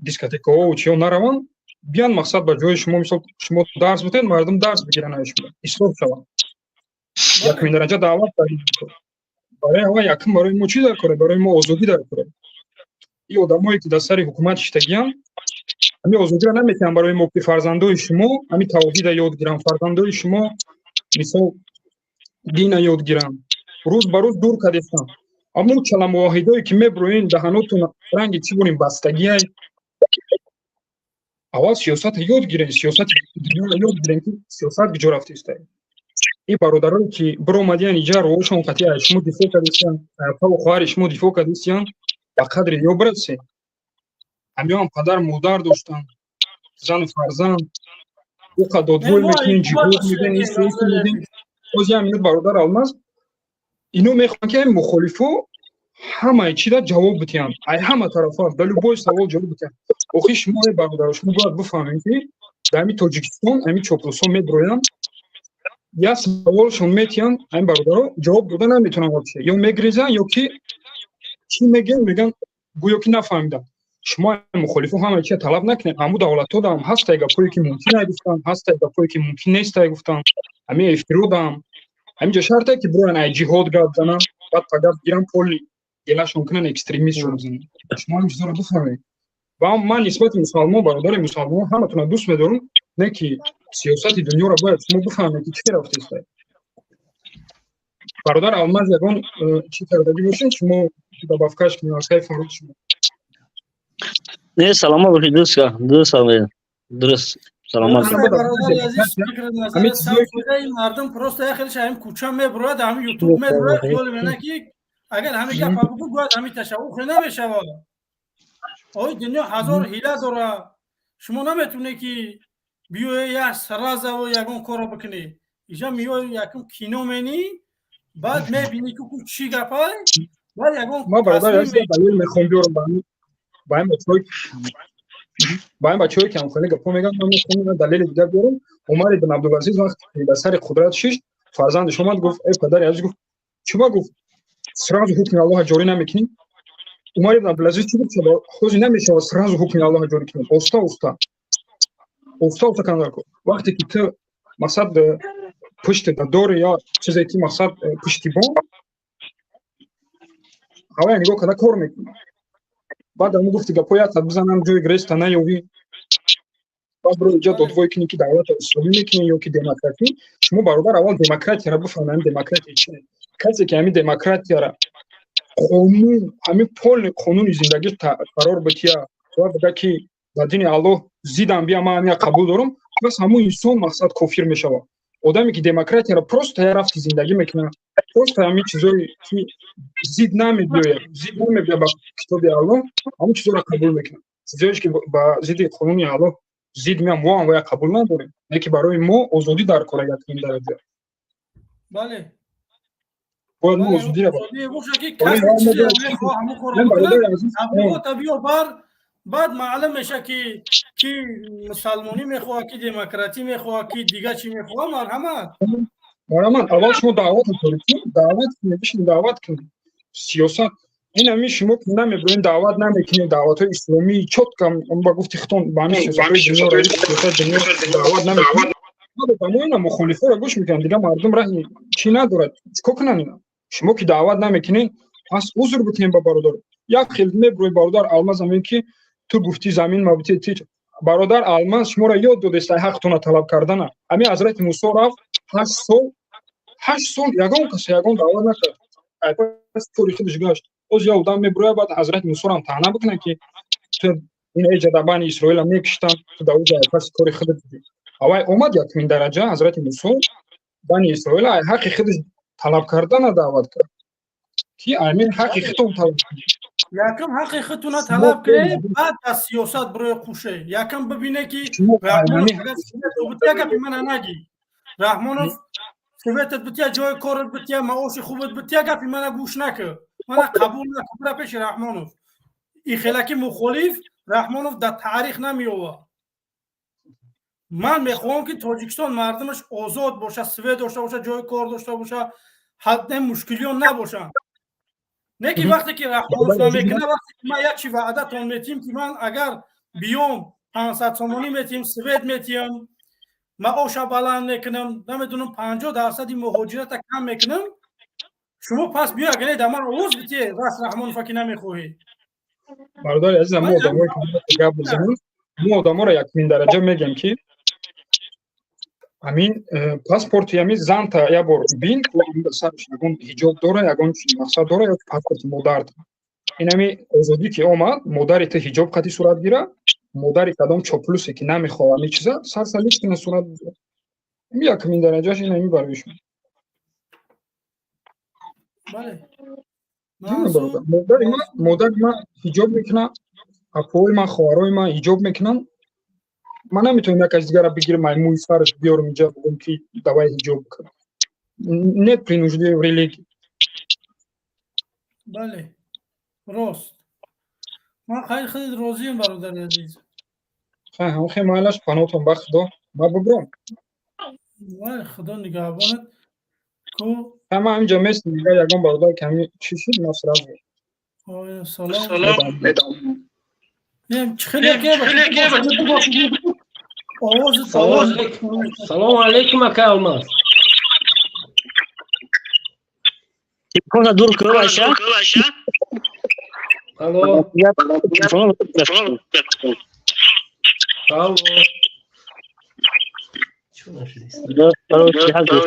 S4: دیسکوتیکا و چیو نروان بیان مقصد به جای شما مثلا شما درس بتین مردم درس بگیرن ای شما اصلاح شوند یکمین درجه دعوت داریم برای هوا یکم برای ما چی داره برای ما آزادی داره این آدمایی که در سر حکومت شتگیان همین آزادی را نمیتونن برای ما که فرزندای شما همین توحید یاد گیرن فرزندای شما مثلا دین یاد گیرن روز به روز دور کردن اما کلمه واحدایی که میبروین دهناتون رنگ چی بونین بستگی اول سیاست یاد گیرن سیاست دنیا یاد گیرن که سیاست کجا رفته است این برادرانی که برو مدین اینجا روشون قطعی شما دفاع کردین تا خواهر شما دفاع کردین با قدر یو برسه همیان پدر مادر داشتن زن فرزند او قدادوی میکنین جهود میدن این سیاسی میدن اوزی همینت برادر الماس اینو میخوان که مخالفو همه چی دا جواب بتین ای همه طرفا دلو بای سوال جواب بتین اوخی شما برادر شما باید بفهمین که در همین تاجیکستان همین چاپلوسان میبروین یا سوالشون میتین این برادر جواب دادن نمیتونن واقعا یا میگریزن یا که چی میگن گویا که نفهمیدم شما مخالفو همه چی طلب نکنید همو دولت‌ها دام هست تا گپایی که ممکنه گفتن هست تا گپایی که ممکن نیست گفتن همین افترا دام همین شرطه که برن ای جهاد گردن بعد فقط گیرن پول گلاشون کنن اکستریمیست شدن شما هم چیزا رو بفهمید و من نسبت مسلمان برادر مسلمان همتون دوست می‌دارم نه که سیاست دنیا رو باید شما بفهمید که چی رفته است برادر الماس یگان چی کرده باشین شما دا بافکاش میاسای فرود شما
S16: نه سلام باشید دوست سلام درست سلامت
S1: برادر عزیز فکر نظر سم شده این مردم پروست خیلی شایم کوچه میبرد همین یوتیوب میبرد خیال منه که اگر همین گپ بگو باید همین تشوق نمیشه والا آی دنیا هزار حیله داره شما نمیتونه که بیوی یک سرازه و یکون کارو بکنی اینجا میوی یکون کینو منی بعد میبینی که چی گپه بعد یکون
S4: ما برادر عزیز دلیل میخوام بیارم با این بچه‌ای که همخوانی گپا میگن من میخوام دلیل دیگه بیارم. عمر ابن عبدالعزیز وقتی به سر قدرت شش فرزند شما گفت ای پدر عزیز گفت شما گفت سراز حکم الله جاری نمیکنی. عمر ابن عبدالعزیز چی گفت خوزی نمیشه سراز حکم الله جاری کنی اوستا کنار وقتی که تو مقصد پشت دور یا چیزی که مقصد پشتی بون هوا نگاه کنه کار میکنه بعد همون گفتی که پایت بزنم جوی گریست نه یوی بعد برو اینجا دو کنی که دعوت اسلامی میکنی یا که دموکراتی شما برادر اول دموکراتی را بفهمن دموکراتی چیه کسی که همین دموکراتی را قانون همین پول قانون زندگی قرار بتیا و بگه که با دین الله زیدم بیا من همین قبول دارم بس همون انسان مقصد کافر میشه آدمی که دموکراتی را پروست رفت زندگی میکنه پروست همین چیزایی که زید نمیبیه با کتاب الله همون چیزا را قبول میکنه چیزایی که با زید قانون الله زید میام وام و قبول نداریم نه که برای ما آزادی در کار این درجه
S1: بله
S4: باید ما آزادی را بعد
S1: معلوم میشه که کی مسلمانی میخواد کی دموکراتی میخواد کی دیگه چی میخواد مرحمت اول شما دعوت کنید دعوت کنید سیاست این همی شما که نمیبرین دعوت نمیکنید دعوت های اسلامی چوت کم اون با گفتی خطون با همین سیاست دنیا دعوت نمیکنید با این مخالفه را گوش میکنن دیگه مردم راه چی ندارد چیکار کنن شما که دعوت نمیکنید پس عذر بتین با برادر یک خیلی بروی برادر الماس زمین که تو گفتی زمین مابطی تیچ برادر الماس شما را یاد داده است حقتون طلب کردن همین حضرت موسی رفت 8 سال یگان کسی یگان دعوت نکرد پس طوری خودش گشت از یا آدم میبروه بعد حضرت موسی را تنها بکنه که تو این جدبان اسرائیل هم میکشتن تو داود پس طوری خودت دیدی اوای اومد یکمین درجه حضرت موسی بنی اسرائیل حق خودش طلب کردن دعوت کرد کی امین حقیقتون طلب یکم حقیقتون طلب کنه بعد از سیاست برای خوشه یکم ببینه که رحمانوف اگر من نگی رحمانوف سویتت بتیا جای کارت بتیا معاش خوبت بتیا اگر من گوش نکه من قبول نکنم پیش رحمانوف این خیلی مخالف رحمانوف در تاریخ نمیوه من میخوام که تاجیکستان مردمش آزاد باشه سویت داشته باشه جای کار داشته باشه حد مشکلیون نباشن نه که وقتی که رحمانوف نمیکنه وقتی که ما یک چی وعده تون میتیم که من اگر بیام 500 تومانی میتیم سویت میتیم معاشا بلند میکنم نمیدونم 50% مهاجرت کم میکنم شما پس بیا اگر در من عوض بیتی راست رحمانوف که نمیخوهی برادر عزیزم ما آدمایی که گپ بزنیم ما آدما را یکمین درجه میگم که همین پاسپورت یمی زن تا یا بار بین و سرش یگون حجاب داره یگون مقصد داره یا پاسپورت مادر این همی آزادی که اومد مادر تا حجاب قطعی صورت گیره مادر کدام چاپلوسی که نمیخواه همی چیزا سرسلیش کنه صورت گیره یکمین درجهش این همی برایشون بله مادر من حجاب میکنه اپول من خوارای من حجاب میکنم من نمیتونم یک از دیگر را بگیرم موی سرش بیارم اینجا بگم که دوای حجاب کنم نه принуждение ریلیگی بله راست من خیلی راضیم برادر عزیز خیلی مالش پناهتون بخت دو ما ببرم وای خدا نگهبانت کو همه همینجا مثل نگاه یکم برادر کمی چی شد نصرت سلام خیلی
S7: سلام علیکم اکا الماس
S16: تلفون دور کرو باشه
S7: الو الو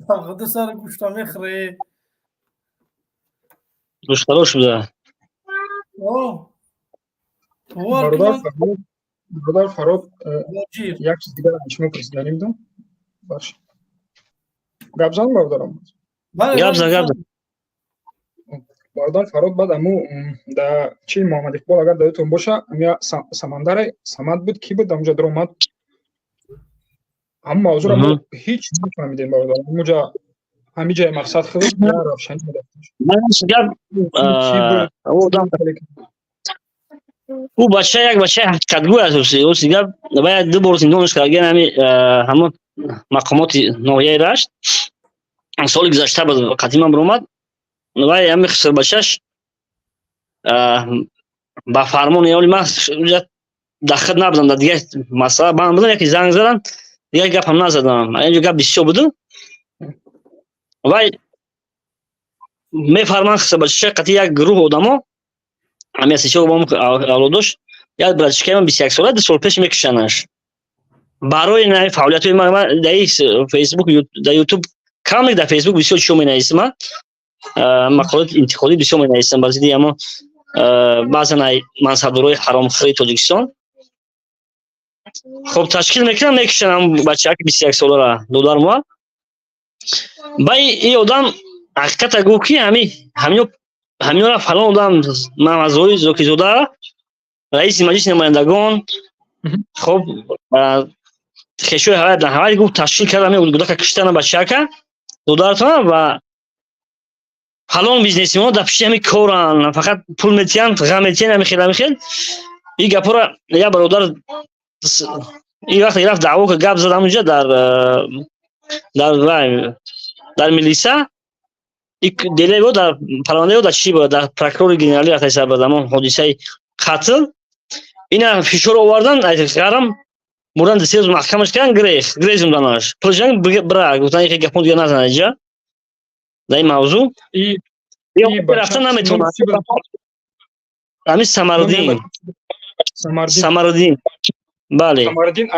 S1: خدا سر گوشتا میخره
S16: душхаро шуда.
S4: Бародар Фарод як чиз дигар аз шумо пурсиданем дум. Баш. Гап зан бародарам.
S16: Гап зан.
S4: Бародар Фарод баъд аму да чи Муҳаммад Иқбол агар дадатон боша амя Самандаре Самад буд ки буд амҷа даромад. Ҳам мавзуъро мо ҳеҷ нафаҳмидем бародар. Амуҷа ҳамиҷаи мақсад худо равшан
S16: او بچه یک بچه حقیقتگوی است او دیگه باید دو بار زندانش کردن همون مقامات ناحیه رشت سال گذشته بود قدیما برآمد و همین خسر بچهش با فرمان یالی ما دخل نبودم دیگه مسئله بان بودن یکی زنگ زدن دیگه گپ هم نزدم اینجا گپ بسیار بود و میفرمان خسر بچه قطعی یک گروه آدما همین سیچو با اولادش یاد برای من 21 ساله 2 سال پیش میکشنش برای نه فعالیت ما در فیسبوک در یوتیوب کامل در فیسبوک بسیار شو مینویسم مقالات انتقادی بسیار مینویسم بعضی اما بعضا منصبدارای حرام خوری تاجیکستان خب تشکیل میکنم بچه‌ها که 21 ساله را دلار ما با این آدم حقیقت گو کی همین را فلان آدم ممزوی زوکیزوده رئیس مجلس نمایندگان خب خشوی حوالت نحوالی گفت تشکیل کردم گوده که کشتن بچه که دودارتان و فلان بیزنسی ما در پیشی همی کورن فقط پول میتین غم میتین همی خیل این گپا را یه برادر این وقت رفت دعوا که گپ زدم اونجا در ملیسا دیلی بود در پرونده بود چی بود در پروکرور گنرالی رفت حساب بدم حادثه قتل اینا فشار آوردن ایتکارم بردن دستیز محکمش کردن گریزم دانش پلجنگ برا گفتن یکی گپون دیگه نزن اینجا در این موضوع رفتن نمیتونن همین سمردین بله
S4: سمردین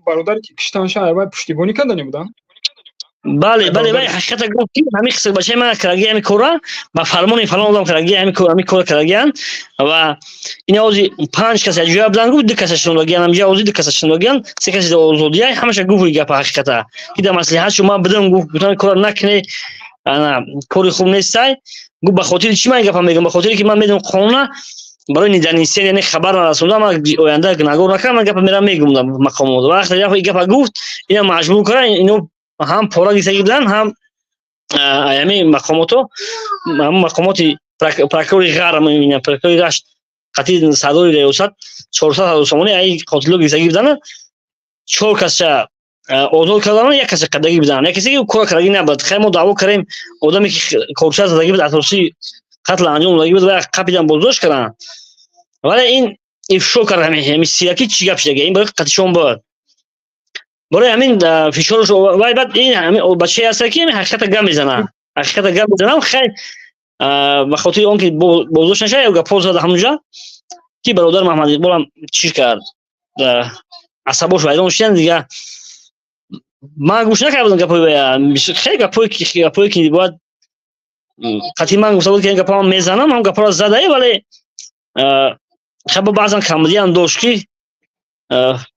S4: برادر که کشتنش های پشتیبانی کردنی بودن
S16: بله حقیقت گفت همین خسر بچه من کرگی همی کورا با فرمان فلان آدم کرگی همی کورا کرگیان و این آوزی 5 کسی جواب دادن گفت 2 کسی شنوگیان همجا آوزی 2 کسی شنوگیان 3 کسی آزادی های همشه گفت گپ حقیقتا که در مصلحت شما بدم گفت کورا نکنه انا کوری خوب نیستای گفت به خاطر چی من گپم میگم به خاطر که من میدونم قانون برای ندانسته یعنی خبر نرسوندم آینده گناهگار نکنم من گپ میرم میگم مقامات وقتی این گپ گفت اینا مجبور کردن اینو هم پورا گیسگی بدن هم ایمی مقاماتو هم مقاماتی پروکوری غرم میبینن پروکوری رشت قطعی صدوری ریاست 400 سامانی ای قاتلو گیسگی بدن 4 کس آزاد کردن یک کس قدگی بدن یک کسی کار کردگی نبود خیلی ما دعوا کردیم آدمی که کارشار زدگی بود اساسی قتل انجام دادگی بود و قبلا بازداشت کردن ولی این افشا کرد همین سیاکی چی گپ شده این برای قطعشون بود برای همین فشارش و بعد این همین بچه هست که حقیقت گم میزنه خیلی بخاطر اون که بازداشت نشه یا گپ زد همونجا که برادر محمد اقبال هم چی کرد عصباش ویران شدن دیگه من گوش نکردم گپای خیلی گپای که باید قطعی من گفته بود که این گپا میزنم هم گپا را زده ولی خب بعضا کمدی هم داشت که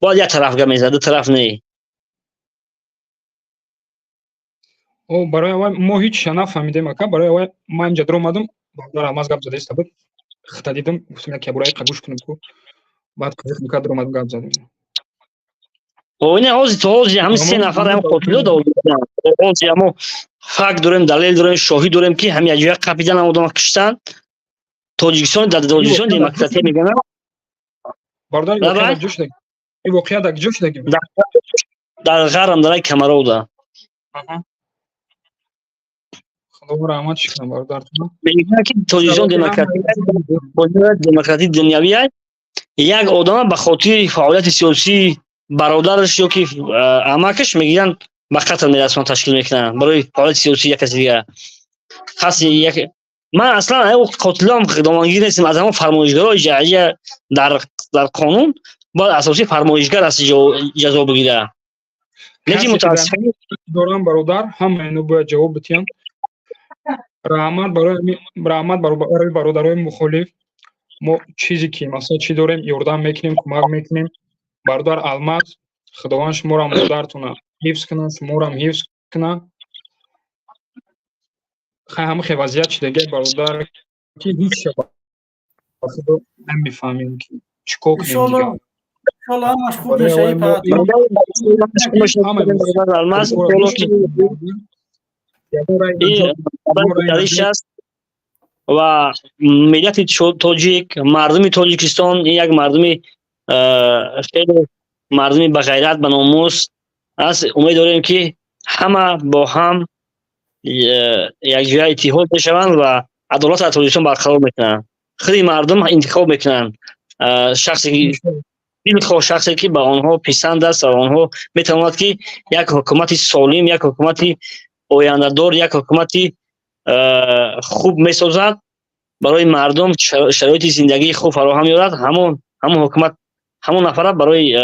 S16: باید یک طرف گپ میزد 2 طرف نه
S4: او برای ما هیچ نفهمیدیم اکا برای ما اینجا در اومدم برادر هم از گپ زده است بود خطا دیدم گفتم که برای قبوش کنم که بعد که در اومدم گپ زدم
S16: و این حاضی همین 3 نفر هم قتلو دادن حاضی همو فکر داریم دلیل داریم شاهد داریم که همین جای قپیدن هم آدم کشتن تاجیکستان در تاجیکستان دموکراسی میگن
S4: برادر این واقعیت در جوش دگی
S16: در غرم در کمرو ده
S4: خدا رحمتش کنه برادر
S16: میگن که تاجیکستان دموکراسی دنیوی است یک آدم به خاطر فعالیت سیاسی برادرش یا که عمکش میگن به قتل میرسون تشکیل میکنن برای فعالیت سیاسی یک کسی دیگه خاص یک من اصلا قاتلام دامنگیر نیستم از همون فرمایشگرای جعجه در قانون باید اساسی فرمایشگر است جزا بگیره لیکن متاسفانه
S4: دوران برادر هم اینو باید جواب بدین раҳмат барои бародарои мухолиф. мо чизе ки масалан чӣ дорем ёрдам мекунем, кӯмак мекунем. Бародар Алмаз, худованд шуморам модаратона ҳифз кунад, шуморам ҳифз кунад. ҳамихе вазъият шудагиа бародар ки ҳеҷ шаба худо намефаҳмем ки чӣ кор кунем дигар.
S1: иншолло ҳамаш хуб меша.
S16: و ملت تاجیک، مردم تاجیکستان یک مردمی خیلی مردمی با غیرت و ناموس است. امید داریم که همه با هم یک جای اتحاد بشوند و عدالت در تاجیکستان برقرار میکنن. خیلی مردم انتخاب میکنن شخصی که به آنها پسند است و آنها میتواند که یک حکومت سالم، یک حکومت آینده‌دار، یک حکومت خوب میسازد، برای مردم شرایط زندگی خوب فراهم می‌آورد. همون حکومت همون نفر برای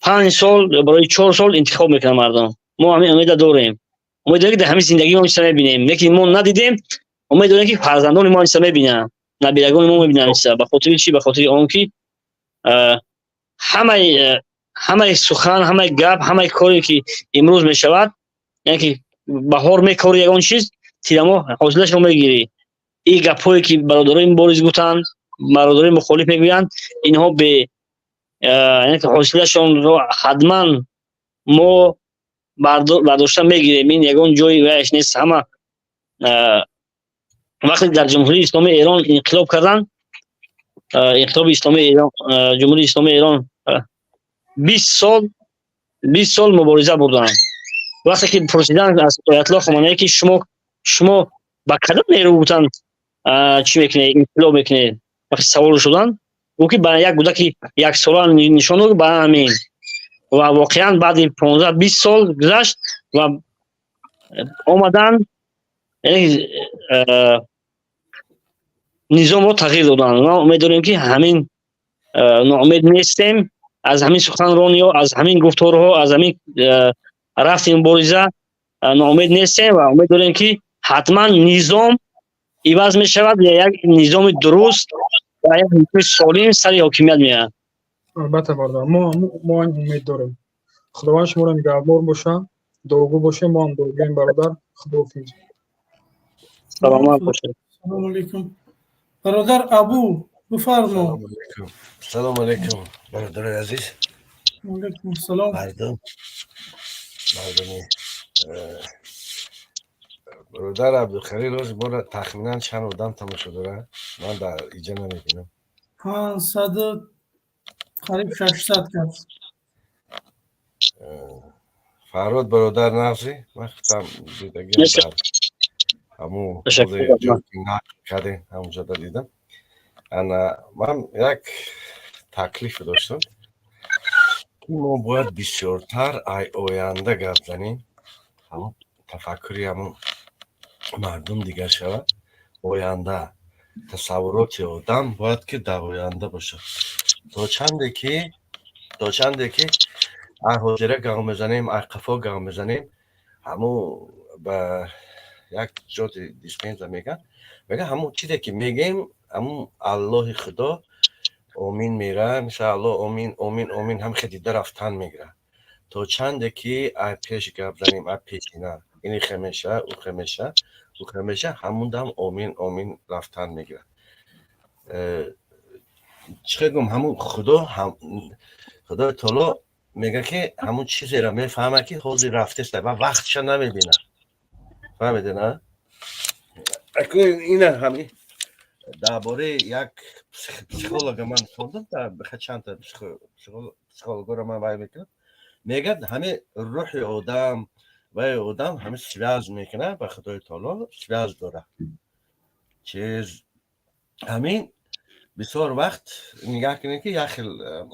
S16: 5 سال برای 4 سال انتخاب میکنه مردم. ما همین امید داریم. امید داریم که همین زندگی ما میشه ببینیم. لیکن ما ندیدیم. امید داریم که فرزندان ما میشه ببینن، نبیرگان ما میبینن. به خاطر چی؟ به خاطر اون که همه سخن، همه گپ، همه کاری که امروز میشود، یعنی که بهار میکاری یگان چیز تیرما حاصلش رو میگیری. این گپایی که برادرای مبارز گفتن، برادرای مخالف میگویند، اینها به یعنی که حاصلشون رو حتما ما برداشتن میگیریم. این یگان جای ویش نیست. همه وقتی در جمهوری اسلامی ایران انقلاب کردن، انقلاب اسلامی ایران، جمهوری اسلامی ایران 20 سال مبارزه بردن. وقتی که پرسیدن از آیت الله خامنه‌ای که شما با کدام نیرو بودن چی میکنید، انقلاب میکنید، وقتی سوال شدن گفت که برای یک کودک یک ساله نشان داد برای همین. و واقعا بعد 15-20 سال گذشت و آمدن، یعنی نظام رو تغییر دادن. ما امید داریم که همین ناامید نیستیم از همین سخنرانی ها، از همین گفتارها، از همین رفت مبارزه ناامید نیستیم و امید داریم که حتما نظام عوض می شود، یک نظام درست و یک نظام سالم سر حاکمیت میاد.
S4: البته برادر ما امید داریم. خداوند شما را نگهدار باشه، دعاگو باشه. ما هم دعاگوییم برادر. خداحافظ.
S16: سلامت باشه.
S1: سلام علیکم. برادر ابو بفرما.
S6: سلام علیکم برادر عزیز.
S1: علیکم السلام.
S6: مردمی برادر عبدالخلیل روز برای تخمینا چند آدم تماشا داره؟ من در اینجا نمیبینم.
S1: 500 قریب 600 کس.
S6: فراد برادر نفسی من خودم دیدگیم در همون جایی که نکرده همونجا دیدم. من یک تکلیف داشتم که ما باید بسیارتر آینده گپ زنیم. همون تفکری همون مردم دیگر شود. آینده تصورات آدم باید که در آینده باشه. تا چنده که ای حاضره گام بزنیم، ای قفا گام بزنیم، همون به یک جا دیسپینز میگن همون چیزی که میگیم همون الله خدا آمین میره، میشه الله آمین آمین آمین هم خدیده رفتن میگره. تا چنده که ای پیش گپ زنیم، ای پیشینه اینی خمیشه او خمیشه همون دم آمین آمین رفتن میگره. چه گم همون خدا تعالی میگه که همون چیزی را میفهمه که حاضر رفته است و وقتش نمیبینه. فهمیده نه؟ اینه همین درباره یک پسیکولوگ من خوندم، بخاطر چند تا پسیکولوگ را من باید میکنم. میگه همه روح آدم و آدم همه سویاز میکنه به خدای تعالی، سویاز داره. چیز همین بسیار وقت نگاه کنید که یک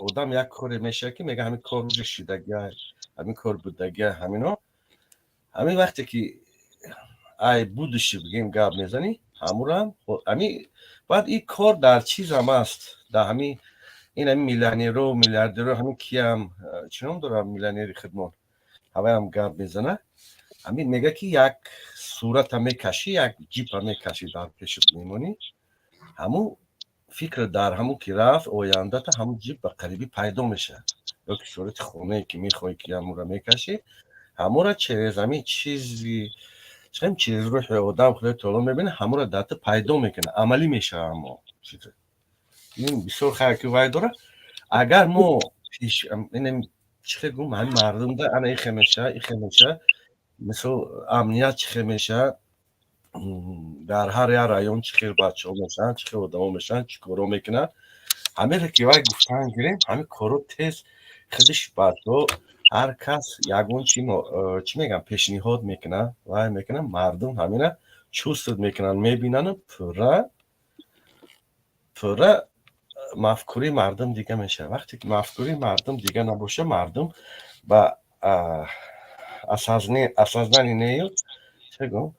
S6: آدم یک کاری میشه که میگه همین کار روز شدگی، همین کار بودگی، همینا همین وقتی که ای بودشی بگیم گپ میزنی همون هم همین بعد این کار در چیز هم است، در همین این میلیونر میلیاردر همین کی هم چنون داره میلیونری خدمات همه هم گپ میزنه. همین میگه که یک صورت هم میکشی یک جیپ هم میکشی در پیشت میمونی همون فکر در همون که رفت آینده تا همون جیپ به قریبی پیدا میشه یا که صورت خونه که میخوای که همون را میکشی همون را چه زمین چیزی چیز روح آدم خیلی طولو میبینه همون را داده پیدا میکنه عملی میشه اما چیزه این بسیار خیلی که وای داره اگر ما پیش اینم چه گم همین مردم ده انا ایخه میشه مثل امنیت چه میشه در هر یه رایون چه بچه ها میشن چه آدم ها میشن چه کارو میکنن همه را که وای گفتن گیریم همه کارو تیز خودش بچه هر کس یگون چی میگن پیشنهاد میکنن وای میکنن مردم همینه چوست میکنن میبینن پره مفکوری مردم دیگه میشه وقتی که مفکوری مردم دیگه نباشه مردم با اساسنی نیاد چگم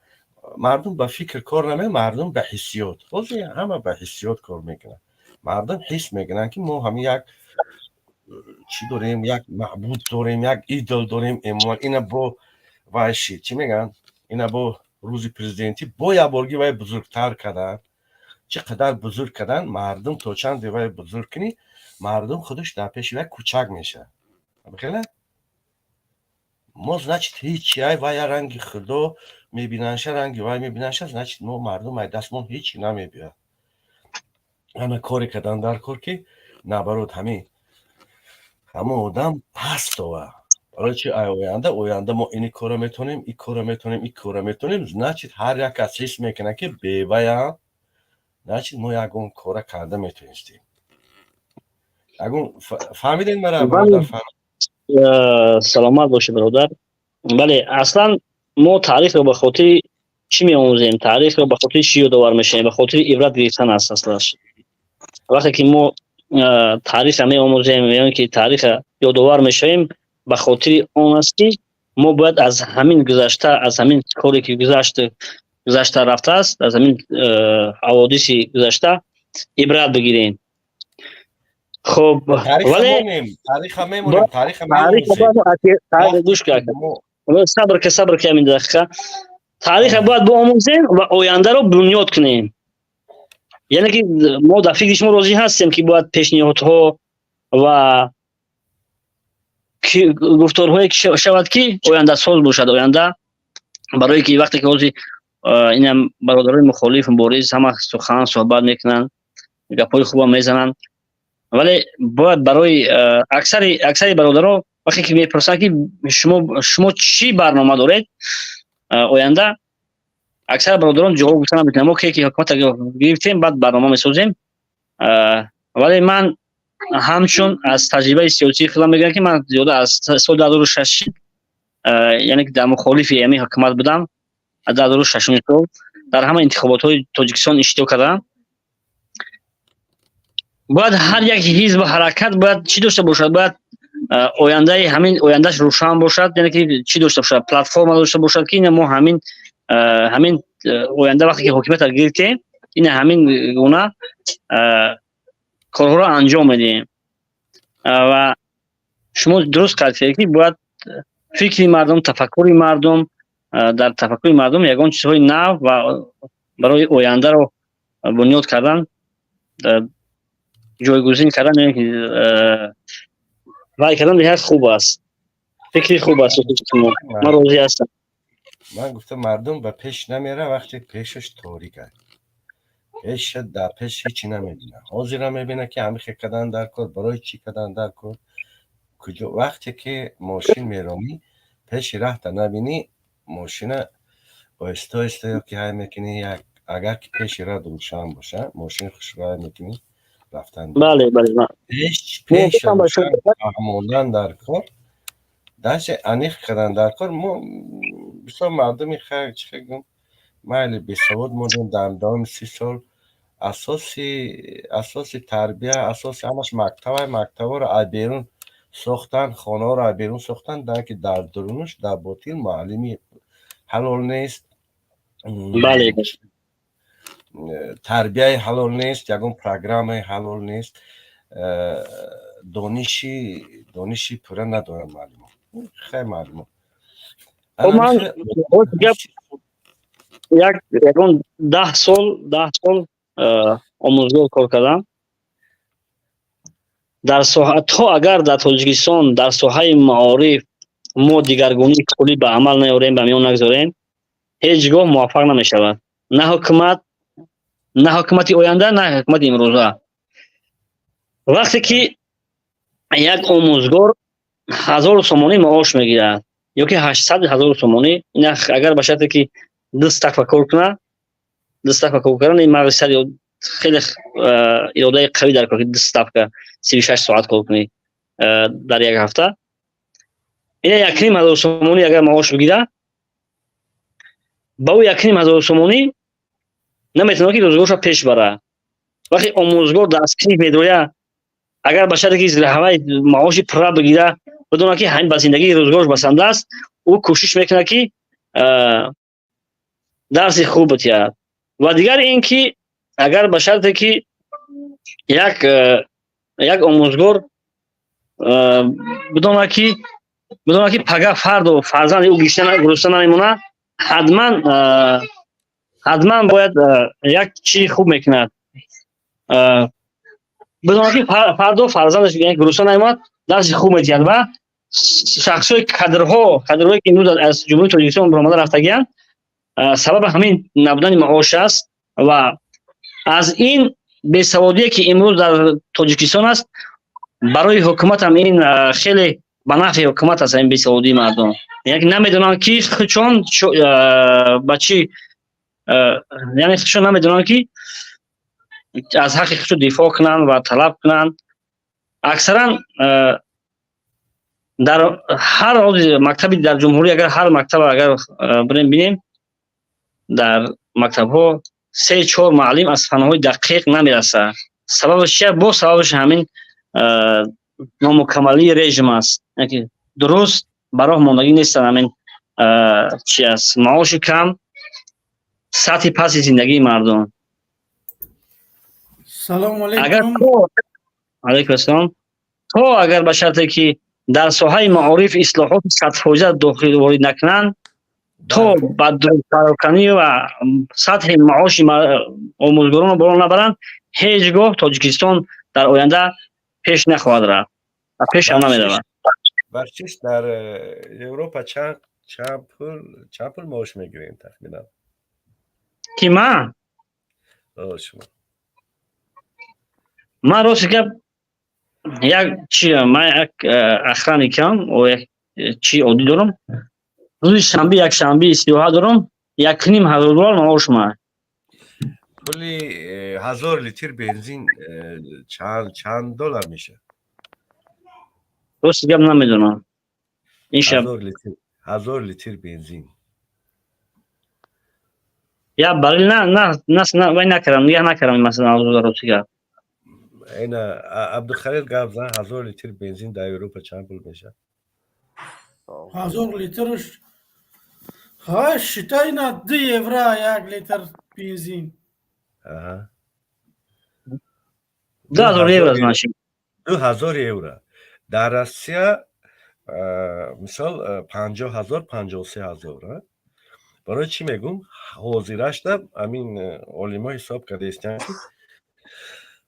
S6: مردم با فکر کار نمی مردم به حسیات خوزی همه به حسیات کار میکنن مردم حس میکنن که ما هم یک چی داریم یک معبود داریم یک ایدل داریم اموال اینا با وایشی چی میگن اینا با روزی پرزیدنتی با یا بارگی وای بزرگتر کردن چقدر بزرگ کردن مردم تو چند دیوای بزرگ کنی مردم خودش در پیش وای کوچک میشه بخیره ما значит هیچ ای وای رنگی خدا میبیننش رنگی وای میبیننش значит ما مردم ای دستمون هیچ نمیبینه همه کاری کردن در کار که نبرود همه آدم پست و برای چی آینده ما اینی کارو میتونیم این کارو میتونیم значит هر یک کس حس میکنه که بیویا значит ما یگون کار کرده میتونستیم یگون فهمیدین مرا برادر
S16: سلامت باشه برادر بله اصلا ما تاریخ رو به خاطر چی می‌آموزیم تاریخ رو به خاطر چی یادآور میشیم به خاطر عبرت گرفتن است اصلاش وقتی که ما تاریخ می‌آموزیم یعنی که تاریخ یادآور میشیم به خاطر اون است که ما باید از همین گذشته از همین کاری که گذشته رفته است از همین حوادث گذشته عبرت بگیریم خب ولی
S6: تاریخ
S16: گوش کن صبر که همین دقیقه تاریخ باید بیاموزیم و آینده رو بنیاد کنیم یعنی که ما در فکر شما راضی هستیم که باید پیشنهادها و گفتارهایی که شود که آینده ساز باشد آینده برای که وقتی که روزی اینم برادرای مخالف مبارز همه سخن صحبت میکنن گپای خوب میزنن ولی باید برای اکثر برادرها وقتی که میپرسن که شما چی برنامه دارید آینده اکثر برادران جواب گفتن میکنن ما که حکومت گرفتیم بعد برنامه میسازیم ولی من همچون از تجربه سیاسی خودم میگم که من زیاده از سال 2006 یعنی که در مخالف یمی حکومت بودم از 2006 سال در همه انتخابات های تاجیکستان اشتراک کردم باید هر یک حزب و حرکت باید چی داشته باشد باید آینده همین آیندهش روشن باشد یعنی که چی داشته باشد پلتفرم داشته باشد که ما همین آینده وقتی که حکومت گرفتیم این همین گونه کارها را انجام میدیم و شما درست کردید که باید فکر مردم تفکر مردم در تفکر مردم یگان چیزهای نو و برای آینده رو بنیاد کردن جایگزین کردن رای کردن دیگه خوب است فکری خوب است من راضی هستم
S6: من گفتم مردم به پیش نمیره وقتی پیشش تاریکه پیش در پیش هیچی نمیبینه حاضر میبینه که همه خیلی کردن در کار برای چی کردن در کار کجا وقتی که ماشین میرامی پیش راه نبینی ماشین آهسته آهسته که های میکنی اگر که پیش راه روشن باشه ماشین خوش راه میکنی رفتن
S16: بله
S6: پیش موندن در کار داشت انیخ کردن در کار ما بسیار مردمی خیلی چه گم مایل بیسواد مودن در دام 30 سال اساسی تربیه اساسی همش مکتب رو بیرون ساختن خانه رو بیرون ساختن در که در درونش در باطن معلمی حلال نیست
S16: بله
S6: تربیه حلال نیست یکم پروگرام حلال نیست دانشی پره ندارن معلومه خیلی معلومه
S16: یکون 10 سال آموزگار کار کردم در ساحه. تو اگر در تاجیکستان در ساحه معارف ما دیگرگونی کلی به عمل نیاریم، به میان نگذاریم، هیچگاه موفق نمیشود. نه حکومت آینده، نه حکومت امروزه. وقتی که یک آموزگار 1000 سومانی معاش میگیرد یا که 800,000 سومانی، این اگر به شرطی که 200 تفکر کنه، 200 تفکر کردن این مقصد خیلی اراده قوی در کار که 200 تفکر 36 ساعت کار کنی در یک هفته، این 1,500,000 سومانی اگر معاش بگیره، با او 1,500,000 سومانی نمیتونه که روزگارش پیش بره. وقتی آموزگار دستگیر میدویه، اگر به شرطی که همه معاش پره بگیره، بدونه که همین به زندگی روزگارش بسنده است، او کوشش میکنه که درس خوب بتید. و دیگر این که اگر به شرطی که یک آموزگار بدونه که پگاه فرد و فرزند او گرسنه نمیمونه، حتما باید یک چی خوب میکند. بدونه که فرد و فرزندش گرسنه نمیمونه، درس خوب میتید. و شخصای کادرهایی که امروز از جمهوری تاجیکستان برآمده رفتگیان، سبب همین نبودن معاش است. و از این بیسوادی که امروز در تاجیکستان است، برای حکومت هم این خیلی به نفع حکومت است. این بیسوادی مردم یعنی نمیدونن که چون بچی، یعنی خودشون نمیدونن که از حق خودشون دفاع کنن و طلب کنن. اکثرا در هر مکتبی در جمهوری، اگر هر مکتب اگر بریم بینیم، در مکتب ها 3-4 معلم از فنهای دقیق نمیرسه. سببش چیه؟ با سببش همین نامکملی رژیم است. یعنی درست برای ماندگی نیستن. همین چی است؟ معاش کم، سطح پس زندگی مردم.
S1: سلام علیکم.
S16: اگر علیکم السلام. تو اگر به شرطی که در ساحه معارف اصلاحات سطح داخلی وارد نکنن، تو بدرود پراکنی و سطح معاش آموزگاران رو بالا نبرن، هیچگاه تاجیکستان در آینده پیش نخواهد رفت و پیش هم نمی‌رود.
S6: بخشش در اروپا چند پول معاش میگیرین تخمینا؟
S16: کی من؟
S6: شما.
S16: من راست که من یک اخرانی کم و یک چی عادی دارم. روز شنبه یک شنبه استراحت دارم. 1,500 دلار معاش من.
S6: کلی 1000 لیتر بنزین چند دلار میشه؟
S16: راست گم نمیدونم. این شب
S6: 1000 لیتر بنزین.
S16: یا برای نه وای نکردم مثلا روز که
S6: اینا عبدالخلیل گفت 1000 لیتر بنزین در اروپا چند پول میشه؟
S1: 1000 لیترش های شتای نه 2 یورو 1 لیتر بنزین.
S16: 2000 یورو از ماشین.
S6: 2000 یورو. در روسیه مثال 50,000 53,000. برای چی میگم؟ حاضرش دم همین علما حساب کرده استن که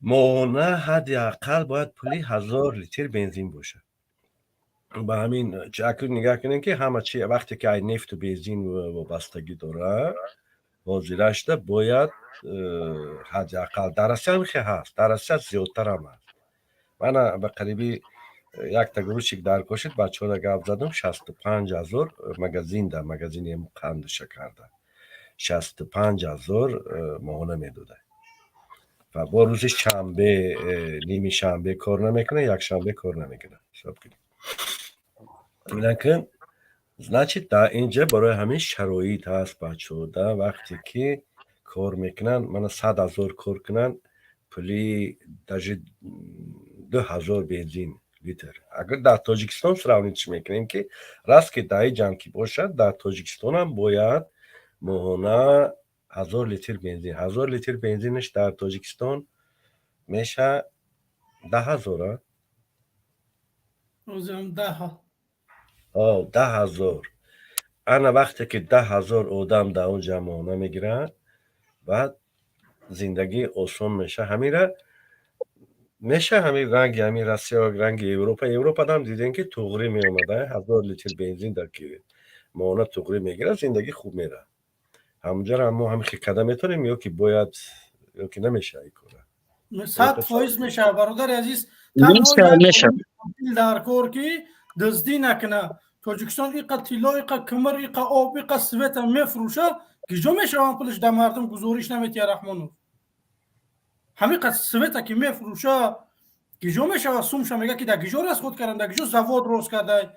S6: ماهانه حداقل باید پولی 1000 لیتر بنزین باشه. با همین چکر نگاه کنین که همه چی وقتی که نفت و بنزین وابستگی داره، حاضرش ده باید حداقل در روسیه هم خیلی هست، در روسیه زیادتر هم هست. من به قریبی یک تا گروشک در کشید بچه ها را گفت زدم 65,000 مگزین در مگزین قند شکر ده 65,000 ماهانه میدوده و با روز شنبه نیمی شنبه کار نمیکنه، یک شنبه کار نمیکنه. حساب کنید. لیکن значит در اینجا برای همین شرایط هست بچه ها ده وقتی که کار میکنن، من 100,000 کار کنن پولی درجه 2000 بنزین لیتر. اگر در تاجیکستان سراغونیش میکنیم که راست که دایی جمع کی باشد، در تاجیکستان هم باید ماهانه 1000 لیتر بنزین. 1000 لیتر بنزینش در تاجیکستان میشه 10,000.
S1: روزم 10.
S6: 10,000. انا وقتی که 10,000 آدم در اون جمعانه میگیرن بعد زندگی آسان میشه همیره میشه همین رنگ همین روسیه و رنگ اروپا هم دیدین که توغری می اومده 1000 لیتر بنزین در که ماهانه توغری میگیره زندگی خوب میره همونجا رو هم قدم میتونیم یا که باید یا که نمیشه این کاره
S1: 100% میشه برادر عزیز
S16: میشه
S1: در کار که دزدی نکنه تاجیکستان ایقا طلا ایقا کمر ایقا آب ایقا سویت هم میفروشه گیجا میشه هم پولش در مردم گزارش نمیتیه رحمانو همین قد سویت که میفروشه گیجا میشه و سومش میگه که در گیجا راست خود کردن در گیجا زواد روز کرده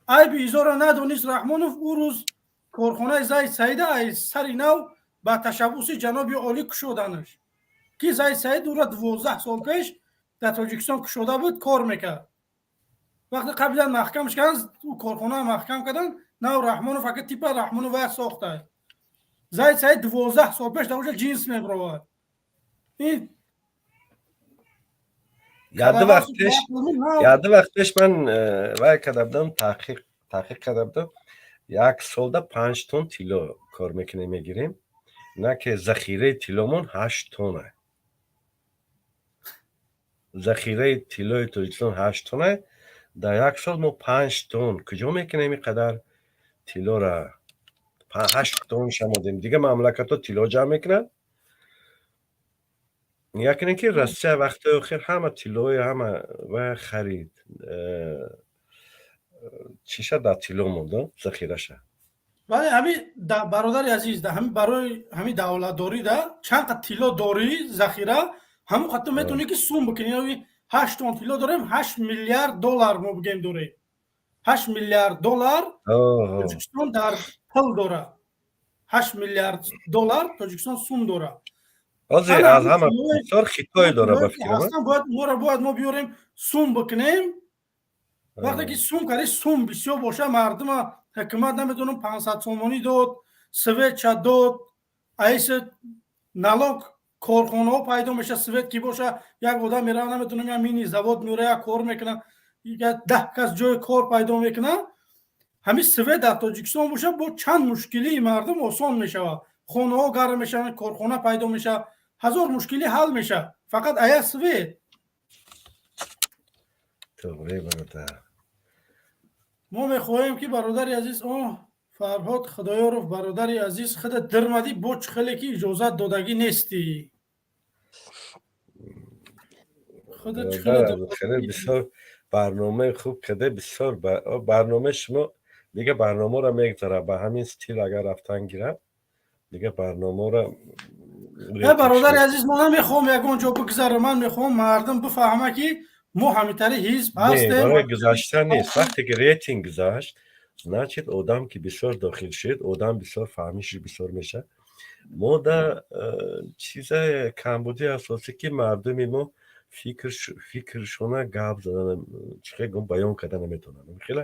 S1: ای بیزار ندونیست رحمانوف او روز کارخانه زید سیده ای سری نو با تشبوس جناب عالی کشودنش که زید سید او را 12 سال پیش در تاجیکستان کشوده بود کار میکرد وقتی قبلا محکمش کردن او کارخانه محکم کردن نو رحمانوف فقط تیپ رحمانوف وای ساخته زید سید 12 سال پیش در اونجا جنس میبرود این
S6: یاد وقتش من وای کردم تحقیق کردم 1 سال 5 تن طلا کار میکنیم میگیریم نه که ذخیره طلامون 8 تنه ذخیره طلای تاجیکستان 8 تنه در 1 سال ما 5 تن کجا میکنیم اینقدر طلا را 8 تن شمردیم دیگه مملکت ها طلا جمع میکنن یکی که روسیه وقت آخر همه طلای همه و خرید چیشه در طلا مونده ذخیره شه
S1: ولی همین برادر عزیز همین برای همین دولتداری ده چند قد طلا داری ذخیره همون خاطر میتونی که سوم بکنی یعنی 8 تن طلا داریم 8 میلیارد دلار ما بگیم داره 8 میلیارد دلار تاجیکستان در پول داره 8 میلیارد دلار تاجیکستان سوم داره
S6: از همه بسیار خیتای داره با فکر
S1: من باید ما بیاریم سوم بکنیم وقتی که سوم کاری سوم بسیار باشه مردم حکومت نمیدونم 500 سومانی داد سویت چه داد ایس نالوگ کارخانه ها پیدا میشه سویت کی باشه یک آدم میره نمیدونم یا مینی زواد میره یا کار میکنه یا 10 کس جای کار پیدا میکنه همین سویت در تاجیکستان باشه با چند مشکلی مردم آسان میشه خانه ها گرم میشن کارخانه پیدا میشه هزار مشکلی حل میشه فقط ایا سویت
S6: توبره برادر
S1: ما میخواهیم که برادر عزیز فرهاد خدایارو برادر عزیز خودت درمدی بوچ خیلی که اجازت دادگی نیستی
S6: خودت خیلی بسیار برنامه خوب کده بسیار برنامه شما دیگه برنامه را میگذاره به همین ستیل اگر رفتن گیره دیگه برنامه را
S1: برادر عزیز ما نمیخوام یکونجا بگذاره من میخوام مردم بفهمه که ما همیتری حزب هستیم
S6: برای گذاشتن نیست وقتی که ریتینگ گذاشت значит آدم که بسیار داخل شد آدم بسیار فهمیش بسیار میشه ما در چیز کمبودی اساسی که مردمی ما فکرشونه گپ زدن چه گم بیان کردن نمیتونن خیلی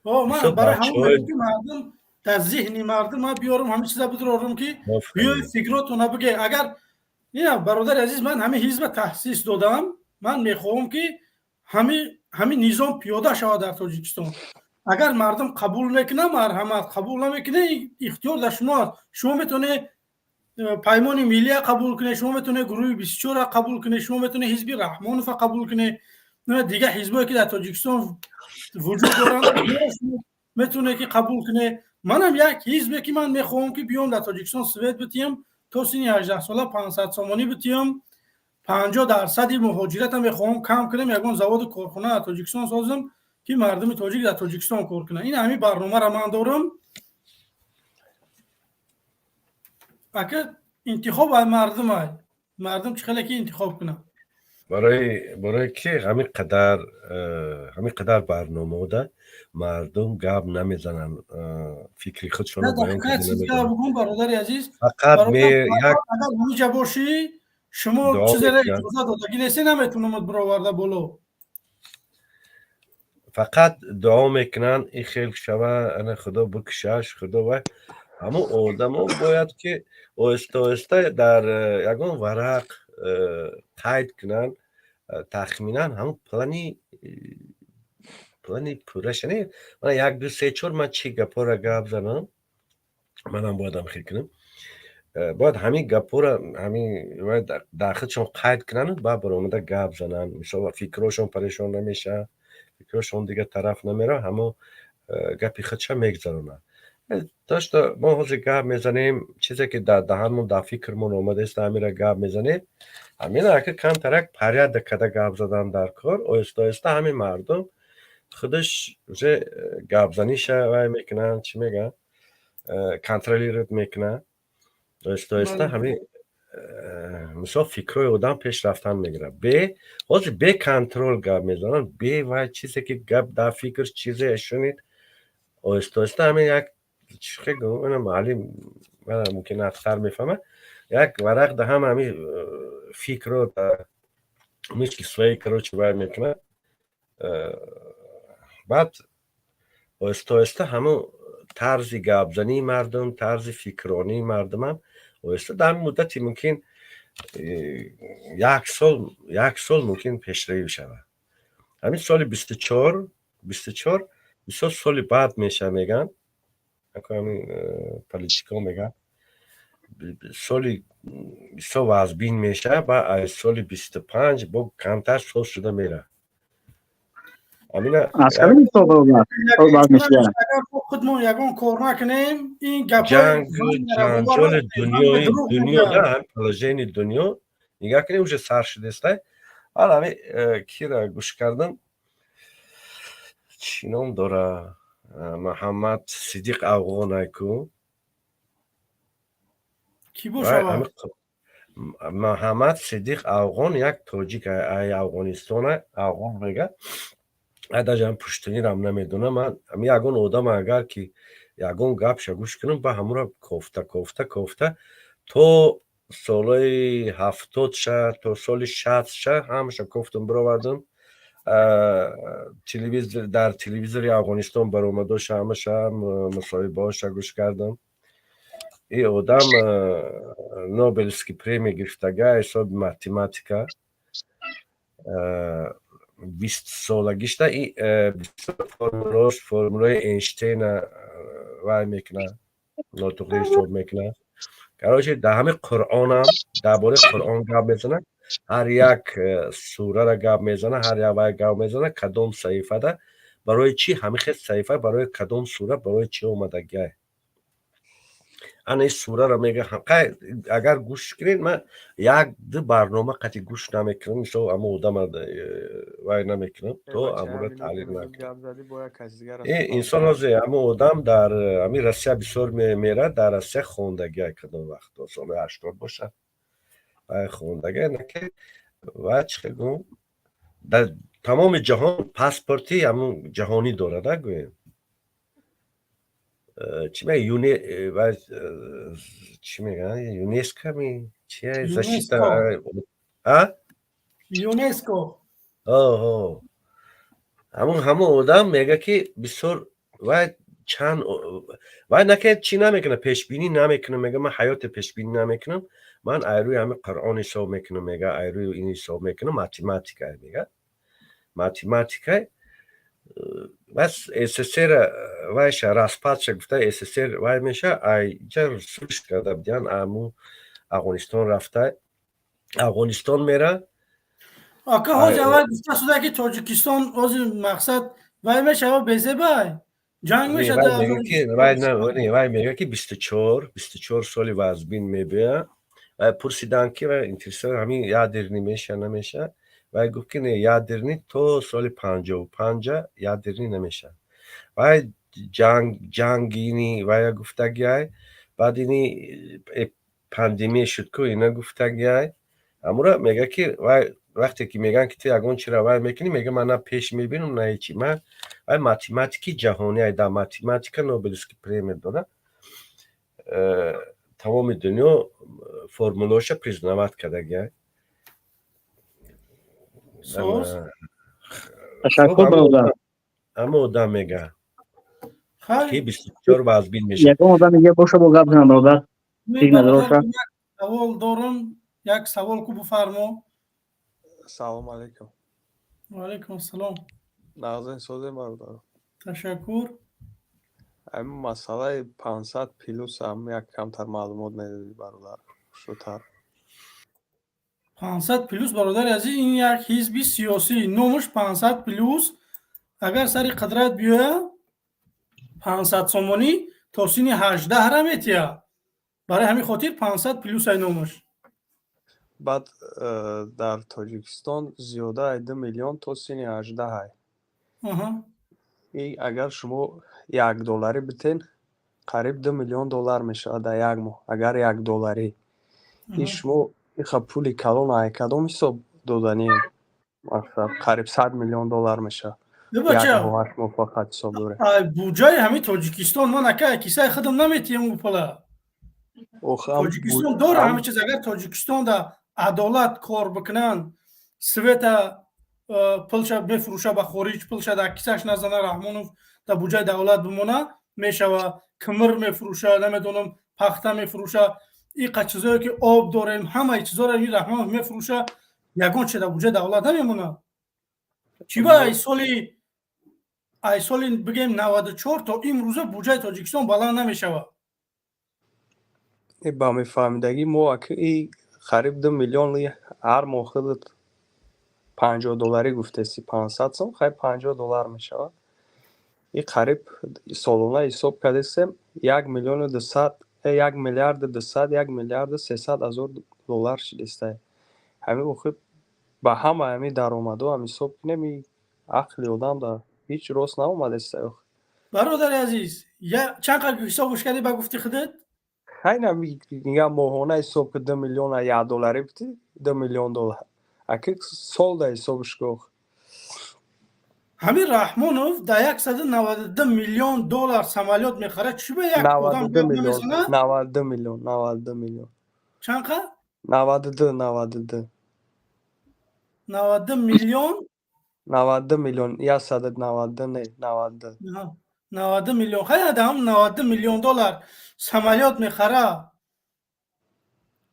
S1: من برای همون که مردم در ذهن مردم من بیارم همه چیزا بدارم که بیای فکراتون بگه اگر نه برادر عزیز من همه حزب تاسیس دادم من میخوام که همین نظام پیاده شود در تاجیکستان اگر مردم قبول میکنه مرحمت قبول نمیکنه اختیار در شما میتونه پیمان ملی قبول کنه شما میتونه گروه 24 قبول کنه شما میتونه حزب رحمانوف قبول کنه دیگه حزبایی که در تاجیکستان وجود دارن میتونه که قبول کنه منم یک حزبی که من میخوام که بیام در تاجیکستان سویت بتیم تا سن 18 ساله 500 سومانی بتیم 50% مهاجرت هم میخوام کم کنم یگان زواد کارخانه در تاجیکستان سازم که مردم تاجیک در تاجیکستان کار کنه این همین برنامه را من دارم اگه انتخاب از مردم چه خیلی که انتخاب کنه
S6: برای که همین قدر برنامه ده مردم گپ نمیزنن فکری خودشون بیان
S1: کنن برادر عزیز
S6: فقط
S1: یک باشی شما چیزی را اجازه دادگی نیستی نمیتونم برآورده بالا
S6: فقط دعا میکنن این خیلی شوه انا خدا بکشش خدا و همون آدم ها باید که آهسته در یکان ورق قید کنن تخمینا همون پلانی плани пурашани ман 1 2 3 4 ман чӣ гапҳоро гап занам манам боядам хел кунам бояд ҳамин гапҳоро ҳамин дар худшон қайд кунанд баъд баромада гап зананд мисол фикрҳошон парешон намеша фикрҳошон дигар тараф намера ҳамо гапи худша мегзаронанд дошта мо ҳозир гап мезанем чизе ки дар даҳанмон дар фикрмон омадааст ҳамира гап мезанем ҳамина ака камтарак порядок карда гап задан дар кор оҳиста оҳиста ҳамин мардум худаш уже гапзаниша вай мекунанд чӣ мегӯянд контролировать мекунанд оҳиста оҳиста ҳамин мисол фикрҳои одам пеш рафтан мегирад ҳозир бе контрол гап мезананд бе вай чизе ки гап дар фикр чизе шунид оҳиста оҳиста ҳамин як маълим мана мумкин афтар мефаҳмад як варақ даҳам ҳамин фикрро мисли свои короче вай мекунад баъд оҳиста оҳиста ҳамон тарзи гапзании мардум тарзи фикрронии мардумам оҳиста дар ҳамин муддати мумкин 1 сол мумкин пешравӣ шавад ҳамин соли 24 бисёр соли баъд меша мегӯянд ҳамин политикон мегӯянд соли бисёр вазбин меша баъд аз соли 25 бо камтар сол шуда мера
S1: худмон ягон кор накунем ин
S6: ҷанҷоли дунёда ҳам положени дунё нигоҳ кунем уже сар шудестай ҳал ҳамин кира гӯш кардам чӣ ном дора Муҳаммад Сидиқ Афғонайку
S1: ки бошава
S6: Муҳаммад Сидиқ Афғон як тоҷик ай Афғонистона Афғон мега даже пуштунирам намедонам ман ягон одам агар ки ягон гапша гӯш кунам ба ҳамуро кофта то солҳои 70ша то соли 60ша ҳамаша кофтам бировардам дар телевизори Афғонистон баромадоша ҳамаша мусоҳибаҳоша гӯш кардам ин одам нобелевский премия гирифтага ҳисоби математика 20 солагишта формулаи Эйнштейна вай мекунад нотуқи ҳисоб мекунад короче дар ҳамин қуръонам дар бораи қуръон гап мезанад ҳар як сурара гап мезанад ҳар як вай гап мезанад кадом саҳифада барои чӣ ҳамин хел саҳифа барои кадом сура барои чӣ омадагиай ана ин сурара мега агар гӯш кунед ман 1-2 барнома қатъи гӯш намекунам мисол ҳама одама вай намекунам то ҳамуро таҳлил накунам инсон ҳозир ҳама одам дар ҳамин Россия бисёр мерад дар Россия хондагиай кадом вақто соли 80 бошад вай хондагиай наки вай чӣ хел гӯям дар тамоми ҷаҳон паспорти ҳамун ҷаҳонӣ дорад гӯем чӣ мегӯянд ЮНЕСКО защита
S1: ЮНЕСКО
S6: ҳамон одам мега ки бисёр вай чанд вай наке чӣ намекунад пешбинӣ намекунад мега ман ҳаёте пешбинӣ намекунам ман айрӯи ҳамин қуръон ҳисоб мекунам мега айрӯи ин ҳисоб мекунам математикай мега математикай бас СССР вайша распадша гуфта СССР вай меша айҷа сулҳ карда будиянд аму Афғонистон рафта Афғонистон мера
S1: ака ҳозир вай гуфта шуда ки Тоҷикистон ҳозир мақсад вай мешава безебай ҷанг мешада
S6: вай мега ки 24 соли вазбин мебия вай пурсиданд ки вай интереса ҳамин ядерни меша намеша вай гуфт ки не ядерни то соли 55 ядерни намеша вай ҷангини вая гуфтагиай баъд ини пандемия шуд ку ина гуфтагиай ҳамура мега ки вай вақте ки мегӯянд ки ту ягон чиро вай мекунӣ мега ман на пеш мебинам на ҳечи ман вай математики ҷаҳониай дар математика нобелевский премия дорад тамоми дунё формулаҳоша признават кардагиай
S13: ташаккур бародар
S6: ҳама одам мега ки 24 вазбин меша
S13: ягон одам мега боша бо гап занам бародар фикр надороша
S1: савол дорам як савол ку буфармо
S5: салому алайкум
S1: ва алайкум ассалом
S5: نازنین سوزه برادر
S1: تشکر.
S5: همین مسئله 500 پلوس هم یک کمتر معلومات ندادی برادر شوتر
S1: 500 پلوس برادر عزیز این یک حزب سیاسی نامش 500 پلوس اگر سری قدرت بیاید 500 سومانی تا سین 18 را میتیا برای همین خاطر 500 پلوس ای نامش.
S5: بعد در تاجیکستان زیاده 2 میلیون تا سین 18 های این اگر شما $1 بتین قریب 2 میلیون دلار میشه در یک ماه اگر $1 این شما این خب پول کلان های کدام حساب دادنی مثلا قریب 100 میلیون دلار میشه یک ماه فقط حساب داره
S1: بودجه همین تاجیکستان ما نکه کیسه خودم نمیتیم اون پولا تاجیکستان داره همه چیز اگر تاجیکستان دا عدالت کار بکنن سویت پلشه بفروشه به خارج پلشه در کیسهش نزنه رحمانوف در بودجه دولت بمونه میشه و کمر میفروشه نمیدونم پخته میفروشه این چیزایی که آب داریم همه چیزا رو این رحمانوف میفروشه یگان چه در بودجه دولت نمیمونه چی با ای سالی بگیم 94 تا این روزه بودجه تاجیکستان بلند نمیشه
S5: با میفهمیدگی ما که قریب 2 میلیون هر ماه خودت $50 گفته سی 500 سوم قریب $50 میشه این قریب سالانه حساب کرده سم 1 میلیون 200 1 میلیارد 200 1 میلیارد 300 هزار دلار شده همین وقت با همه درآمدها هم حساب کنیم عقل آدم در هیچ راست ناومده است
S1: برادر عزیز چند قدر حسابش کردی با گفتی خودت
S5: خیلی میگم ماهانه حساب که 2 میلیون $1 بتی 2 میلیون دلار اگه سال در حسابش که
S1: همین رحمانوف در 192 میلیون دلار سمالیات میخره چی به یک آدم
S5: 92 میلیون
S1: چند قدر
S5: 92 میلیون 192 نه
S1: 90 میلیون خیلی آدم 90 میلیون دلار سمالیات میخره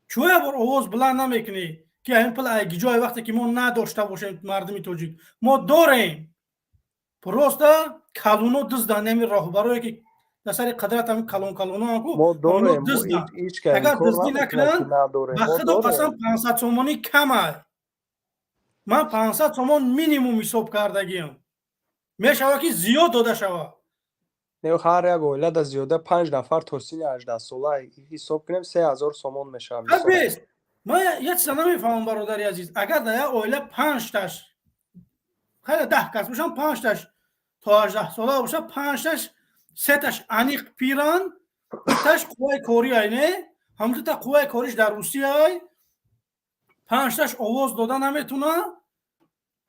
S1: چوی بر آواز بلند نمیکنی که این پل ایگی جای وقتی که ما نداشته باشیم مردمی تاجیک ما داریم پروستا کلونو دزدن نمی راهبرایی که در سر قدرت همین کلونو
S5: ما داریم
S1: اگر دزدی نکنن به خدا قسم 500 سومانی کمه من 500 سومان مینیموم حساب کردگیم میشوه که زیاد داده شوه
S5: نه هر یک اوله در زیاده 5 نفر تا سین 18 ساله حساب کنیم 3000 سومان میشه
S1: بیست ما یک چیز نمیفهمم برادری عزیز اگر در یک اوله 5 تاش خیلی 10 کس باشن 5 تاش تا 18 ساله باشه 5 تاش 3 تاش انیق پیران تاش قوای کاری های نه همون تا قوای کاریش در روسیه های 5 تاش آواز دادن نمیتونه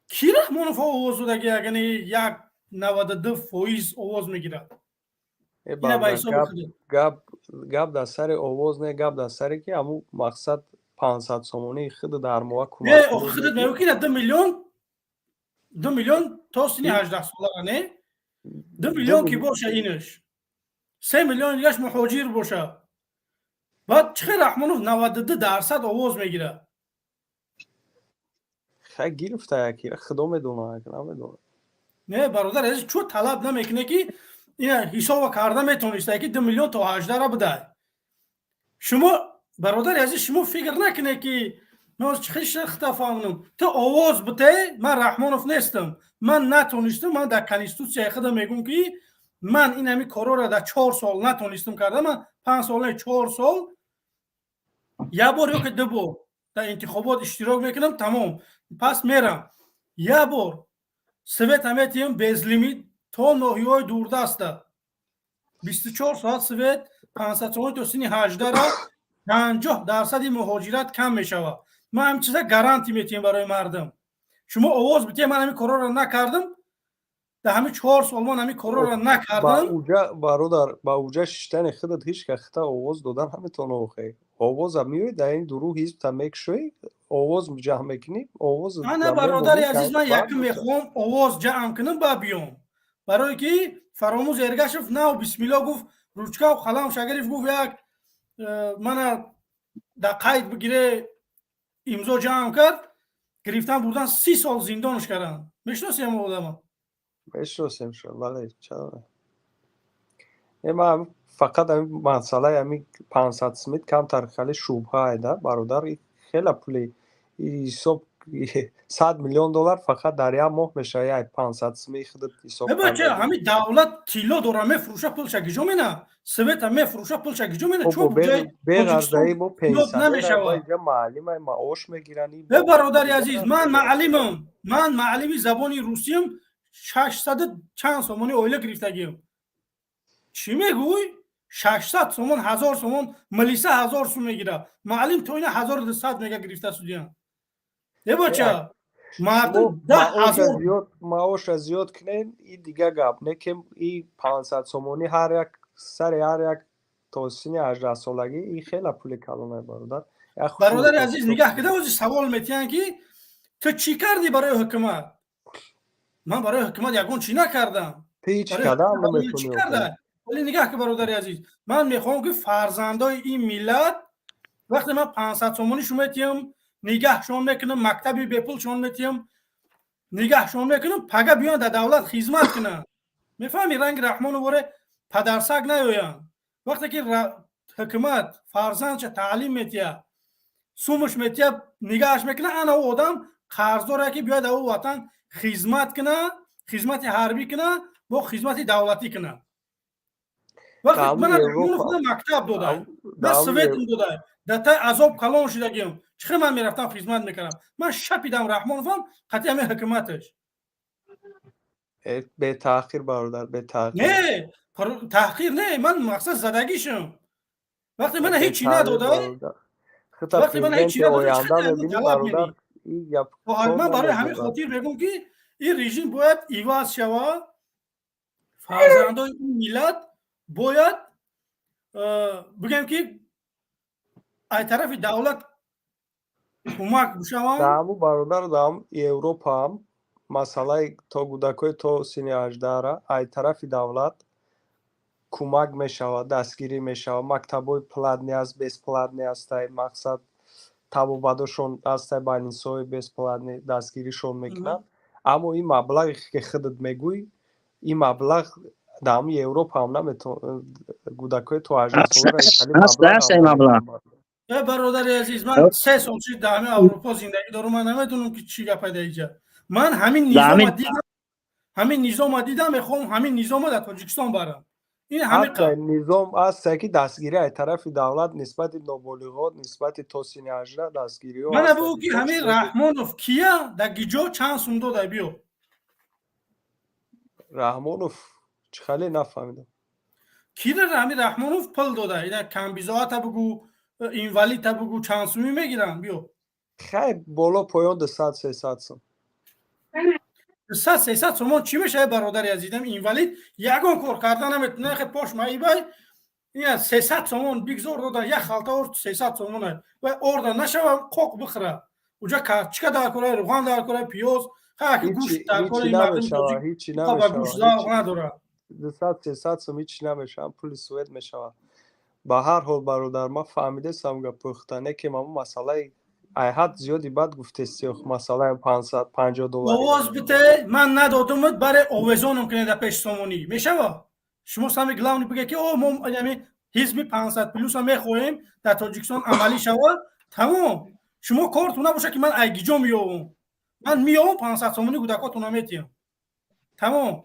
S1: کی رحمانوف آواز داده که یعنی یک 92% آواز میگیره اینه با حساب خودی
S5: گب در سر آواز نه گب در سر که همون مقصد 500 سومانی خود در ماه کمک
S1: نه خودت میگو که 2 میلیون تا سنی 18 ساله نه 2 میلیون کی باشه اینش 3 میلیون دیگهش مهاجر باشه بعد چه رحمانوف 92% آواز میگیره
S5: خیلی گرفته یکی خدا میدونه نمیدونه
S1: نه برادر عزیز چو طلب نمیکنه که این حساب کرده میتونسته که 2 میلیون تا 18 را بده شما برادر عزیز شما فکر نکنه که من چه شخص فهمونم تو آواز بده من رحمانوف نیستم من نتونستم من در کنستیتوسیه خودم میگم که من این همین کارا را در 4 سال نتونستم کردم من 5 سال 4 سال یا بار یا که 2 بار در انتخابات اشتراک میکنم تمام پس میرم یا بار سویت همه بیز لیمیت تا ناحیه‌های دوردست 24 ساعت سویت 500 سومانی تا سین 18 را 50% مهاجرت کم میشود من همین چیزا گارانتی میتیم برای مردم شما آواز بتیم من همین کارا را نکردم در همین 4 سال من همین کارا را نکردم
S5: برادر با اوجا ششتن خودت هیچ که خطا آواز دادن همیتون اوخه آواز هم میوی در این دروغ حزب تمیک شوی آواز جمع میکنی آواز
S1: نه برادر عزیز من یکی میخوام آواز جمع کنم با بیام برای که فراموز ارگشف نه بسم الله گفت روچکا و خلام شگریف گفت یک من در قید بگیره امضا جمع کرد گرفتن بردن 30 سال زندانش کردن میشناسی هم آدم
S5: بشناسیم شد ولی چرا اما فقط همین مسئله همین 500 سمیت کمتر خیلی شبهه ایده برادر خیلی پولی حساب 100 میلیون دلار فقط در یک ماه میشه یک 500 سمیت خودت حساب
S1: کنید بچه همین دولت تیلا داره میفروشه پولش گیجو مینا سویت هم میفروشه پولش گیجو مینا چون بجای
S5: بغرضایی با پیسه
S1: نمیشه
S5: اینجا معلم معاش میگیرن
S1: برادر عزیز من معلم زبان روسیم 600 چند سومونی اویله گرفتگیم چی میگوی 600 سومون 1000 سومون ملیسه 1000 سوم میگیره معلم تو اینا 1200 میگه گرفته سودیان بچه مردم 10000
S5: معاش زیاد کنین این دیگه گپ نه که این 500 سومونی هر یک سر هر یک توسینی 18 سالگی این خیلی پول کلانه
S1: برادر عزیز نگاه کده اوزی سوال میتین که تو چی کردی برای حکومت من برای حکومت یگون چی نکردم
S5: هیچ کدام نمیتونی
S1: ولی نگاه که برادر عزیز من میخوام که فرزندای این ملت وقتی من 500 سومونی شما میتیم نگهشون میکنم مکتبی بپول شون میتیم نگهشون میکنم پگه بیان در دولت خدمت کنن میفهمی رنگ رحمان باره پدرسگ نیویان وقتی که حکومت فرزندش تعلیم میتیه سومش میتیه نگهش میکنه انا او آدم قرض داره که بیاد او وطن خدمت کنه خدمت حربی کنه با خدمت دولتی کنه وقتی من خودم مکتب دادم من سویتم دادم در تا عذاب کلان شدگیم چخه من میرفتم خدمت میکردم من شپیدم رحمان فهم قطعی همه حکومتش
S5: به تاخیر برادر به تاخیر
S1: نه تاخیر نه من مقصد زدگیشم وقتی من هیچی ندادم وقتی من هیچی ندادم من برای همین خاطر بگم که این رژیم باید ایواز شود فرزندان این ملت باید بگم که ای طرف دولت کمک بشوند
S5: دامو برادر دام اروپا هم مسئله تا گودکای تا سینی 18 را ای طرف دولت کمک میشود دستگیری میشود مکتبای پلاتنی است بیس پلاتنی است مقصد табобадошон дастай байнисои бесплатни дастгиришон мекунад аммо ин маблағи ки худат мегӯй ин маблағ дар ҳамаи европа ҳам наметавон гудакои то 18
S13: маблағ
S1: برادر عزیز من 3 سال شد در همه اروپا زندگی دارم من نمیدونم که چی گپ اینجا من همین نظام دیدم میخوام همین نظام در تاجیکستان برم این همه
S5: نظام است که دستگیری از طرف دولت نسبت نابالغات نسبت تا سن 18 دستگیری ها
S1: من بگو که همین رحمانوف کیا در گیجو چند سوم داده بیو
S5: رحمانوف چه خیلی نفهمیدم
S1: کی همین رحمانوف پل داده اینا کمبیزات بگو اینوالیت بگو چند سومی میگیرن بیو
S5: خیلی بالا پایان 100 300 سوم
S1: 300 سوم چی میشه برادر عزیزم اینوالید یگان کار کردن نمیتونه خیلی پاش مایی بای این 300 سوم بگذار دادن یک خالطه اور 300 سومونه و اوردا نشوم قوق بخره اونجا کارچکا دار کنه روغن دار کنه پیاز خاکی گوشت دار کنه
S5: هیچی نمیشه 200 300 سوم هیچی نمیشه پول سوئد میشه با هر حال برادر ما فهمیده سم گفتنه که ما مسئله ای حد زیادی بعد گفته سیخ مثلا 550 دلار
S1: آواز بده من ندادم برای آوازونم کنه در پیش سامونی میشه شما سامی گلاونی بگه که او ما یعنی حزب 500 پلوس هم میخوایم در تاجیکستان عملی شود تمام شما کارتون نباشه که من ایگیجو میام من میام 500 سامونی گودکاتون میتیم تمام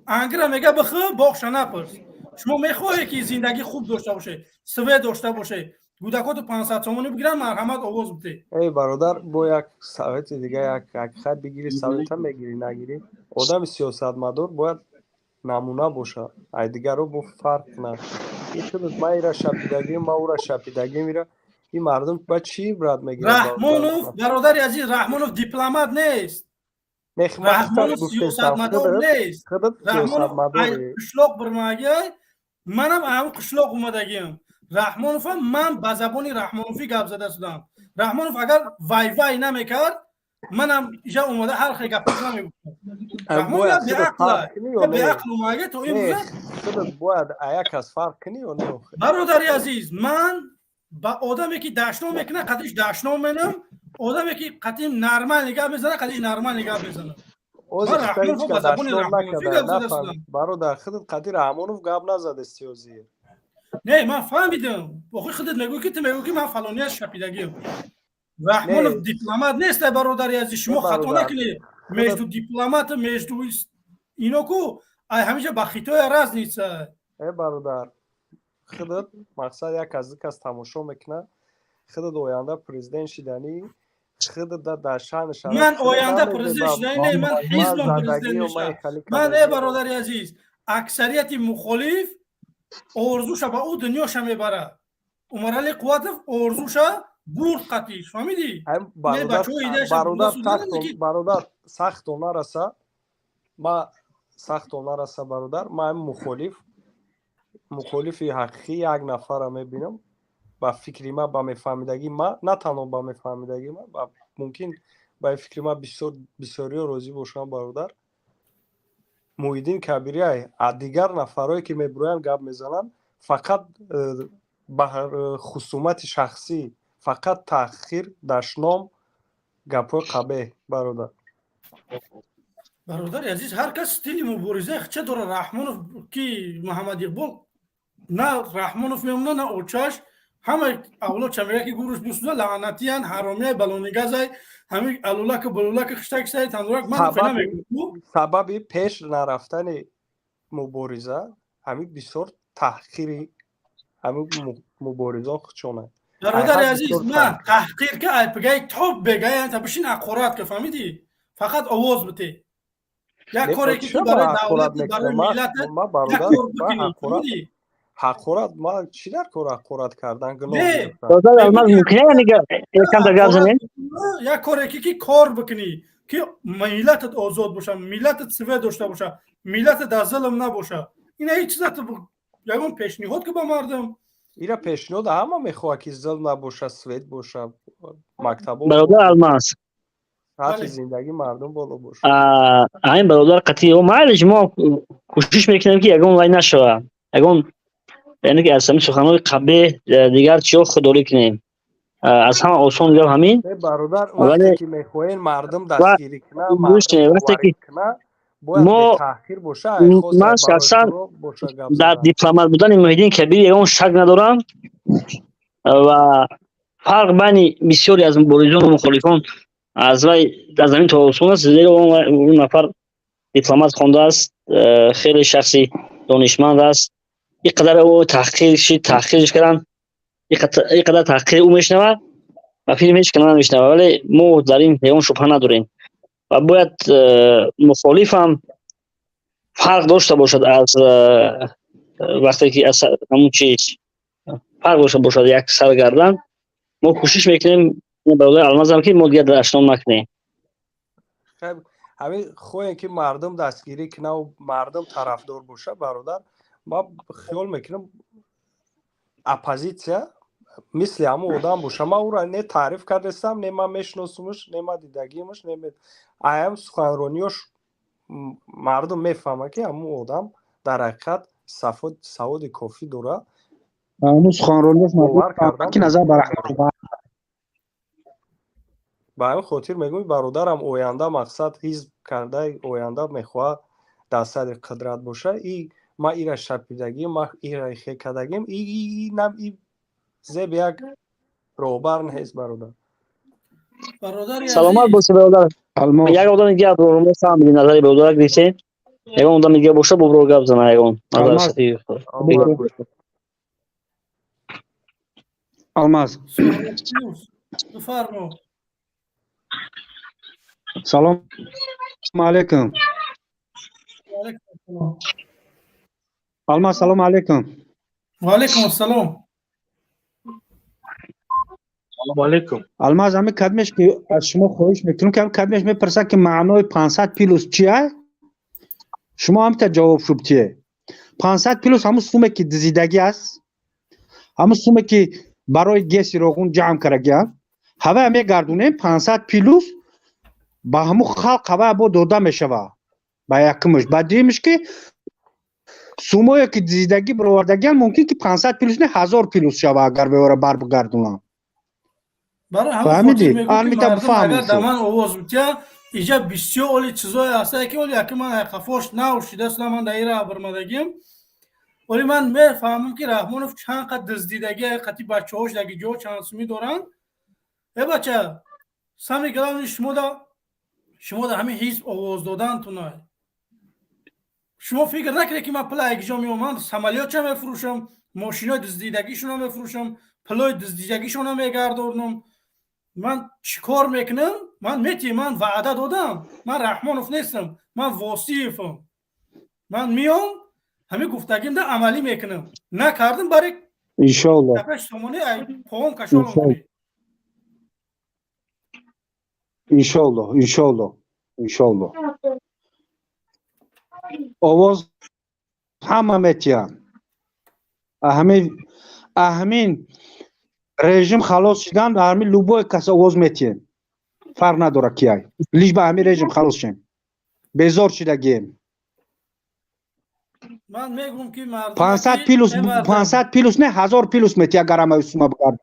S1: انگره میگه بخو باخش نپرس شما میخواهی که زندگی خوب داشته باشه سوی داشته باشه گودکات 500 سومونی بگیرن مرحمت آواز بده
S5: ای برادر با یک ساعت دیگه یک خط بگیری ساعت هم بگیری نگیری آدم سیاستمدار باید نمونه باشه ای دیگه رو با فرق نه این شد ما ایرا شپیدگی ما او را شپیدگی میره این مردم باید چی براد میگیره
S1: رحمانوف برادر عزیز رحمانوف دیپلمات نیست رحمانوف سیاستمدار نیست رحمانوف قشلاق برمگه منم هم قشلاق اومدگیم رحمانوف من با زبانی رحمانوفی گپ زده شدم رحمانوف اگر وای وای نمیکرد منم اینجا اومده هر خیلی گپ نمیگفتم رحمانوف به عقل اومده تو این
S5: باید یک از فرق کنی و نه
S1: برادری عزیز من با آدمی که دشنام میکنه قدیش دشنام منم آدمی که قدیم نرمال نگاه میزنه قدیش نرمال نگاه میزنه
S5: اوز
S1: من
S5: خطا
S1: رحمانوف
S5: هیچ
S1: با
S5: که
S1: زبان
S5: دشنام
S1: رحمانوفی
S5: نکرده
S1: گپ زده
S5: نفهم
S1: شدم.
S5: برادر خودت قدی رحمانوف گپ نزده سیازی
S1: نه من فهمیدم بخوی خودت میگوی که تو میگوی که من فلانی از شپیدگیم. رحمانوف
S5: نه
S1: دیپلمات نیست برادر عزیز، شما خطا
S5: برادر
S1: نکنید.
S5: خودت
S1: مجدو دیپلمات مجدو اینا کو همیشه با خطای راز نیست.
S5: ای برادر خودت مقصد یک از دیگه از تماشا میکنه خودت آینده پرزیدنت شدنی خودت در شان شرف
S1: من
S5: خودت
S1: آینده
S5: نمیدی
S1: پرزیدنت شدنی نه، من
S5: ما
S1: حزبم
S5: زندگی
S1: پرزیدنت
S5: و ما
S1: میشه.
S5: خالی
S1: من
S5: کردگی
S1: برادر عزیز اکثریت مخالف ارزوش با او دنیاش میبره. عمر قوت ارزوش برد قطیش فهمیدی؟
S5: هم
S1: نه بچه ها ایدهش
S5: برادر سخت و نرسه ما سخت و نرسه برادر ما هم مخالف حقیقی یک نفر را میبینم با فکری ما با میفهمیدگی ما نه تنها با میفهمیدگی ما ممکن با فکری ما بسیاری روزی باشم برادر محیدین کبیری های دیگر نفرهایی که میبروین گپ میزنن فقط به خصومت شخصی فقط تأخیر دشنام گپای قبه برادر
S1: عزیز هر کس استیل مبارزه چه داره. رحمانوف کی محمد اقبال نه رحمانوف میمونه نه اوچاش همه اولاد چمیه که گروش بسوزه لعنتی هن حرامی بلونیگازای همه الولک بلولک خشتک سای تندورک من خیلی نمیگم.
S5: سبب پیش نرفتن مبارزه همین بسیار تحقیری همین مبارزه خودشونه.
S1: برادر عزیز من تحقیر که ای بگای توپ بگای انت بشین اقورات که فهمیدی فقط آواز بده یک کاری که برای دولت برای ملت یک کار بکنی فهمیدی
S5: حقورات ما چی در کار حقورات کردن
S1: نه
S16: برادر الماس ممکنه یکم تا گپ زنین
S1: یک کاری که کار بکنی که ملتت آزاد باشه ملتت سوی داشته باشه ملت در ظلم نباشه این هیچ چیز یگان پیشنهاد که با مردم
S5: ایرا پیشنهاد همه میخواه که ظلم نباشه سوید باشه مکتب
S16: برادر الماس
S5: حتی زندگی مردم بالا باشه
S16: این برادر قطعی و معلش ما کوشش میکنیم که یگان وای نشوه یگان یعنی که از همین سخنهای قبه دیگر چی خودداری کنیم از همه آسان دیگر همین
S5: برادر وقتی که میخواین مردم دستگیری کنه مردم وارد کنه باید به تحقیر باشه
S16: من شخصا در دیپلمات بودن محیدین کبیر یگان شک ندارم و فرق بین بسیاری از مبارزان و مخالفان از وی در زمین تا آسمان است زیرا اون نفر دیپلمات خوانده است خیلی شخصی دانشمند است اینقدر او تحقیرش کردن اینقدر تحقیر او میشنوه و فیلم هیچ کنان نمیشنوه ولی ما در این یگان شبهه نداریم و باید مخالف هم فرق داشته باشد از وقتی که از همون چیز فرق داشته باشد یک سرگردن ما کوشش میکنیم برادر الماس هم که ما دیگه دشنام نکنیم
S5: همین خواه که مردم دستگیری کنه و مردم طرفدار باشه برادر ما خیال میکنم اپوزیسیا مثل همون آدم باشه ما او را نه تعریف کردستم نه من میشناسمش نه من دیدگیمش نه ایم سخنرانیاش مردم میفهمه که همون آدم در حقیقت سواد کافی داره
S2: همون سخنرانیاش مردم که نظر برخورد
S5: با همین خاطر میگم برادرم آینده مقصد حزب کرده آینده میخواه در صدر قدرت باشه ای ما ایره شپیدگی ما ایره خیکدگیم ای زیب یک روبر نیست برادر
S16: سلامت باشه برادر یک آدم دیگه برو سامي نظری برادر دیگه یک آدم دیگه باشه برو گپ زنه یگان نظر صحیح
S2: الماس
S1: بفرمو
S2: سلام علیکم الماس سلام علیکم
S1: و علیکم السلام
S2: سلام علیکم الماس همین کدمش که از شما خواهش میکنم که هم کدمش میپرسه که معنای 500 پیلوس چیه شما هم تا جواب شد چیه 500 پیلوس همون سومه که دزیدگی است همون سومه که برای گیس روغون جمع کرده هوا همه گردونه 500 پیلوس با همون خلق هوا با دوده میشوه با یکمش بعد دیمش که سومه که دزیدگی برآوردگی ممکن که 500 پیلوس نه 1000 پیلوس شوه اگر به بر بگردونم
S1: برای همون خاطر میگم که مردم اگر دمان آواز بتیا اینجا بسیار اولی چیزایی هسته که اولی که من خفاش نوشیده اصلا من دایره برمدگیم ولی من میفهمم که رحمانوف چند قد دزدیدگی قطعی بچه هاش دگی جو چند سمی دارن ای بچه سمی گلان شما دا همین حیث آواز دادن تونای شما فکر نکنید که من پلای اگجا میومن سمالیات چه میفروشم ماشینای دزدیدگیشون هم میفروشم پلای دزدیدگیشون هم میگردونم من چیکار میکنم من وعده دادم من رحمانوف نیستم من واسیفم من میام همه گفتگیم ده عملی میکنم نکردم برای
S2: انشالله
S1: دفعش سامانه پاهم کشالم
S2: انشالله آواز همه میتین همین رژیم خلاص شدن همین لوبای کس آواز میتین فرق نداره کیای لیش به همین رژیم خلاص شیم بیزار شدگیم
S1: من میگم که مردم
S2: 500 پیلوس نه 1000 پیلوس میتی اگر همه اسما بگرد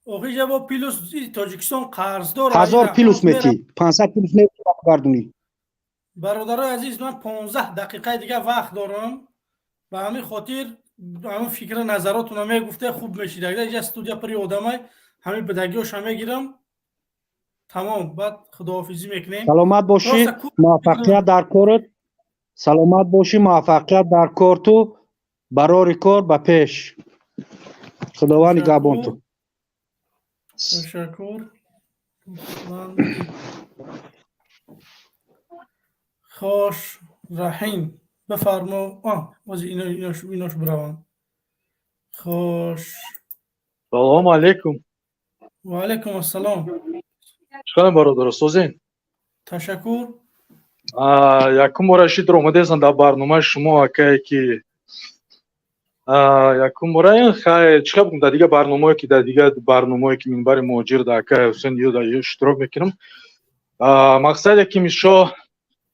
S1: اوخی جا با پیلوس تاجیکستان قرض داره
S2: 1000 پیلوس میتی 500 پیلوس نه بگردونی
S1: برادرای عزیز من 15 دقیقه دیگه وقت دارم و همین خاطر همین فکر نظراتون هم گفته خوب میشید اگر اینجا استودیا پری آدمای همین بدگیوش همه گیرم تمام بعد خداحافظی میکنیم
S2: سلامت باشی موفقیت در کارت سلامت باشی موفقیت در کار تو برای کار به پیش خداوند نگهبان تو
S1: تشکر خوش رحیم بفرما واسه ایناش بروان خوش
S8: سلام علیکم
S1: و علیکم السلام
S8: چکار برادر سوزین
S1: تشکر
S8: якум рашид омадесан дар барномаи шумо акае ки якум бора ин хай чиқа бигум дар дига барномае ки дар дига барномае ки минбари муҳоҷир дар акае ҳусейн ё дар иштирок мекунам мақсаде ки мишо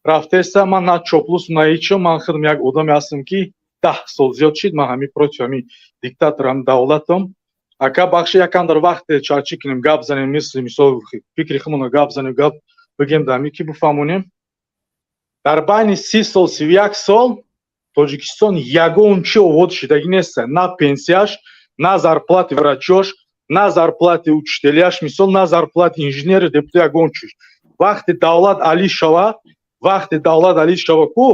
S8: рафтеста ман на чоплус на ҳичо ман худам як одаме ҳастам ки 10 сол зиёд шид ман ҳамин против ҳамин диктатор ҳамин давлатам ака бахши якам дар вақте чарчи кунем гап занем мисол фикри худмона гап занем гап бигем дар ҳамин ки бифаҳмонем дар байни 30 сол 31 сол тоҷикистон ягон чи овод шидагӣ нест на пенсияш на зарплати врачош на зарплати учителяш мисол на зарплати инженери депутат ягон чиш вақте давлат алӣ шава ку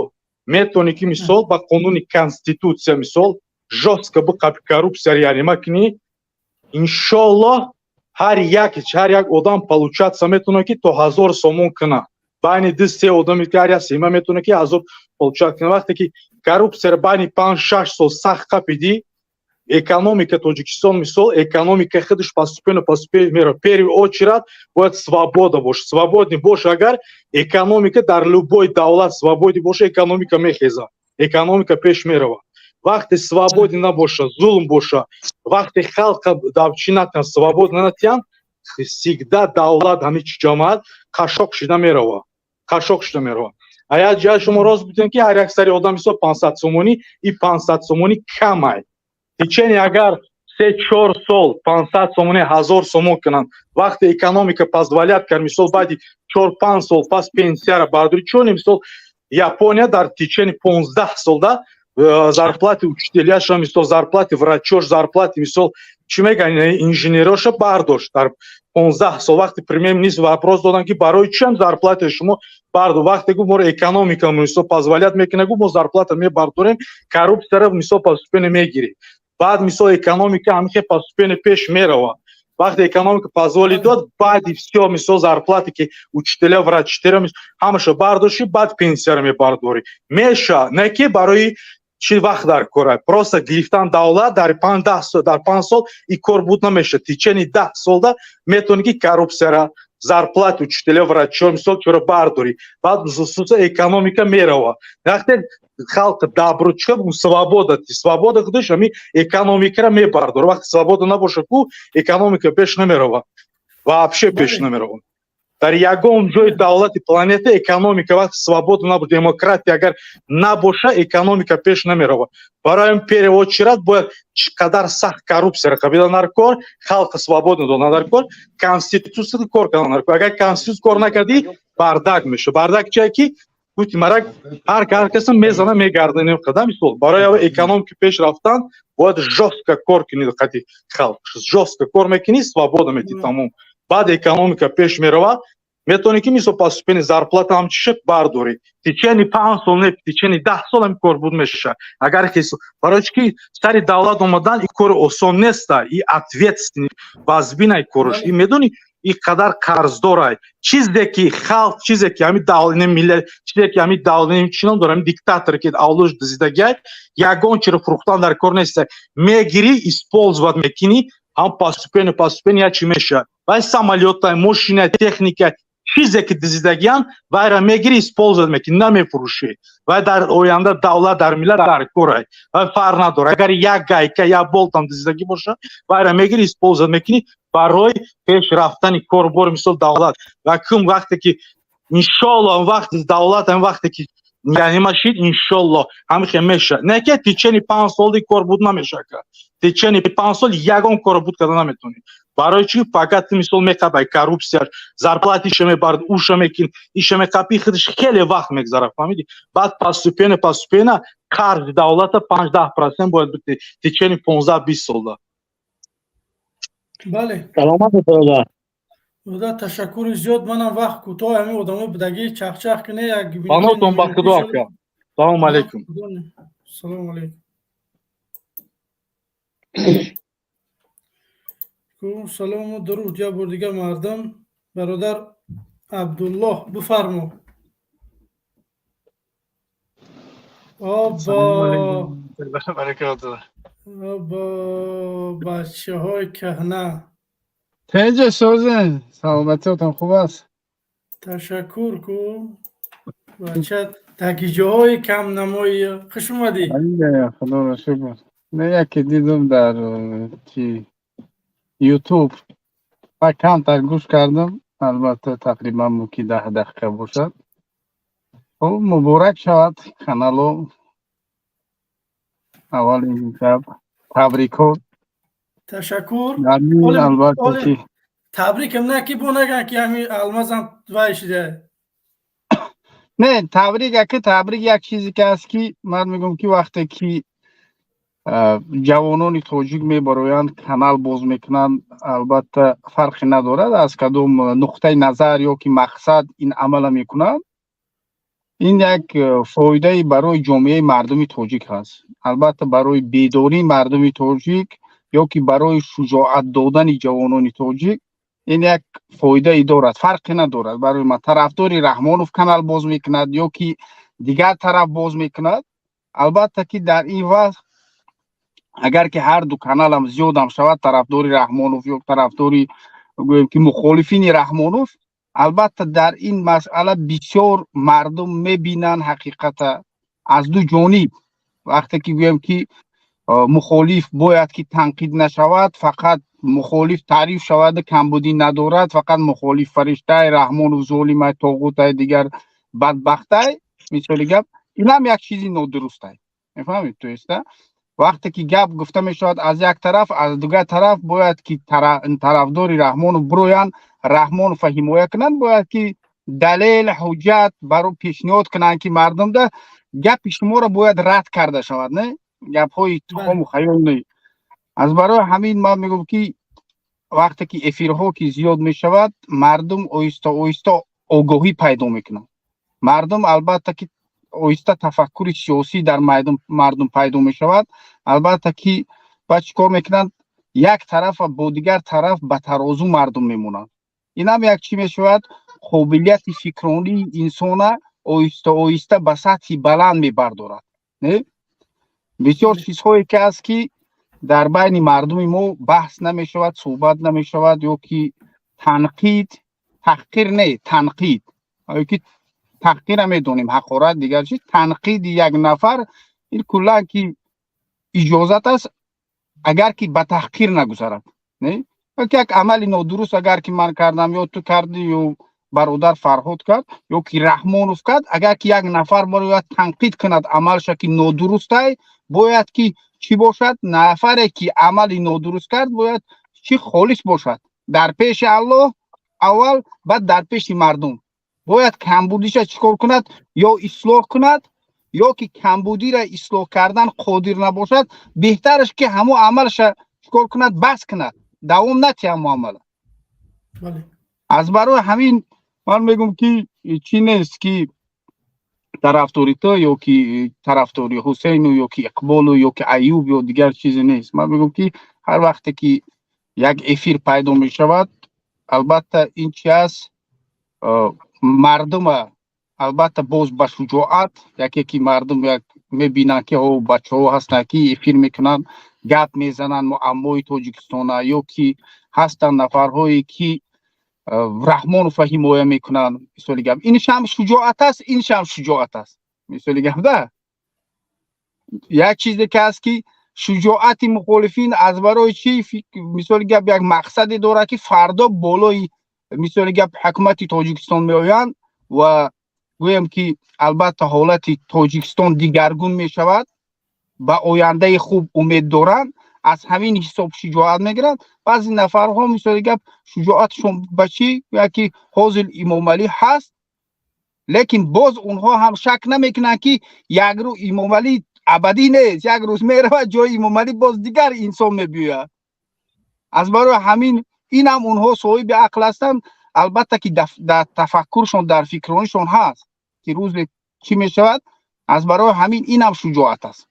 S8: метавонӣ ки мисол ба қонуни конститутсия мисол жестко биқаби коррупсия реанима кунӣ иншоллоҳ ҳар як одам получатса метавонад ки то 1000 сомон куна байни ду-се одами ки ҳар як сема метавонад ки 1000 получат куна вақте ки коррупсияро байни 5-6 сол сахт қапиди экономика тоҷикистон мисол экономика худаш постепенно мера первый очередь бояд свобода боша свободни бош агар экономика дар любой давлат свободи боша экономика мехезад экономика пеш мерава вақте свободи набоша зулм боша вақте халқа чи накунад свобода натиҳанд всегда давлат ҳамин чи ҷамоат қашоқ шуда мерава а як ҷоя шумо рост будем ки ҳар як сари одам мисол 500 сомонӣ и 500 сомонӣ камай течени агар 3-4 сол 500 сомонӣ 1000 сомон кунанд вақте экономика позволяет кар мисол баъди 4-5 сол пас пенсияро бардорӣ чоне мисол япония дар течени 15 солда зарплати учителяша мисол зарплати врачош зарплати мисол чӣ мегӯянд инженероша бардошт дар 15 сол вақте премьер-министр вопрос додан ки барои чӣ зарплатаи шумо бардо вақте гуфт моро экономика мисол позволяет мекунад гуфт мо зарплата мебардорем коррупсияро мисол постепенно мегирем баъд мисол экономика ҳамихе постепенно пеш мерава вақте экономика позволи дод баъди всё мисол зарплате ки учителя врачителя ҳамаша бардошти баъд пенсияро мебардорӣ меша не ки барои чӣ вақт дар кора просто гирифтан давлат дар 5 сол и кор буд намеша течени 10 солда метавонӣ ки коррупсияро зарплати учителя врачо мисол чора бардорӣ баъд хусусан экономика мерава вақте халқ дабру чиқа свобода худаш ҳамин экономикаро мебардора вақте свобода набоша ку экономика пеш намерава вообще пеш намерава дар ягон ҷои давлати планета экономика вақти свобода набуд, демократия агар набоша, экономика пеш намеравад. Барои перевод ширад бояд чӣ қадар сахт коррупсия қабида дар кор, халқи свободно дона дар кор, конституция кор кардан дар кор. Агар конституция кор накарди, бардак меша. Бардак чие ки гуфти марак ҳар каса мезана мегардане қадам мисол. Барои экономика пеш рафтан бояд жёстка кор кунӣ диққати халқ. Жёстка кор мекунӣ, свобода метӣ тамом. Баъд экономика пеш меравад, метавонӣ ки мисол поступени зарплата ҳам чиша бардорӣ. Течени 5 сол не, течени 10 сол ҳам корбуд мешава. Агар киси барои чӣ ки сари давлат омадан и кори осон неста, и ответственный вазбинай корш. И медонӣ и қадар қарздорай. Чизе ки халқ, чизе ки ҳами давлати миллат, чизе ки ҳами давлати чинон дорам диктатор ки авлош дизидагай, ягон чиро фурӯхтан дар кор неста. Мегири использовать мекини, ҳам поступени ячи меша. Вай самолёта, машина, техника, чизе ки дизидагиян, вайра мегири использовать мекини, намефурӯши. Вай дар оянда давлат дар миллат дар корай. Вай фарқ надора. Агар як гайка, як болтам дизидаги боша, вайра мегири использовать мекини барои пеш рафтани корбор мисол давлат. Ва кум вақте ки иншолло вақти давлат ҳам вақте ки нима шид, иншолло ҳамихе меша. Не ки течени 5 соли корбуд намеша ка. Течени 5 сол ягон корбуд карда наметавонӣ. Барои чӣ фақат мисол мекабай коррупсия, зарплатиша мебард, уша мекин, иша мекапи, худиш хеле вақт мегзарад, фаҳмидӣ? Баъд поступена қарзи давлата 5-10% бояд бити течени 15-20 солда.
S1: Бале.
S16: Саломат бошед.
S1: Худа ташаккури зиёд. Манам вақт кӯтоҳ ҳамин одамои будагӣ чахчах кунед. Як
S8: Банотон ба худо ака. Салому алейкум.
S1: Салому алейкум. Салому дуруд. Я бор дигар мардам. Бародар Абдуллоҳ бифармо. Обо бачаҳои каҳна.
S3: Теҷа созен, саломатиатон хуб аст?
S1: Ташаккур ку. Бача тагиҷоҳои камнамоӣ. Хуш омадӣ.
S3: Худо ра шукр. Не яке дидум дар ютуб. Ва камтар гӯш кардам. Албатта тақрибан муки 10 дақиқа бошад. Хуб, муборак шавад канало. Аввали табрикот.
S1: Ташаккур.
S3: Албатта ки
S1: табрикам на ки бонаган ки ҳами алмазам вай шида.
S3: Не, табрик як чизе ки аст ки ман мегӯям ки вақте ки ҷавонони тоҷик мебароянд канал боз мекунанд, албатта фарқе надорад аз кадом нуқтаи назар ё ки мақсад ин амала мекунанд. ин як фоидаи барои ҷомеаи мардуми тоҷик аст. Албатта барои бедории мардуми тоҷик ё ки барои шуҷоат додани ҷавонони тоҷик ин як фоидаи дорад, фарқе надорад. Барои ман тарафдори Раҳмонов канал боз мекунад ё ки дигар тараф боз мекунад. Албатта ки дар ин вақт агар ки ҳар ду каналам зиёдам шавад, тарафдори Раҳмонов ё тарафдори гӯем ки мухолифини Раҳмонов, албатта дар ин масъала бисёр мардум мебинанд ҳақиқата аз ду ҷониб. Вақте ки гӯем ки мухолиф бояд ки танқид нашавад, фақат мухолиф таъриф шавад, камбудӣ надорад, фақат мухолиф фариштаи Раҳмонов золимай, тоғутай, дигар бадбахтай, мисоли гап, инам як чизи нодурустай. Мефаҳмед туиста? Вақте ки гап гуфта мешавад аз як тараф, аз дигар тараф бояд ки тарафдори Раҳмонов бироянд, Раҳмонова ҳимоя кунанд, бояд ки далел, ҳуҷҷат барои пешниҳод кунанд ки мардумда гапи шуморо бояд рад карда шавад, не? Гапҳои тухому хаёл не. аз барои ҳамин ман мегӯям ки вақте ки эфирҳо ки зиёд мешавад, мардум оҳиста оҳиста огоҳӣ пайдо мекунад. Мардум албатта ки оҳиста тафаккури сиёсӣ дар мардум пайдо мешавад. Албатта ки ба чӣ кор мекунанд, як тарафа бо дигар тараф ба тарозу мардум мемонанд. инам як чӣ мешавад, қобилияти фикронии инсона оҳиста оҳиста ба сатҳи баланд мебардорад. Не? бисёр чизҳое ки аст ки дар байни мардуми мо баҳс намешавад, суҳбат намешавад, ё ки танқид, таҳқир не, танқид, ё ки таҳқира медонем, ҳақорат дигар чиз, танқиди як нафар ин куллан ки иҷозат аст, агар ки ба таҳқир нагузарад. Не? як амали нодуруст агар ки ман кардам ё ту кардӣ ё бародар Фарҳод кард ё ки Раҳмонов кард, агар ки як нафар бояд танқид кунад амалша ки нодурустай, бояд ки чӣ бошад? Нафаре ки амали нодуруст кард бояд чӣ холис бошад. Дар пеши Аллоҳ аввал, баъд дар пеши мардум. Бояд камбудиша чикор кунад? Ё ислоҳ кунад, ё ки камбудиро ислоҳ кардан қодир набошад, беҳтараш ки ҳамон амалша чикор кунад? Бас кунад. Давом натиҳад ҳамон амала. аз барои ҳамин ман мегӯм ки чӣ нест ки тарафдори ту ё ки тарафдори Ҳусейну ё ки Иқболу ё ки Аюб ё дигар чизе нест. Ман мегӯм ки ҳар вақте ки як эфир пайдо мешавад, албатта ин чи аст, мардума албатта боз ба шуҷоат, яке ки мардум як мебинанд ки бачаҳо ҳастанд ки эфир мекунанд, гап мезананд муаммои Тоҷикистона, ё ки ҳастанд нафарҳое ки Раҳмонова ҳимоя мекунанд. Мисоли гап инш ҳам шуҷоат аст, инш ҳам шуҷоат аст. Мисоли гап да. Як чизе ки аст ки шуҷоати мухолифин аз барои чӣ, мисоли гап як мақсаде дорад ки фардо болои мисоли гап ҳукумати Тоҷикистон меоянд ва гӯям ки албатта ҳолати Тоҷикистон дигаргун мешавад, ба ояндаи хуб умед доранд, аз ҳамин ҳисоб шуҷоат мегиранд. баъзи нафарҳо мисоли гап шуҷоатшон ба чӣ? яки ҳозир Имомалӣ ҳаст, лекин боз онҳо ҳам шак намекунанд ки як рӯз Имомалӣ абадӣ нест, як рӯз меравад ҷои Имомалӣ боз дигар инсон мебиёяд. аз барои ҳамин инам онҳо соҳиби ақл ҳастанд, албатта ки дар тафаккуршон дар фикронишон ҳаст ки рӯзе чӣ мешавад. аз барои ҳамин инам шуҷоат аст.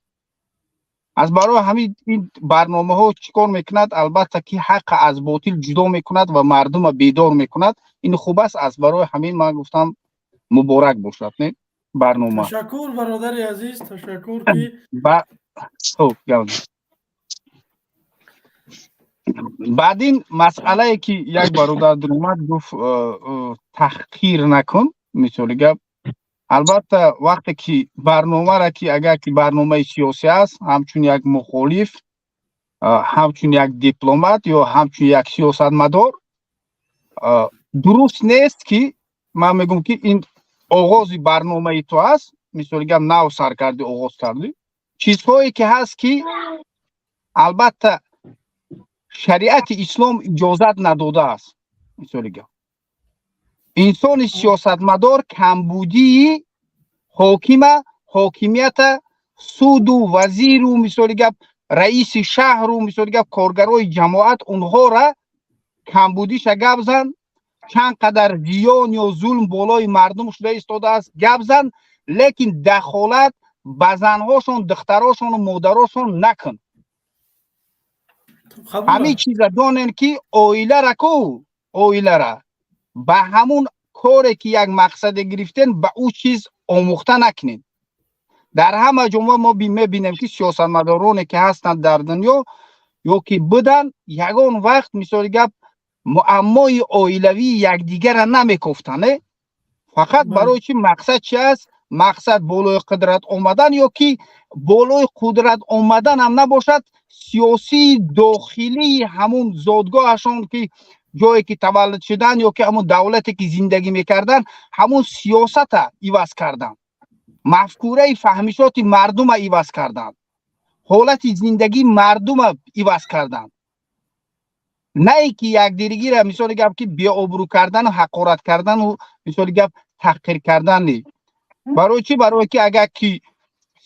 S3: аз барои ҳамин ин барномаҳо чӣ кор мекунад? Албатта ки ҳаққа аз ботил ҷудо мекунад ва мардума бедор мекунад. Ин хуб аст. аз барои ҳамин ман гуфтам муборак бошад не барнома.
S1: Ташаккур бародари азиз, ташаккур ки
S3: хуб гавна. баъдин масъалае ки як бародар дуромад гуфт таҳқир накун, мисоли гап албатта вақте ки барномаро ки агар ки барномаи сиёсӣ аст, ҳамчун як мухолиф, ҳамчун як дипломат ё ҳамчун як сиёсатмадор, дуруст нест ки ман мегӯм ки ин оғози барномаи ту аст, мисоли гап нав сар карди оғоз карди. Чизҳое ки ҳаст ки албатта шариати ислом иҷозат надодааст. Мисоли гап инсони сиёсатмадор камбудии ҳокима, ҳокимията, суду, вазиру, мисоли гап раиси шаҳру, мисоли гап коргарои ҷамоат, онҳора камбудиша гап зан, чанд қадар зиён ё зулм болои мардум шуда истодааст гап зан, лекин дахолат ба занҳошон, духтарошону модарошон накун. ҳамин чиза донен ки оилара ку оилара ба ҳамун коре ки як мақсаде гирифтен ба ӯ чиз омӯхта накунед. дар ҳама ҷомла мо мебинем ки сиёсатмадороне ки ҳастанд дар дунё ё ки буданд, ягон вақт мисоли гап муаммои оилавии якдигара намекуфтанд. фақат барои чӣ? мақсад чи аст? мақсад болои қудрат омадан ё ки болои қудрат омадан ҳам набошад, сиёсии дохилии ҳамун зодгоҳашон ки ҷое ки таваллуд шудан ё ки ҳамун давлате ки зиндагӣ мекарданд, ҳамун сиёсата иваз карданд, мафкураи фаҳмишоти мардума иваз карданд, ҳолати зиндагии мардума иваз карданд. не ки якдигира мисоли гап ки беобрӯ кардану ҳақорат кардану мисоли гап таҳқир кардан не. барои чӣ? барое ки агар ки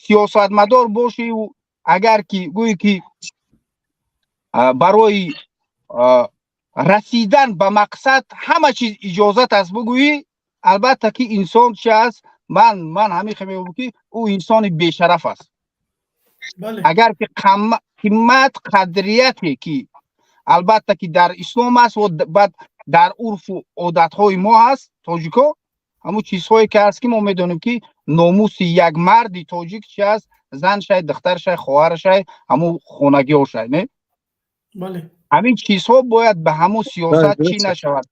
S3: сиёсатмадор бошеву агар ки гӯе ки барои расидан ба мақсад ҳама чиз иҷозат аст бугӯӣ, албатта ки инсон чи аст? ман ҳамин мегӯям ки ӯ инсони бешараф аст. агар ки қимат қадрияте ки албатта ки дар ислом аст ва баъд дар урфу одатҳои мо аст тоҷико, ҳамун чизҳое ки аст ки мо медонем ки номуси як марди тоҷик чи аст? зан шай, духтар шай, хоҳар шай, ҳамун хонагиҳо шай не. ҳамин чизҳо бояд ба ҳамун сиёсат чӣ нашавад.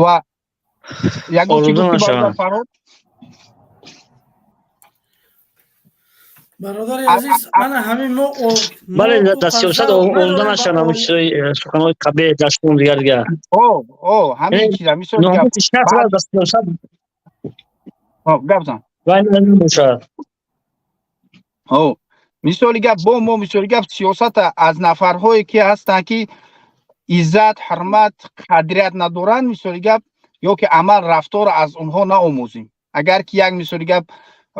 S3: ва ягон чӣ гуфти бародар Фарҳод?
S1: برادر عزیز انا همین
S16: بله در سیاست عمدن شنم سخنهای قبیه دستون دیگر
S3: همین چیزا میشه
S16: ناموس شخص را در سیاست
S3: گفتم
S16: وای نمیشه
S3: مثالی گپ با ما مثالی گپ سیاست از نفرهایی که هستن که عزت حرمت قدریت ندارن مثالی گپ یا که عمل رفتار از اونها نآموزیم اگر که یک مثالی گپ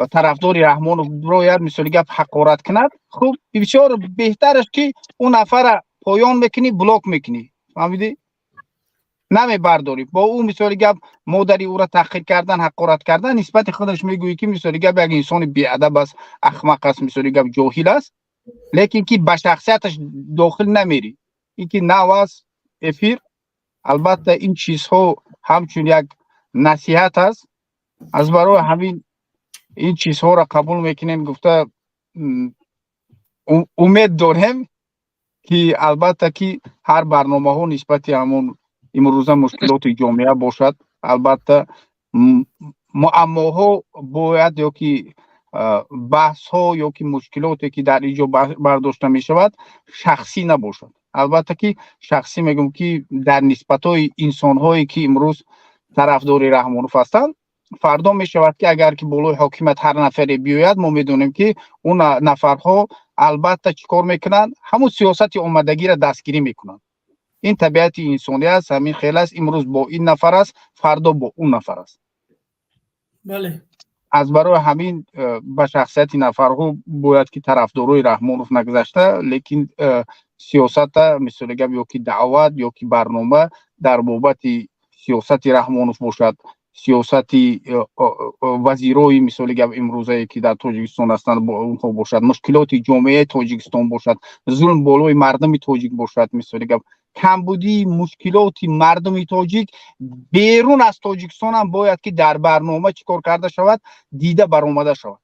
S3: طرفدار رحمانوف روید مثالی گپ حقارت کند خب بسیار بهترش که اون نفر پایان میکنی بلاک میکنی فهمیدی نمی برداری با اون مثالی گپ مادری او را تحقیر کردن حقارت کردن نسبت خودش میگویی که مثالی گپ یک انسان بی ادب است احمق است مثالی گپ جاهل است لیکن که به شخصیتش داخل نمیری این که نو است افیر البته این چیزها همچون یک نصیحت است از برای همین این چیزها را قبول میکنیم گفته امید داریم که البته که هر برنامه ها نسبت همون امروزه مشکلات جامعه باشد البته معماها باید یا که بحث ها یا که مشکلاتی که در اینجا برداشته می شود شخصی نباشد البته که شخصی میگم که در نسبت های انسان هایی که امروز طرفدار رحمانوف هستند فردا می شود که اگر که بالای حاکمیت هر نفری بیاید ما میدونیم که اون نفرها البته چیکار میکنن همون سیاست اومدگی را دستگیری میکنن این طبیعت انسانی است همین خیلی است امروز با این نفر است فردا با اون نفر است
S1: بله
S3: از برای همین به شخصیت نفرها باید که طرفدارای رحمانوف نگذشته لیکن سیاست مثل گپ یا که دعوت یا که برنامه در بابت سیاست رحمانوف باشد سیاست وزیرای مثل گپ امروزه که در تاجیکستان هستند با اونها باشد مشکلات جامعه تاجیکستان باشد ظلم بالای مردم تاجیک باشد مثل گپ کمبودی مشکلات مردم تاجیک بیرون از تاجیکستان هم باید که در برنامه چیکار کرده شود دیده برآمده شود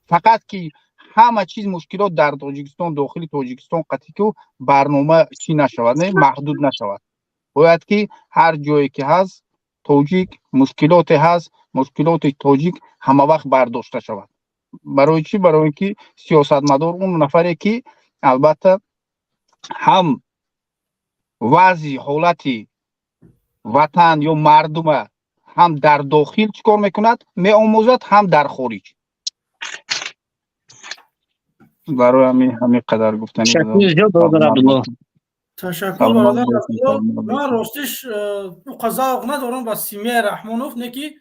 S3: فقط که همه چیز مشکلات در تاجیکستان داخل تاجیکستان قطعی که برنامه چی نشود نه محدود نشود باید که هر جایی که هست تاجیک مشکلات هست مشکلات تاجیک همه وقت برداشته شود برای چی برای اینکه سیاستمدار اون نفری که البته هم وضع حالت وطن یا مردم هم در داخل چیکار میکند می آموزد هم در خارج برای همین قدر گفتنی
S1: تشکر برادر من راستش ذوق ندارم با سیمه رحمانوف نه که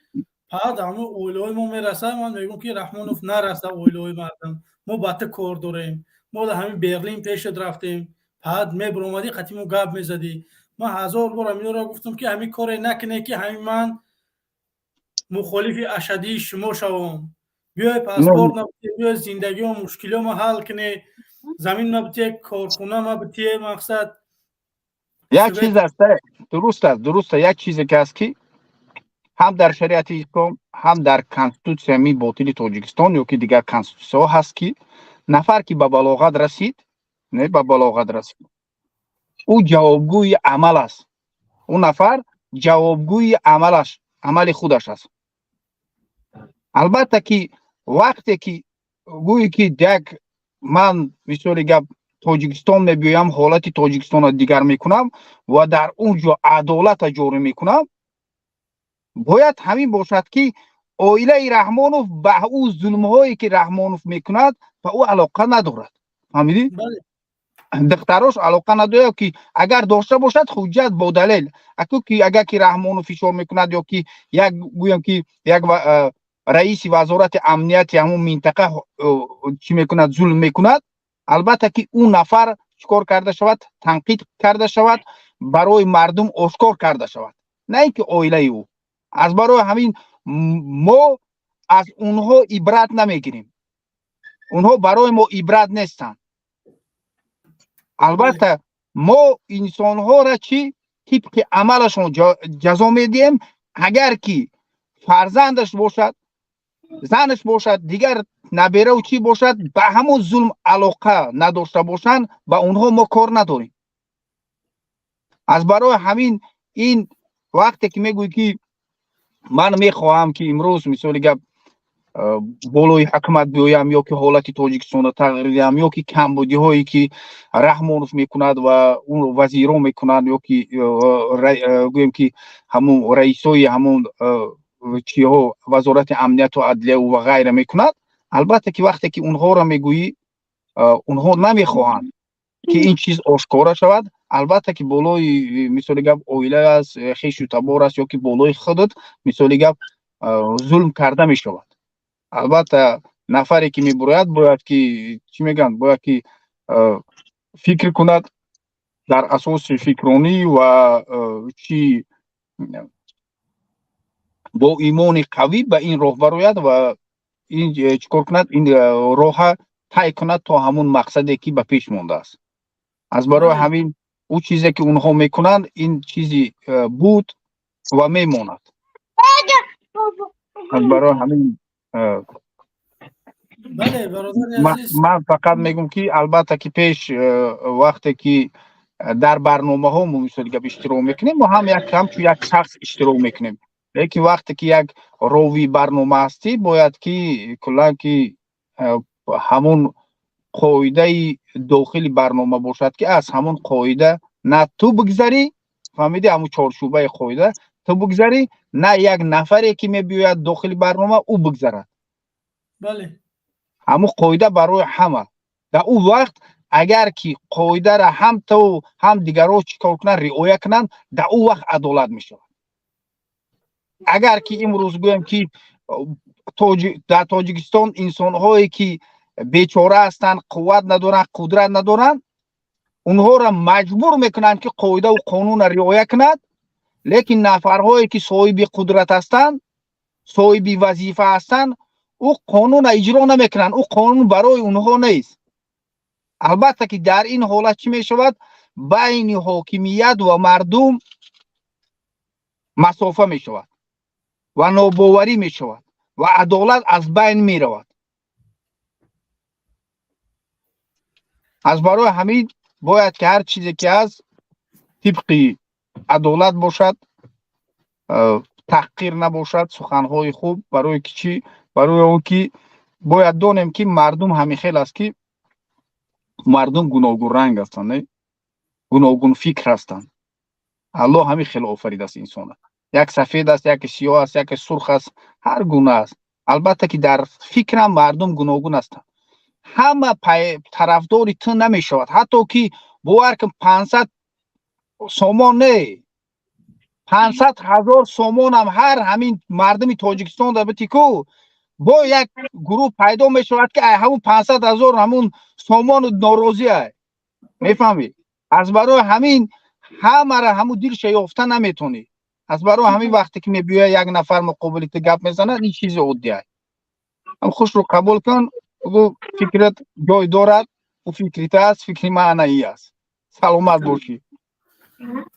S1: بعد همون اویلوی ما میرسه من میگم که رحمانوف نرسه اویلوی مردم ما باید کار داریم ما در همین برلین پیش رفتیم بعد میبرومدی قطعی گپ میزدی من 1000 بار همین را گفتم که همین کار نکنه که همین من مخالف اشدی شما شوم بیای پاسپورت نبودی بیای زندگی و مشکلی ما حل کنی زمین نبودی کارخونه نبودی مقصد
S3: یک چیز است درست یک چیزی که است که هم در شریعت اسلام هم در کنستیتوسیون باطل تاجیکستان یا که دیگر کنستیتوسیون هست که نفر که به بلاغت رسید نه به بلاغت رسید او جوابگوی عمل است اون نفر جوابگوی عمل خودش است البته که وقتی که گویی که یک من مثال گپ تاجیکستان میبیایم حالت تاجیکستان را دیگر میکنم و در اونجا عدالت جاری میکنم باید همین باشد که عائله رحمانوف به او ظلم هایی که رحمانوف میکند به او علاقه ندارد فهمیدی دختراش علاقه نداره که اگر داشته باشد حجت با دلیل اگر که رحمانوف فشار میکند یا که یک گویم که یک رئیس وزارت امنیت همون منطقه چی میکند ظلم میکند البته که اون نفر چیکار کرده شود تنقید کرده شود برای مردم آشکار کرده شود نه اینکه عائله او از برای همین ما از اونها عبرت نمیگیریم اونها برای ما عبرت نیستند البته ما انسان ها را چی طبق عملشون جزا میدیم اگر که فرزندش باشد زنش باشد دیگر نبیره و چی باشد به همون ظلم علاقه نداشته باشند با اونها ما کار نداریم از برای همین این وقتی که میگوی که من میخواهم که امروز مثال گپ болои ҳакумат биёям ё ки ҳолати тоҷикистонро тағйир диҳам ё ки камбудиҳое ки раҳмонов мекунад ва вазиро мекунад ё ки гӯем ки ҳамун раисои ҳамун чиҳо вазорати амнияту адлияу ва ғайра мекунад, албатта ки вақте ки унҳоро мегӯӣ унҳо намехоҳанд ки ин чиз ошкора шавад. Албатта ки болои мисоли гап оила аст, хешу табор аст ё ки болои худат мисоли гап зулм карда мешавад. Албатта нафаре ки мебурояд бояд ки чӣ мегӯянд, бояд ки фикр кунад дар асоси фикронӣ ва чӣ бо имони қавӣ ба ин роҳ барояд ва ин чикор кунад, ин роҳа тай кунад то ҳамун мақсаде ки ба пеш мондааст. аз барои ҳамин ӯ чизе ки унҳо мекунанд ин чизи буд ва мемонад. аз барои ҳамин ман фақат мегӯям ки албатта ки пеш вақте ки дар барномаҳо мо мисоли гап иштирок мекунем, мо ҳам ҳамчун як шахс иштирок мекунем. Лекин вақте ки як рови барнома ҳастӣ, бояд ки куллан ки ҳамун қоидаи дохили барнома бошад ки аз ҳамун қоида на ту бигзарӣ, фаҳмидӣ, ҳамун чорчӯбаи қоида ту бигзарӣ, на як нафаре ки мебиёяд дохили барнома ӯ бигзарад.
S1: бале
S3: ҳамун қоида барои ҳама. Дар ӯ вақт агар ки қоидаро ҳам ту ҳам дигарҳо чикор кунанд, риоя кунанд, дар ӯ вақт адолат мешавад. агар ки имрӯз гӯем ки дар Тоҷикистон инсонҳое ки бечора ҳастанд, қувват надоранд, қудрат надоранд, унҳоро маҷбур мекунанд ки қоидаву қонунро риоя кунад, лекин нафарҳое ки соҳиби қудрат ҳастанд, соҳиби вазифа ҳастанд, ӯ қонунро иҷро намекунанд, ӯ қонун барои унҳо нест. албатта ки дар ин ҳолат чӣ мешавад? байни ҳокимият ва мардум масофа мешавад ва нобоварӣ мешавад ва адолат аз байн меравад. аз барои ҳамин бояд ки ҳар чизе ки ҳаст тибқи адолат бошад, таҳқир набошад, суханҳои хуб, барои ки чӣ? Барои он ки бояд донем ки мардум ҳамихел аст ки мардум гуногун ранг ҳастанд, не? Гуногун фикр ҳастанд. аллоҳ ҳамихел офаридааст инсонро. як сафед аст, яке сиёҳ аст, яке сурх аст, ҳар гуна аст. албатта ки дар фикрам мардум гуногун ҳастанд. ҳама тарафдори ту намешавад. ҳатто ки бовар кун 500 сомон не, 500,000 сомон ҳам ҳар ҳамин мардуми Тоҷикистон дабити ку бо як гурӯҳ пайдо мешавад ки ай ҳамун 500,000 ҳамун сомону норозӣ ай. мефаҳмӣ? аз барои ҳамин ҳамаро ҳамун дилша ёфта наметонӣ. аз барои ҳамин вақте ки мебиёя як нафар муқобили ту гап мезанад, ин чизи оддӣ ай. ҳам хушро қабул кун, угу фикрат ҷой дорад, ӯ фикри ту аст, фикри ман ин аст. саломат бошӣ.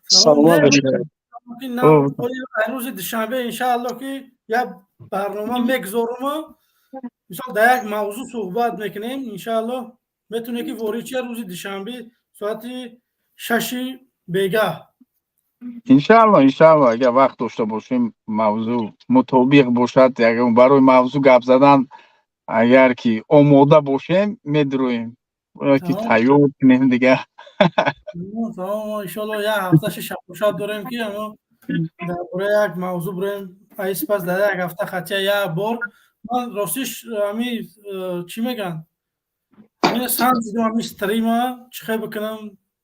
S16: саломат бошед.
S1: рӯзи душанбе иншаалло ки як барнома мегузорум, мисол дар як мавзӯъ суҳбат мекунем. иншаалло метавоне ки ворид шавад рӯзи душанбе соати 6 бегаҳ.
S3: иншаалло агар вақт дошта бошем, мавзӯъ мутобиқ бошад, барои мавзӯъ гап задан агар ки омода бошем медуроем, ки тайёр кунем дигар.
S1: иншаалло як ҳафташа шабошаб дорем ки дар бораи як мавзӯъ бироем. ай сипас дар як ҳафта хатия як бор ман ростиш ҳами чӣ мегӯянд, ҳамин санд дидам, ҳамин стрима чӣ хел бикунам,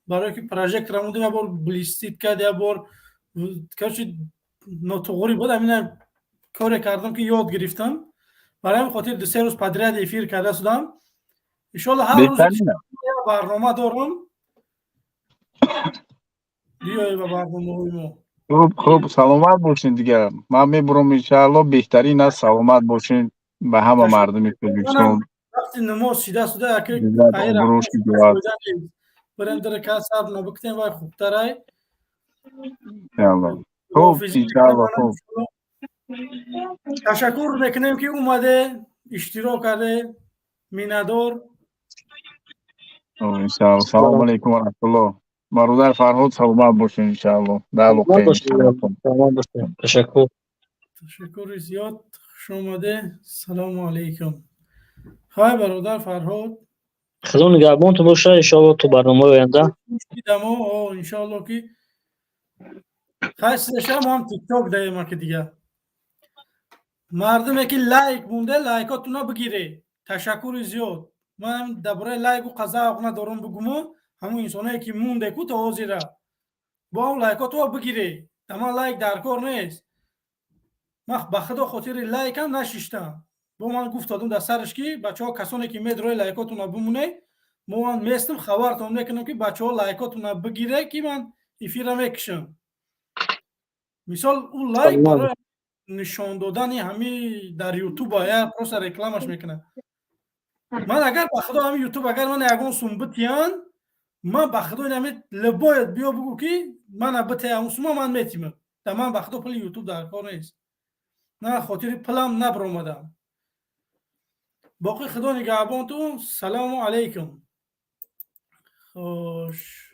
S1: барое ки прожекторам будем як бор блистит кард, як бор короче нотуғури буд, ҳамина коре кардам ки ёд гирифтам. барои ҳамин хотир 2-3 рӯз подряд эфир карда шудам. иншоалло ҳар рӯз як барнома дорам. биёед ба барномаҳои мо.
S3: хуб, саломат бошин дигар. ман мебурам иншаалло беҳтарин аст, саломат бошин ба ҳама мардуми Тоҷикистон.
S1: вақти намоз шида шуда яке بریم در کاسب نبکتیم و خوبتره.
S3: خوب انشاءالله خوب.
S1: تشکر میکنیم که اومده اشتراک کرده. میندار.
S3: انشاءالله. سلام علیکم و رحمت الله. برادر فرهاد سلامت باشین انشاءالله. در لقای
S16: تشکر.
S1: تشکر زیاد. شماده سلام علیکم. های برادر فرهاد
S16: خدا نگهبان تو باشه انشالله تو برنامه آینده
S1: دیدم انشالله که خواستش هم تیک تاک دایم که دیگه مردم که لایک مونده لایکاتونا بگیره. تشکر زیاد. من درباره لایک و قضا ندارم بگم. همون انسانایی که مونده کو تا حاضره با اون لایکاتو بگیره. تمام لایک در کار نیست. من به خدا خاطر لایک هم نشیشتم. با من گفتم در سرش که بچه‌ها کسانی که میدروی لایکاتونا بمونه من میستم خبرتون میکنم که بچه‌ها لایکاتونا بگیره که من افیر میکشم. مثال اون لایک برای نشان دادن همین در یوتیوب یا پروس رکلامش میکنه. من اگر به خدا همین یوتیوب اگر من یگان سنبتیان من به خدا نمی لباید بیا بگو که من بته اون سوما من میتیمم. تمام به خدا پل یوتیوب در کار نیست. نه خاطر پلم نبرآمدم. باقی خدا نگهبانتون. سلام علیکم. خوش